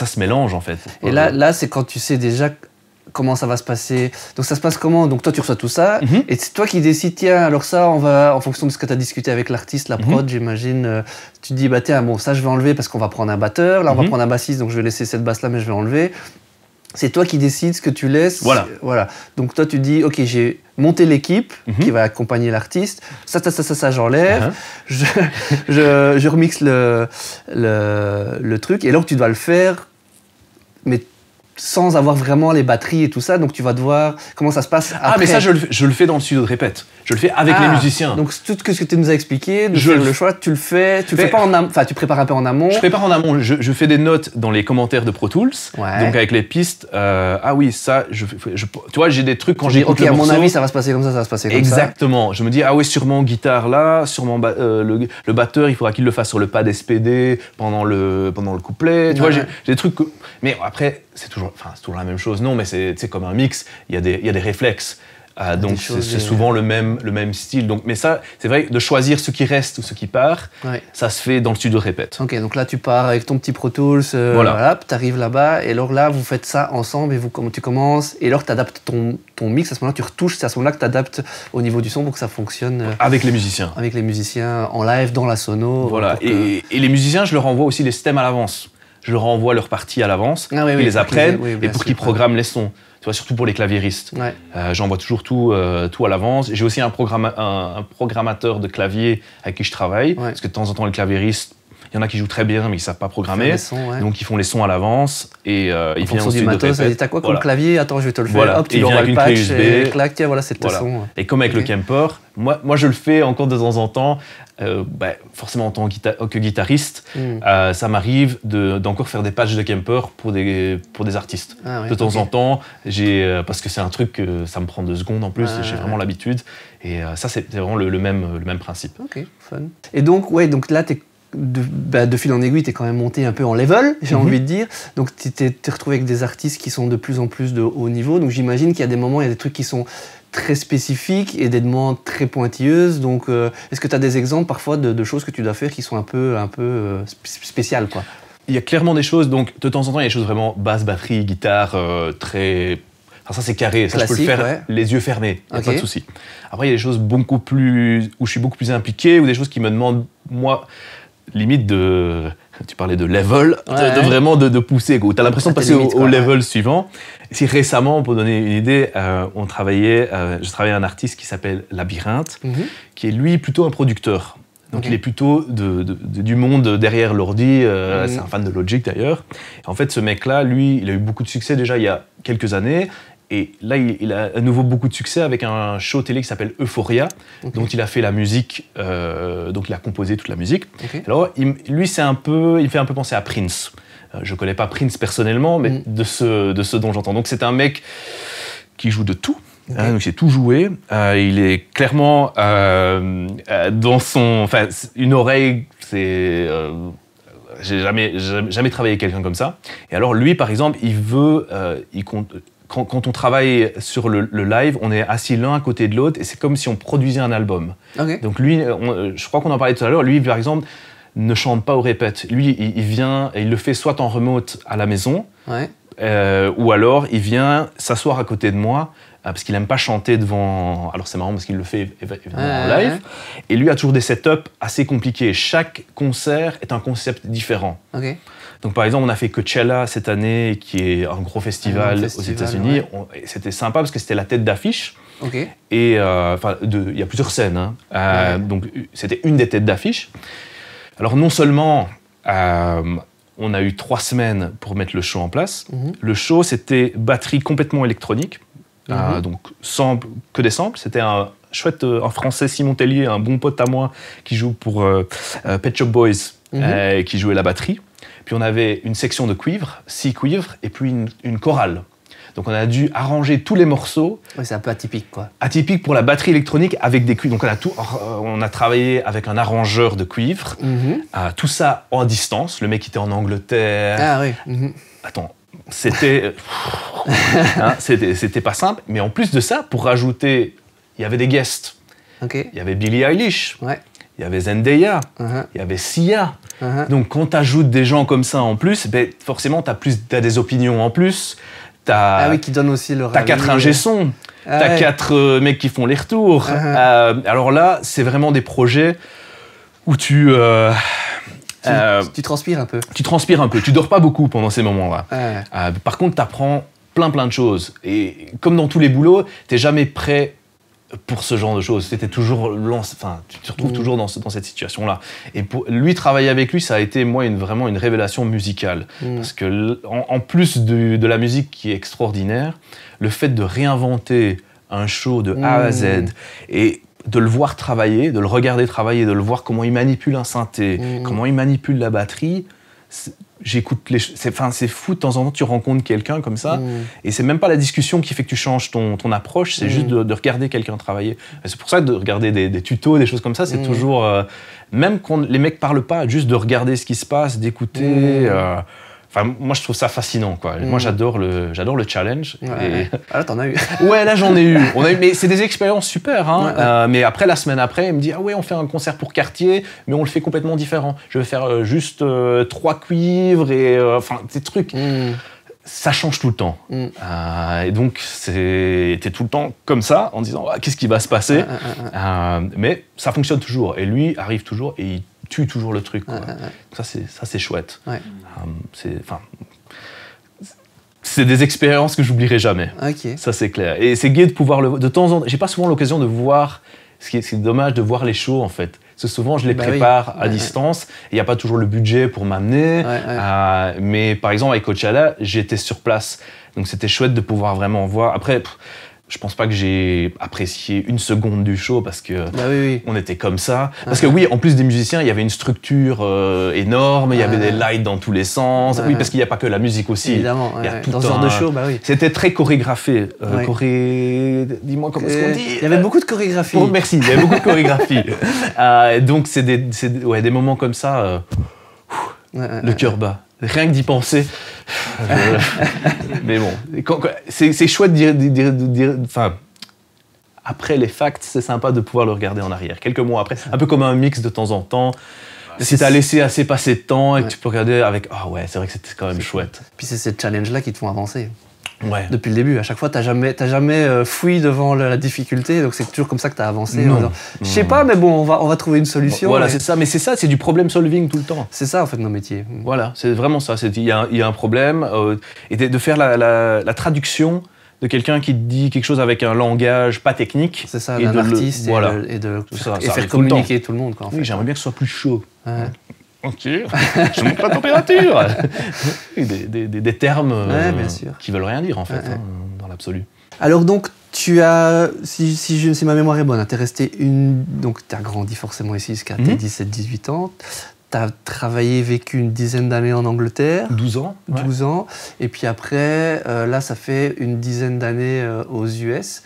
se mélange, en fait. Et là, c'est quand tu sais déjà comment ça va se passer. Donc ça se passe comment? Donc toi, tu reçois tout ça, et c'est toi qui décides, tiens, alors ça, on va, en fonction de ce que tu as discuté avec l'artiste, la prod, j'imagine, tu te dis, bah tiens, bon, ça, je vais enlever parce qu'on va prendre un batteur, là, on va prendre un bassiste, donc je vais laisser cette basse-là, mais je vais enlever. C'est toi qui décides ce que tu laisses. Voilà. Donc toi, tu dis, ok, j'ai monté l'équipe qui va accompagner l'artiste. Ça, j'enlève. Je remixe le truc. Et donc, tu dois le faire, mais sans avoir vraiment les batteries et tout ça. Donc, tu vas devoir... Comment ça se passe après? Mais ça, je le fais dans le studio de répète. Je le fais avec les musiciens. Donc, tout ce que tu nous as expliqué, le choix, tu le fais pas en amont. Enfin, tu prépares un peu en amont. Je prépare en amont. Je fais des notes dans les commentaires de Pro Tools. Donc, avec les pistes. Ça, tu vois, j'ai des trucs quand j'écoute le morceau. À mon avis, ça va se passer comme ça, ça va se passer comme ça. Exactement. Je me dis, sûrement guitare là, sûrement le batteur, il faudra qu'il le fasse sur le pad SPD pendant le couplet. Tu vois, j'ai des trucs. Mais après, c'est toujours la même chose. Non, mais c'est comme un mix. Il y a des réflexes. Donc c'est souvent le même style. Donc, mais ça, c'est vrai, de choisir ce qui reste ou ce qui part, ça se fait dans le studio de répète. Ok, donc là tu pars avec ton petit Pro Tools, tu arrives là-bas, et alors là vous faites ça ensemble, et tu commences, et alors tu adaptes ton mix, à ce moment-là tu retouches, c'est à ce moment-là que tu adaptes au niveau du son pour que ça fonctionne. Avec les musiciens. Avec les musiciens en live, dans la sono. Voilà, et les musiciens, je leur envoie aussi les stems à l'avance. Je leur envoie leur partie à l'avance, ils les apprennent, et pour qu'ils programment les sons. Tu vois, surtout pour les claviéristes. J'envoie toujours tout à l'avance. J'ai aussi un programmateur de clavier avec qui je travaille, parce que de temps en temps, le claviériste, il Il y en a qui jouent très bien, mais ils savent pas programmer. Les sons, ouais. Donc ils font les sons à l'avance et ils viennent ensuite du matos, de t'as quoi comme Voilà. clavier? Attends, je vais te le faire. Voilà. Hop, tu Et lui il vient envoies le avec une patch clé USB. et clac, tiens, voilà, c'est le Voilà. son. Et comme avec Ok. le camper, moi je le fais encore de temps en temps, forcément en tant que guitariste, ça m'arrive d'encore faire des patchs de camper pour des artistes. Ah ouais, De temps ok. en temps, parce que c'est un truc que ça me prend 2 secondes en plus, j'ai vraiment l'habitude. Et ça, c'est vraiment le même principe. Ok, fun. Et donc, ouais, donc là, de fil en aiguille, tu es quand même monté un peu en level, j'ai envie de dire. Donc, tu t'es retrouvé avec des artistes qui sont de plus en plus de haut niveau. Donc, j'imagine qu'il y a des moments, il y a des trucs qui sont très spécifiques et des demandes très pointilleuses. Donc, est-ce que tu as des exemples parfois de choses que tu dois faire qui sont un peu spéciales, quoi? Il y a clairement des choses, donc de temps en temps, il y a des choses vraiment basse, batterie, guitare, très... Enfin, ça, c'est carré, ça, je peux le Classique, faire ouais. les yeux fermés, il n'y a Ok. pas de souci. Après, il y a des choses beaucoup plus... où je suis beaucoup plus impliqué, ou des choses qui me demandent, moi, limite de... Tu parlais de level, Ouais. de vraiment de pousser, quoi. Tu as l'impression de À tes passer limites, au quoi, level suivant. Si récemment, pour donner une idée, je travaillais un artiste qui s'appelle Labyrinthe, qui est lui plutôt un producteur. Donc Ok. il est plutôt du monde derrière l'ordi, c'est un fan de Logic d'ailleurs. Et en fait, ce mec-là, lui, il a eu beaucoup de succès déjà il y a quelques années. Et là, il a à nouveau beaucoup de succès avec un show télé qui s'appelle Euphoria, dont il a fait la musique, donc il a composé toute la musique. Ok. Alors, lui, il me fait un peu penser à Prince. Je ne connais pas Prince personnellement, mais de ce dont j'entends. Donc c'est un mec qui joue de tout. Ok. Donc il sait tout jouer. Il est clairement dans son... Enfin, une oreille, c'est... j'ai jamais travaillé avec quelqu'un comme ça. Et alors lui, par exemple, il veut... Quand on travaille sur le live, on est assis l'un à côté de l'autre et c'est comme si on produisait un album. Ok. Donc lui, je crois qu'on en parlait tout à l'heure, lui, par exemple, ne chante pas ou répète. Lui, il vient et il le fait soit en remote à la maison, Ouais. ou alors il vient s'asseoir à côté de moi, parce qu'il n'aime pas chanter devant... Alors c'est marrant parce qu'il le fait évidemment en live. Ouais. Et lui a toujours des setups assez compliqués. Chaque concert est un concept différent. Ok. Donc par exemple, on a fait Coachella cette année, qui est un gros festival, aux États-Unis. ouais. C'était sympa parce que c'était la tête d'affiche. Ok. Et il y a plusieurs scènes. Hein. Ouais. Donc c'était une des têtes d'affiche. Alors non seulement on a eu 3 semaines pour mettre le show en place. Le show, c'était batterie complètement électronique. Donc que des samples. C'était un Français, Simon Tellier, un bon pote à moi qui joue pour Pet Shop Boys, qui jouait la batterie. Puis on avait une section de cuivre, 6 cuivres, et puis une chorale. Donc on a dû arranger tous les morceaux. Ouais, c'est un peu atypique, quoi. Atypique pour la batterie électronique avec des cuivres. Donc on a travaillé avec un arrangeur de cuivre. Tout ça en distance. Le mec était en Angleterre. Ah oui. Attends, c'était c'était pas simple. Mais en plus de ça, pour rajouter, il y avait des guests. Ok. Il y avait Billie Eilish. Ouais. Il y avait Zendaya. Il y avait Sia. Donc quand tu ajoutes des gens comme ça en plus, ben, forcément t'as des opinions en plus. Ah oui, qui donne aussi leur T'as avis. 4 ingé son, t'as ouais. 4 mecs qui font les retours. Alors là, c'est vraiment des projets où tu transpires un peu. tu transpires un peu. Tu dors pas beaucoup pendant ces moments-là. Ouais. Par contre, t'apprends plein de choses. Et comme dans tous les boulots, t'es jamais prêt pour ce genre de choses. C'était toujours tu te retrouves toujours dans cette situation-là. Et pour lui, travailler avec lui, ça a été moi vraiment une révélation musicale. Parce que en plus de la musique qui est extraordinaire, le fait de réinventer un show de A à Z et de le voir travailler, de le regarder travailler, de le voir comment il manipule un synthé, comment il manipule la batterie, j'écoute c'est fou, de temps en temps tu rencontres quelqu'un comme ça et c'est même pas la discussion qui fait que tu changes ton approche, c'est juste de regarder quelqu'un travailler. Et c'est pour ça que de regarder des tutos, des choses comme ça, c'est toujours même quand les mecs parlent pas, juste de regarder ce qui se passe, d'écouter. Moi je trouve ça fascinant, quoi. Moi j'adore le challenge. Ouais. Ah là t'en as eu. Ouais, là j'en ai eu. Mais c'est des expériences super. Hein. Mais après, la semaine après, il me dit ah ouais, on fait un concert pour Cartier, mais on le fait complètement différent. Je vais faire juste 3 cuivres et des trucs. Ça change tout le temps. Et donc t'es tout le temps comme ça en disant qu'est-ce qui va se passer. Mais ça fonctionne toujours. Et lui arrive toujours et il tue toujours le truc. Quoi. Ça c'est chouette. Ouais. C'est des expériences que j'oublierai jamais. Okay. Ça c'est clair. Et c'est gai de pouvoir de temps en temps. J'ai pas souvent l'occasion de voir. Ce qui est dommage de voir les shows en fait. Parce que souvent, je les Bah prépare oui. à distance. Il n'y a pas toujours le budget pour m'amener. Mais par exemple, avec Coachella, j'étais sur place. Donc, c'était chouette de pouvoir vraiment voir. Après, je pense pas que j'ai apprécié une seconde du show parce que on était comme ça. Parce que oui, en plus des musiciens, il y avait une structure énorme, il y avait des lights dans tous les sens. Oui, parce qu'il n'y a pas que la musique aussi. Évidemment, il y a tout dans ce genre de show, bah oui. C'était très chorégraphié. Dis-moi comment est-ce qu'on dit. Il y avait beaucoup de chorégraphie. Oh, merci, il y avait beaucoup de chorégraphie. Donc c'est des moments comme ça, le cœur bat. Rien que d'y penser. Mais bon, c'est chouette de dire. Enfin, après les facts, c'est sympa de pouvoir le regarder en arrière. Quelques mois après, un peu comme un mix de temps en temps. Si t'as laissé assez passer de temps et que tu peux regarder avec c'est vrai que c'était quand même chouette. Puis c'est ces challenges-là qui te font avancer. Ouais. Depuis le début, à chaque fois, t'as jamais fouillé devant la difficulté, donc c'est toujours comme ça que t'as avancé. Je sais pas, mais bon, on va trouver une solution. Voilà, c'est ça, mais c'est du problem solving tout le temps. C'est ça en fait nos métiers. Voilà, c'est vraiment ça. Il y a un problème et de faire la traduction de quelqu'un qui dit quelque chose avec un langage pas technique. C'est ça, d'un artiste et faire communiquer tout le monde. Quoi, en fait. Oui, j'aimerais bien que ce soit plus chaud. Ouais. Ok, je monte la température. des termes qui veulent rien dire en fait, dans l'absolu. Alors donc, tu as, si ma mémoire est bonne, t'es resté donc tu as grandi forcément ici jusqu'à tes 17-18 ans. Tu as vécu une dizaine d'années en Angleterre. 12 ans. 12 ans. Et puis après, là, ça fait une dizaine d'années aux US.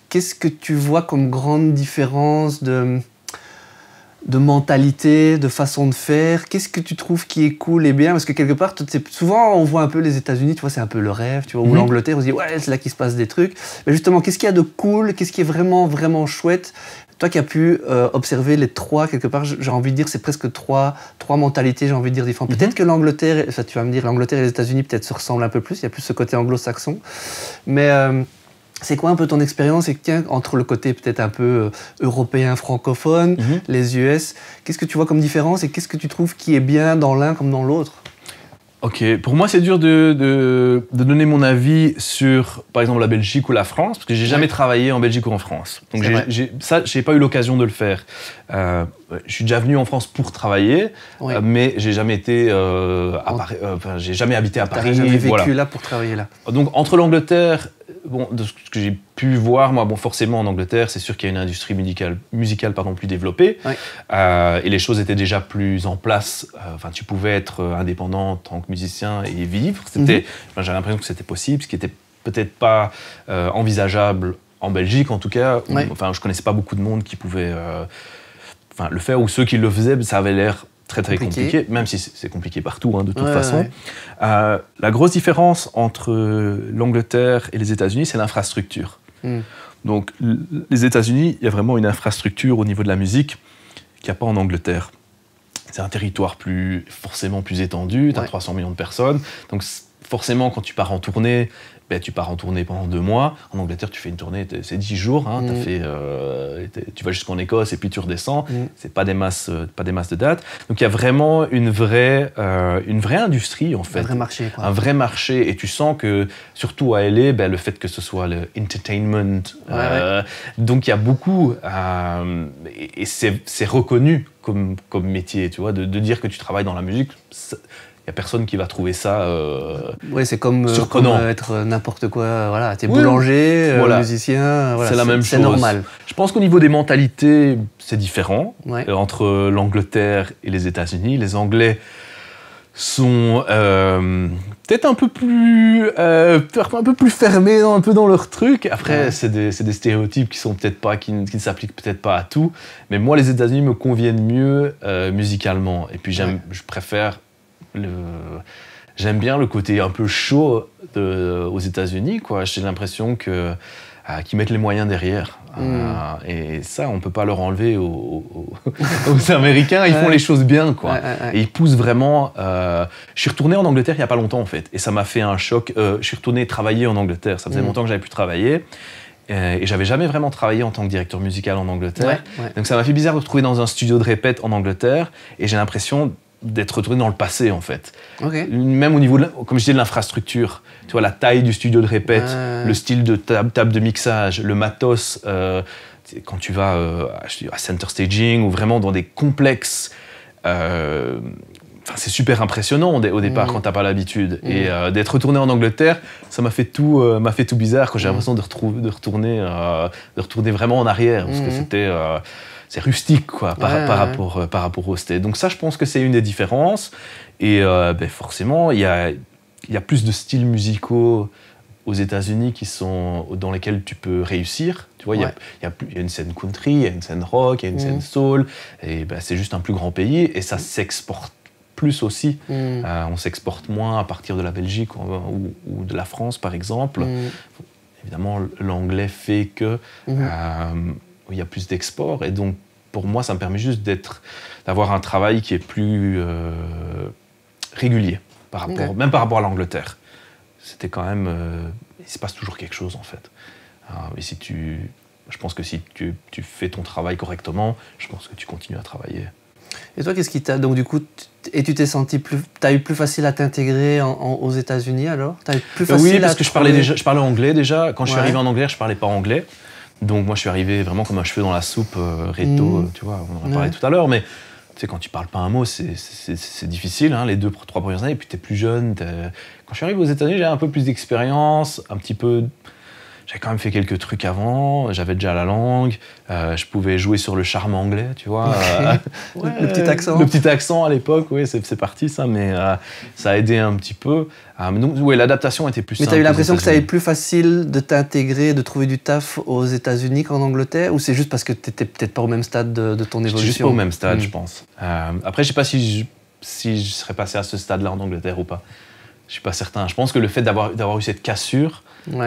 Qu'est-ce que tu vois comme grande différence de mentalité, de façon de faire? Qu'est-ce que tu trouves qui est cool et bien? Parce que quelque part, souvent on voit un peu les États-Unis, tu vois, c'est un peu le rêve, tu vois, ou l'Angleterre, on se dit ouais, c'est là qu'il se passe des trucs. Mais justement, qu'est-ce qu'il y a de cool? Qu'est-ce qui est vraiment, vraiment chouette? Toi qui as pu observer les trois, quelque part, j'ai envie de dire, c'est presque trois mentalités, j'ai envie de dire, différentes. Peut-être que l'Angleterre, ça tu vas me dire, l'Angleterre et les États-Unis peut-être se ressemblent un peu plus, il y a plus ce côté anglo-saxon. Mais c'est quoi un peu ton expérience entre le côté peut-être un peu européen, francophone, les US, qu'est-ce que tu vois comme différence et qu'est-ce que tu trouves qui est bien dans l'un comme dans l'autre? Ok, pour moi c'est dur de donner mon avis sur par exemple la Belgique ou la France parce que j'ai jamais travaillé en Belgique ou en France. Donc j'ai pas eu l'occasion de le faire. Je suis déjà venu en France pour travailler, mais j'ai jamais été à Paris. J'ai jamais habité à Paris. T'as jamais vécu là pour travailler là. Donc entre l'Angleterre, de ce que j'ai pu voir, moi, forcément en Angleterre, c'est sûr qu'il y a une industrie musicale plus développée, et les choses étaient déjà plus en place. Tu pouvais être indépendant en tant que musicien et vivre. J'ai l'impression que c'était possible, ce qui était peut-être pas envisageable en Belgique, en tout cas. Je connaissais pas beaucoup de monde qui pouvait le faire, ou ceux qui le faisaient, ça avait l'air très très compliqué, même si c'est compliqué partout de toute façon. La grosse différence entre l'Angleterre et les États-Unis, c'est l'infrastructure. Donc les États-Unis, il y a vraiment une infrastructure au niveau de la musique qu'il n'y a pas en Angleterre. C'est un territoire forcément plus étendu, tu as 300 millions de personnes, donc forcément quand tu pars en tournée, tu pars en tournée pendant 2 mois. En Angleterre, tu fais une tournée, c'est 10 jours. Tu vas jusqu'en Écosse et puis tu redescends. C'est pas des masses de dates. Donc il y a vraiment une vraie industrie en fait. Un vrai marché, quoi. Un vrai marché. Et tu sens que, surtout à LA, le fait que ce soit le entertainment. Donc il y a beaucoup. Et c'est reconnu comme métier, tu vois, de dire que tu travailles dans la musique. Il n'y a personne qui va trouver ça c'est comme être n'importe quoi. T'es boulanger, musicien, c'est la même chose. C'est normal. Je pense qu'au niveau des mentalités, c'est différent entre l'Angleterre et les États-Unis. Les Anglais sont peut-être un peu plus fermés un peu dans leur truc. Après, c'est des stéréotypes qui ne s'appliquent peut-être pas à tout. Mais moi, les États-Unis me conviennent mieux musicalement. Et puis, je préfère j'aime bien le côté un peu chaud aux États-Unis, quoi. J'ai l'impression qu'ils mettent les moyens derrière. Et ça, on ne peut pas leur enlever aux Américains. Ils font les choses bien, quoi. Et ils poussent vraiment. Je suis retourné en Angleterre il n'y a pas longtemps, en fait. Et ça m'a fait un choc. Je suis retourné travailler en Angleterre. Ça faisait longtemps que j'avais pu travailler. Et j'avais jamais vraiment travaillé en tant que directeur musical en Angleterre. Donc ça m'a fait bizarre de me retrouver dans un studio de répète en Angleterre. Et j'ai l'impression d'être retourné dans le passé, en fait. Même au niveau, comme je disais, de l'infrastructure. Tu vois, la taille du studio de répète, le style de table de mixage, le matos. quand tu vas à center staging ou vraiment dans des complexes, c'est super impressionnant au départ quand t'as pas l'habitude. Et d'être retourné en Angleterre, ça m'a fait tout bizarre quand j'ai l'impression de retourner vraiment en arrière, parce que c'est rustique quoi, par rapport au States. Donc ça, je pense que c'est une des différences. Et forcément, il y a plus de styles musicaux aux États-Unis dans lesquels tu peux réussir. Tu vois, il y a une scène country, il y a une scène rock, il y a une scène soul. Et c'est juste un plus grand pays et ça s'exporte plus aussi. On s'exporte moins à partir de la Belgique ou de la France, par exemple. Évidemment, l'anglais fait que il y a plus d'export. Et donc, pour moi, ça me permet juste d'avoir un travail qui est plus régulier, même par rapport à l'Angleterre. C'était quand même... il se passe toujours quelque chose, en fait. Et je pense que si tu fais ton travail correctement, je pense que tu continues à travailler. Et toi, qu'est-ce qui t'a... Donc, du coup, tu t'es senti t'as eu plus facile à t'intégrer aux États-Unis, alors? T'as eu plus facile Oui, parce que je parlais anglais déjà. Quand je suis arrivé en Angleterre, je parlais pas anglais. Donc, moi, je suis arrivé vraiment comme un cheveu dans la soupe, réto, tu vois, on en a parlé tout à l'heure, mais... Tu sais, quand tu parles pas un mot, c'est difficile, hein, les 2-3 premières années, et puis t'es plus jeune. Quand je suis arrivé aux États-Unis, j'avais un peu plus d'expérience, un petit peu... J'avais quand même fait quelques trucs avant, j'avais déjà la langue, je pouvais jouer sur le charme anglais, tu vois. Le petit accent. Le petit accent à l'époque, oui, c'est parti ça, mais ça a aidé un petit peu. Donc, oui, l'adaptation était plus simple. Mais tu as eu l'impression que ça allait plus facile de t'intégrer, de trouver du taf aux États-Unis qu'en Angleterre, ou c'est juste parce que tu n'étais peut-être pas au même stade de ton évolution? Juste pas au même stade, je pense. Après, je sais pas si je serais passé à ce stade-là en Angleterre ou pas. Je suis pas certain. Je pense que le fait d'avoir eu cette cassure,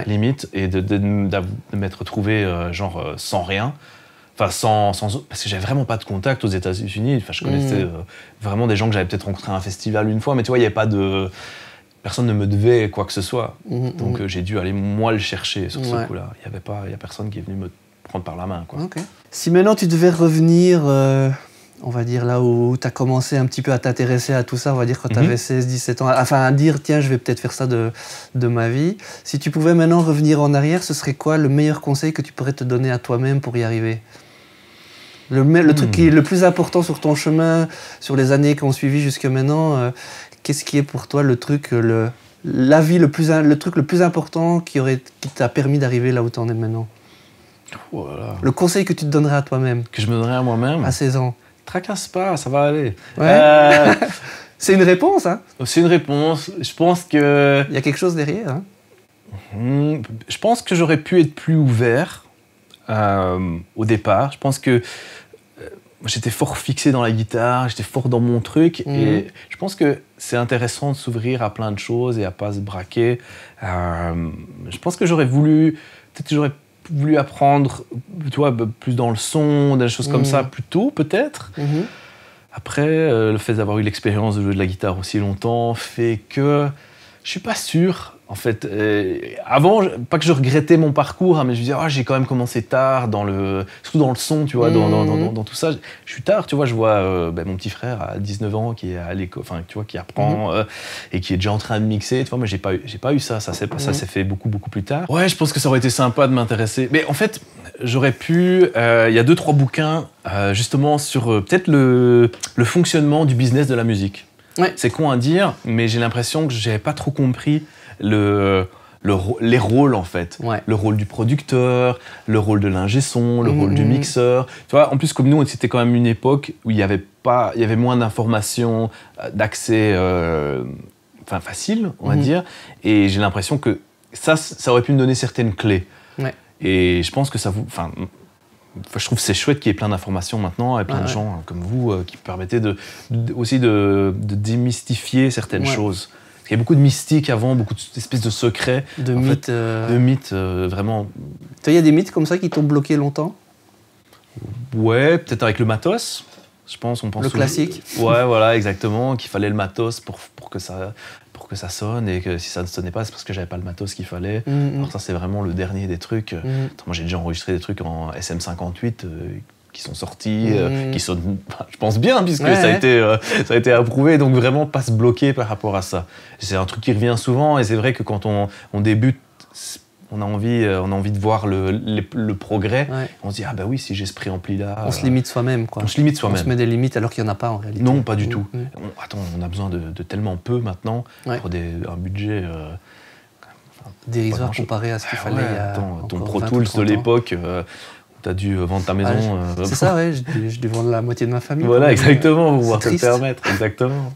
limite, et de m'être retrouvé sans rien, enfin parce que j'avais vraiment pas de contact aux États-Unis. Enfin, je connaissais vraiment des gens que j'avais peut-être rencontrés à un festival une fois, mais tu vois, il y avait pas de... Personne ne me devait quoi que ce soit. Donc j'ai dû aller moi le chercher sur ce coup-là. Il y a personne qui est venu me prendre par la main, quoi. Okay. Si maintenant tu devais revenir, on va dire là où tu as commencé un petit peu à t'intéresser à tout ça, on va dire quand tu avais 16-17 ans, enfin à dire tiens je vais peut-être faire ça de ma vie. Si tu pouvais maintenant revenir en arrière, ce serait quoi le meilleur conseil que tu pourrais te donner à toi-même pour y arriver? Le truc qui est le plus important sur ton chemin, sur les années qui ont suivi jusque maintenant, qu'est-ce qui est pour toi le truc, le truc le plus important qui t'a permis d'arriver là où tu en es maintenant? Voilà. Le conseil que tu te donnerais à toi-même? Que je me donnerais à moi-même? À 16 ans. Tracasse pas, ça va aller. Ouais. C'est une réponse, hein? C'est une réponse. Je pense que... Il y a quelque chose derrière, hein? Je pense que j'aurais pu être plus ouvert au départ. Je pense que j'étais fort fixé dans la guitare, j'étais fort dans mon truc. Et je pense que c'est intéressant de s'ouvrir à plein de choses et à pas se braquer. Je pense que j'aurais voulu apprendre, tu vois, plus dans le son, des choses comme ça plus tôt, peut-être. Après, le fait d'avoir eu l'expérience de jouer de la guitare aussi longtemps fait que je suis pas sûr. En fait, avant, pas que je regrettais mon parcours, hein, mais je me disais, j'ai quand même commencé tard, surtout dans le son, tu vois, dans tout ça. Je suis tard, tu vois, je vois mon petit frère à 19 ans qui est à l'école, enfin, tu vois, qui apprend et qui est déjà en train de mixer. Tu vois, moi, j'ai pas eu ça. Ça s'est fait beaucoup, beaucoup plus tard. Ouais, je pense que ça aurait été sympa de m'intéresser. Mais en fait, j'aurais pu... Il y a 2-3 bouquins, justement, sur peut-être le fonctionnement du business de la musique. Ouais. C'est con à dire, mais j'ai l'impression que j'avais pas trop compris les rôles, en fait. Ouais. Le rôle du producteur, le rôle de l'ingé son, le rôle du mixeur. Tu vois, en plus, comme nous, c'était quand même une époque où il y avait moins d'informations, d'accès facile, on va dire. Et j'ai l'impression que ça aurait pu me donner certaines clés. Ouais. Et je pense que ça je trouve que c'est chouette qu'il y ait plein d'informations maintenant et plein de gens comme vous qui permettaient aussi de démystifier certaines choses. Parce qu'il y a beaucoup de mystiques avant, beaucoup d'espèces de secrets. De mythes. De mythes, vraiment. Il y a des mythes comme ça qui t'ont bloqué longtemps? Ouais, peut-être avec le matos. Je pense, on pense. Le classique. Ouais, voilà, exactement. Qu'il fallait le matos pour que ça sonne, et que si ça ne sonnait pas, c'est parce que j'avais pas le matos qu'il fallait. Alors ça, c'est vraiment le dernier des trucs. Moi, j'ai déjà enregistré des trucs en SM58 qui sont sortis, qui sonnent, je pense bien, puisque ça a été approuvé. Donc vraiment, pas se bloquer par rapport à ça. C'est un truc qui revient souvent, et c'est vrai que quand on débute, on a envie de voir le progrès. Ouais. On se dit, ah bah oui, si j'ai ce préampli-là... On se limite soi-même, quoi. On se limite soi-même. On se met des limites alors qu'il n'y en a pas en réalité. Non, pas du tout. Mmh. Attends, on a besoin de tellement peu maintenant pour un budget... dérisoire comparé à ce qu'il fallait il y a ton encore Pro 20 ou Tools 30 de ans. l'époque, tu as dû vendre ta maison. C'est ça, ouais, j'ai dû vendre la moitié de ma famille. Voilà, exactement, pour pouvoir te le triste. permettre, exactement.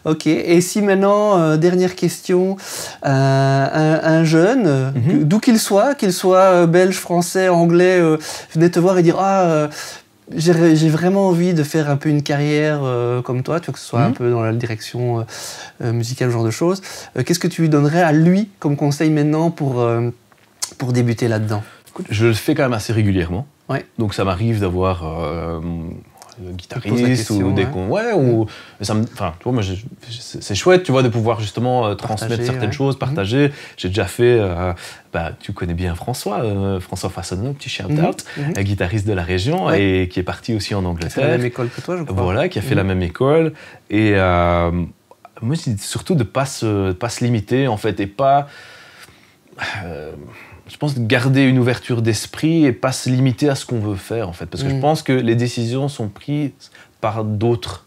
Ok, et si maintenant, dernière question, un jeune, d'où qu'il soit belge, français, anglais, venait te voir et dire « Ah, j'ai vraiment envie de faire un peu une carrière comme toi, tu vois, que ce soit un peu dans la direction musicale, ce genre de choses. Qu'est-ce que tu lui donnerais à lui comme conseil maintenant pour débuter là-dedans ?» Écoute, je le fais quand même assez régulièrement. Ouais. Donc ça m'arrive d'avoir le guitariste ou des ça me, enfin, tu vois, moi c'est chouette, tu vois, de pouvoir justement transmettre certaines choses, partager. J'ai déjà fait, tu connais bien François Fassonneau, petit shout-out, un guitariste de la région et qui est parti aussi en Angleterre. Qui a fait la même école que toi, je crois. Voilà, qui a fait la même école. Et moi, je dis surtout de pas se limiter en fait et pas. Je pense garder une ouverture d'esprit et pas se limiter à ce qu'on veut faire en fait, parce que je pense que les décisions sont prises par d'autres.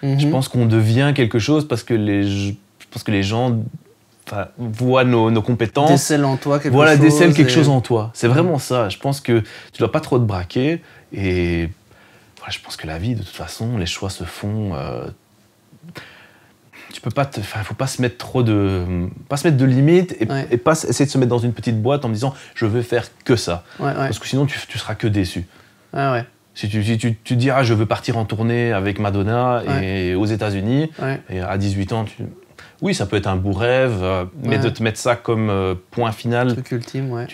Je pense qu'on devient quelque chose parce que les gens voient nos compétences. Décèlent en toi quelque chose. Voilà, décèlent quelque chose en toi. C'est vraiment ça. Je pense que tu dois pas trop te braquer et voilà, je pense que la vie, de toute façon, les choix se font. Tu peux pas faut pas se mettre de limites et pas essayer de se mettre dans une petite boîte en me disant je veux faire que ça. Parce que sinon tu seras que déçu. Si tu dis je veux partir en tournée avec Madonna et aux États-Unis et à 18 ans oui, ça peut être un beau rêve, mais de te mettre ça comme point final, truc ultime,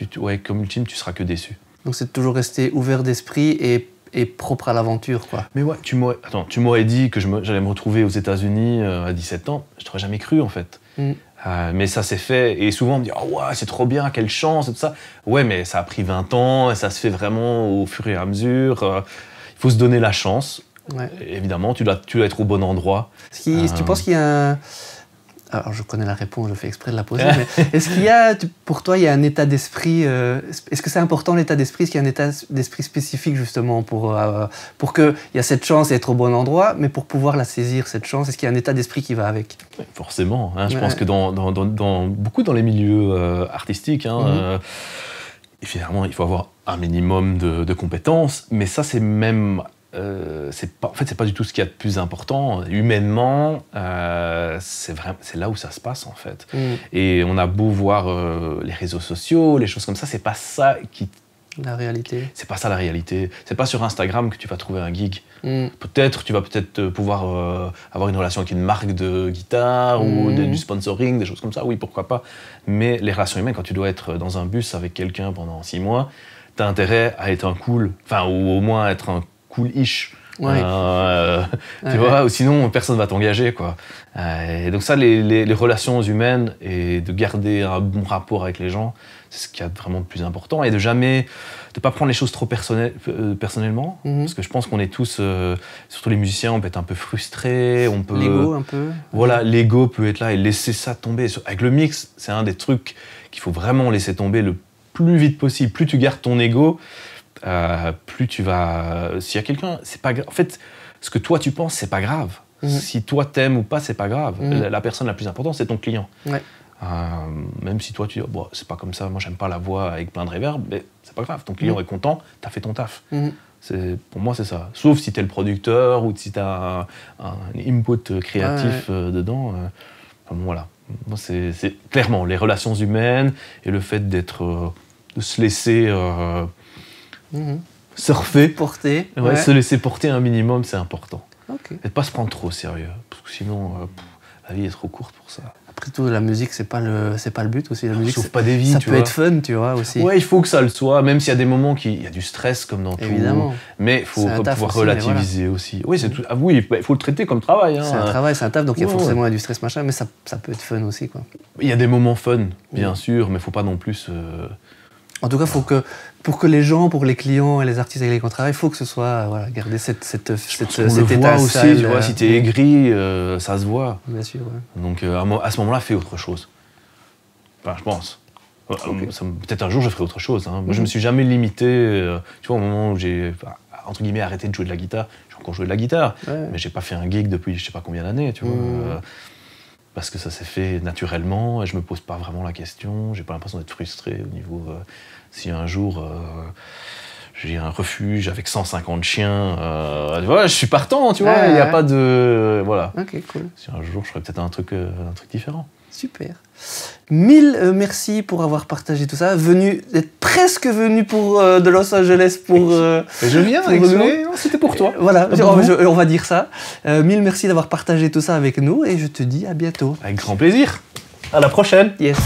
comme ultime, tu seras que déçu. Donc c'est de toujours rester ouvert d'esprit et propre à l'aventure, quoi. Mais ouais, tu m'aurais dit que j'allais me retrouver aux États-Unis à 17 ans, je t'aurais jamais cru en fait. Mais ça s'est fait, et souvent on me dit « Oh, ouais, c'est trop bien, quelle chance !» et tout ça. Ouais, mais ça a pris 20 ans, et ça se fait vraiment au fur et à mesure. Il faut se donner la chance. Évidemment, tu dois être au bon endroit. Tu penses qu'il y a un... Alors, je connais la réponse, je fais exprès de la poser, mais est-ce qu'il y a, pour toi, il y a un état d'esprit... est-ce que c'est important, l'état d'esprit? Est-ce qu'il y a un état d'esprit spécifique, justement, pour qu'il y a cette chance et être au bon endroit, mais pour pouvoir la saisir, cette chance, est-ce qu'il y a un état d'esprit qui va avec? Forcément. Je pense que beaucoup dans les milieux artistiques, finalement, il faut avoir un minimum de compétences, mais ça, c'est même... c'est pas du tout ce qu'il y a de plus important. Humainement, c'est là où ça se passe, en fait. Et on a beau voir les réseaux sociaux, les choses comme ça, c'est pas ça qui... La réalité. C'est pas ça la réalité. C'est pas sur Instagram que tu vas trouver un gig. Tu vas peut-être pouvoir avoir une relation avec une marque de guitare ou du sponsoring, des choses comme ça, oui, pourquoi pas. Mais les relations humaines, quand tu dois être dans un bus avec quelqu'un pendant 6 mois, t'as intérêt à être ou au moins être un cool-ish. Tu vois, ou sinon personne va t'engager, quoi. Et donc ça, les relations humaines et de garder un bon rapport avec les gens, c'est ce qu'il y a de vraiment de plus important, et de pas prendre les choses trop personnellement, parce que je pense qu'on est tous, surtout les musiciens, on peut être un peu frustrés, on peut... L'ego un peu. Voilà, l'ego peut être là et laisser ça tomber. Avec le mix, c'est un des trucs qu'il faut vraiment laisser tomber le plus vite possible. Plus tu gardes ton ego, plus tu vas... S'il y a quelqu'un, c'est pas grave. En fait, ce que toi tu penses, c'est pas grave. Si toi t'aimes ou pas, c'est pas grave. La personne la plus importante, c'est ton client. Même si toi tu dis bon, c'est pas comme ça, moi j'aime pas la voix avec plein de reverb, mais c'est pas grave, ton client est content, t'as fait ton taf. Pour moi c'est ça. Sauf si t'es le producteur ou si t'as un input créatif dedans. Voilà. Moi, c'est clairement les relations humaines et le fait de se laisser surfer, porter, se laisser porter un minimum, c'est important. Et de pas se prendre trop au sérieux, parce que sinon la vie est trop courte pour ça. Après tout, la musique, c'est pas le but aussi. La musique, sauve pas des vies, ça peut être fun, tu vois, aussi. Ouais, il faut que ça le soit, même s'il y a des moments il y a du stress comme dans Évidemment. tout. Mais il faut pouvoir aussi, relativiser aussi. Oui, il faut le traiter comme travail. C'est un travail, c'est un taf, donc il y a forcément du stress, machin, mais ça peut être fun aussi, quoi. Il y a des moments fun, bien sûr, mais il faut pas non plus... En tout cas, pour que les gens, pour les clients et les artistes avec lesquels on travaille, il faut que ce soit, garder cet état aussi, tu vois, si t'es aigri, ça se voit. Bien sûr, Donc à ce moment-là, fais autre chose. Enfin, je pense. Peut-être un jour, je ferai autre chose. Hein. Moi, je me suis jamais limité. Tu vois, au moment où j'ai, entre guillemets, arrêté de jouer de la guitare, j'ai encore joué de la guitare, mais j'ai pas fait un gig depuis je sais pas combien d'années, tu vois. Parce que ça s'est fait naturellement et je me pose pas vraiment la question. J'ai pas l'impression d'être frustré au niveau... si un jour... j'ai un refuge avec 150 chiens, voilà, je suis partant, tu vois, il n'y a pas de... Voilà. Ok, cool. Si un jour, je ferais peut-être un truc différent. Super. Mille merci pour avoir partagé tout ça. D'être presque venu pour de Los Angeles pour. Je viens avec nous. C'était pour toi. Voilà, on va dire ça. Mille merci d'avoir partagé tout ça avec nous et je te dis à bientôt. Avec grand plaisir. À la prochaine. Yes.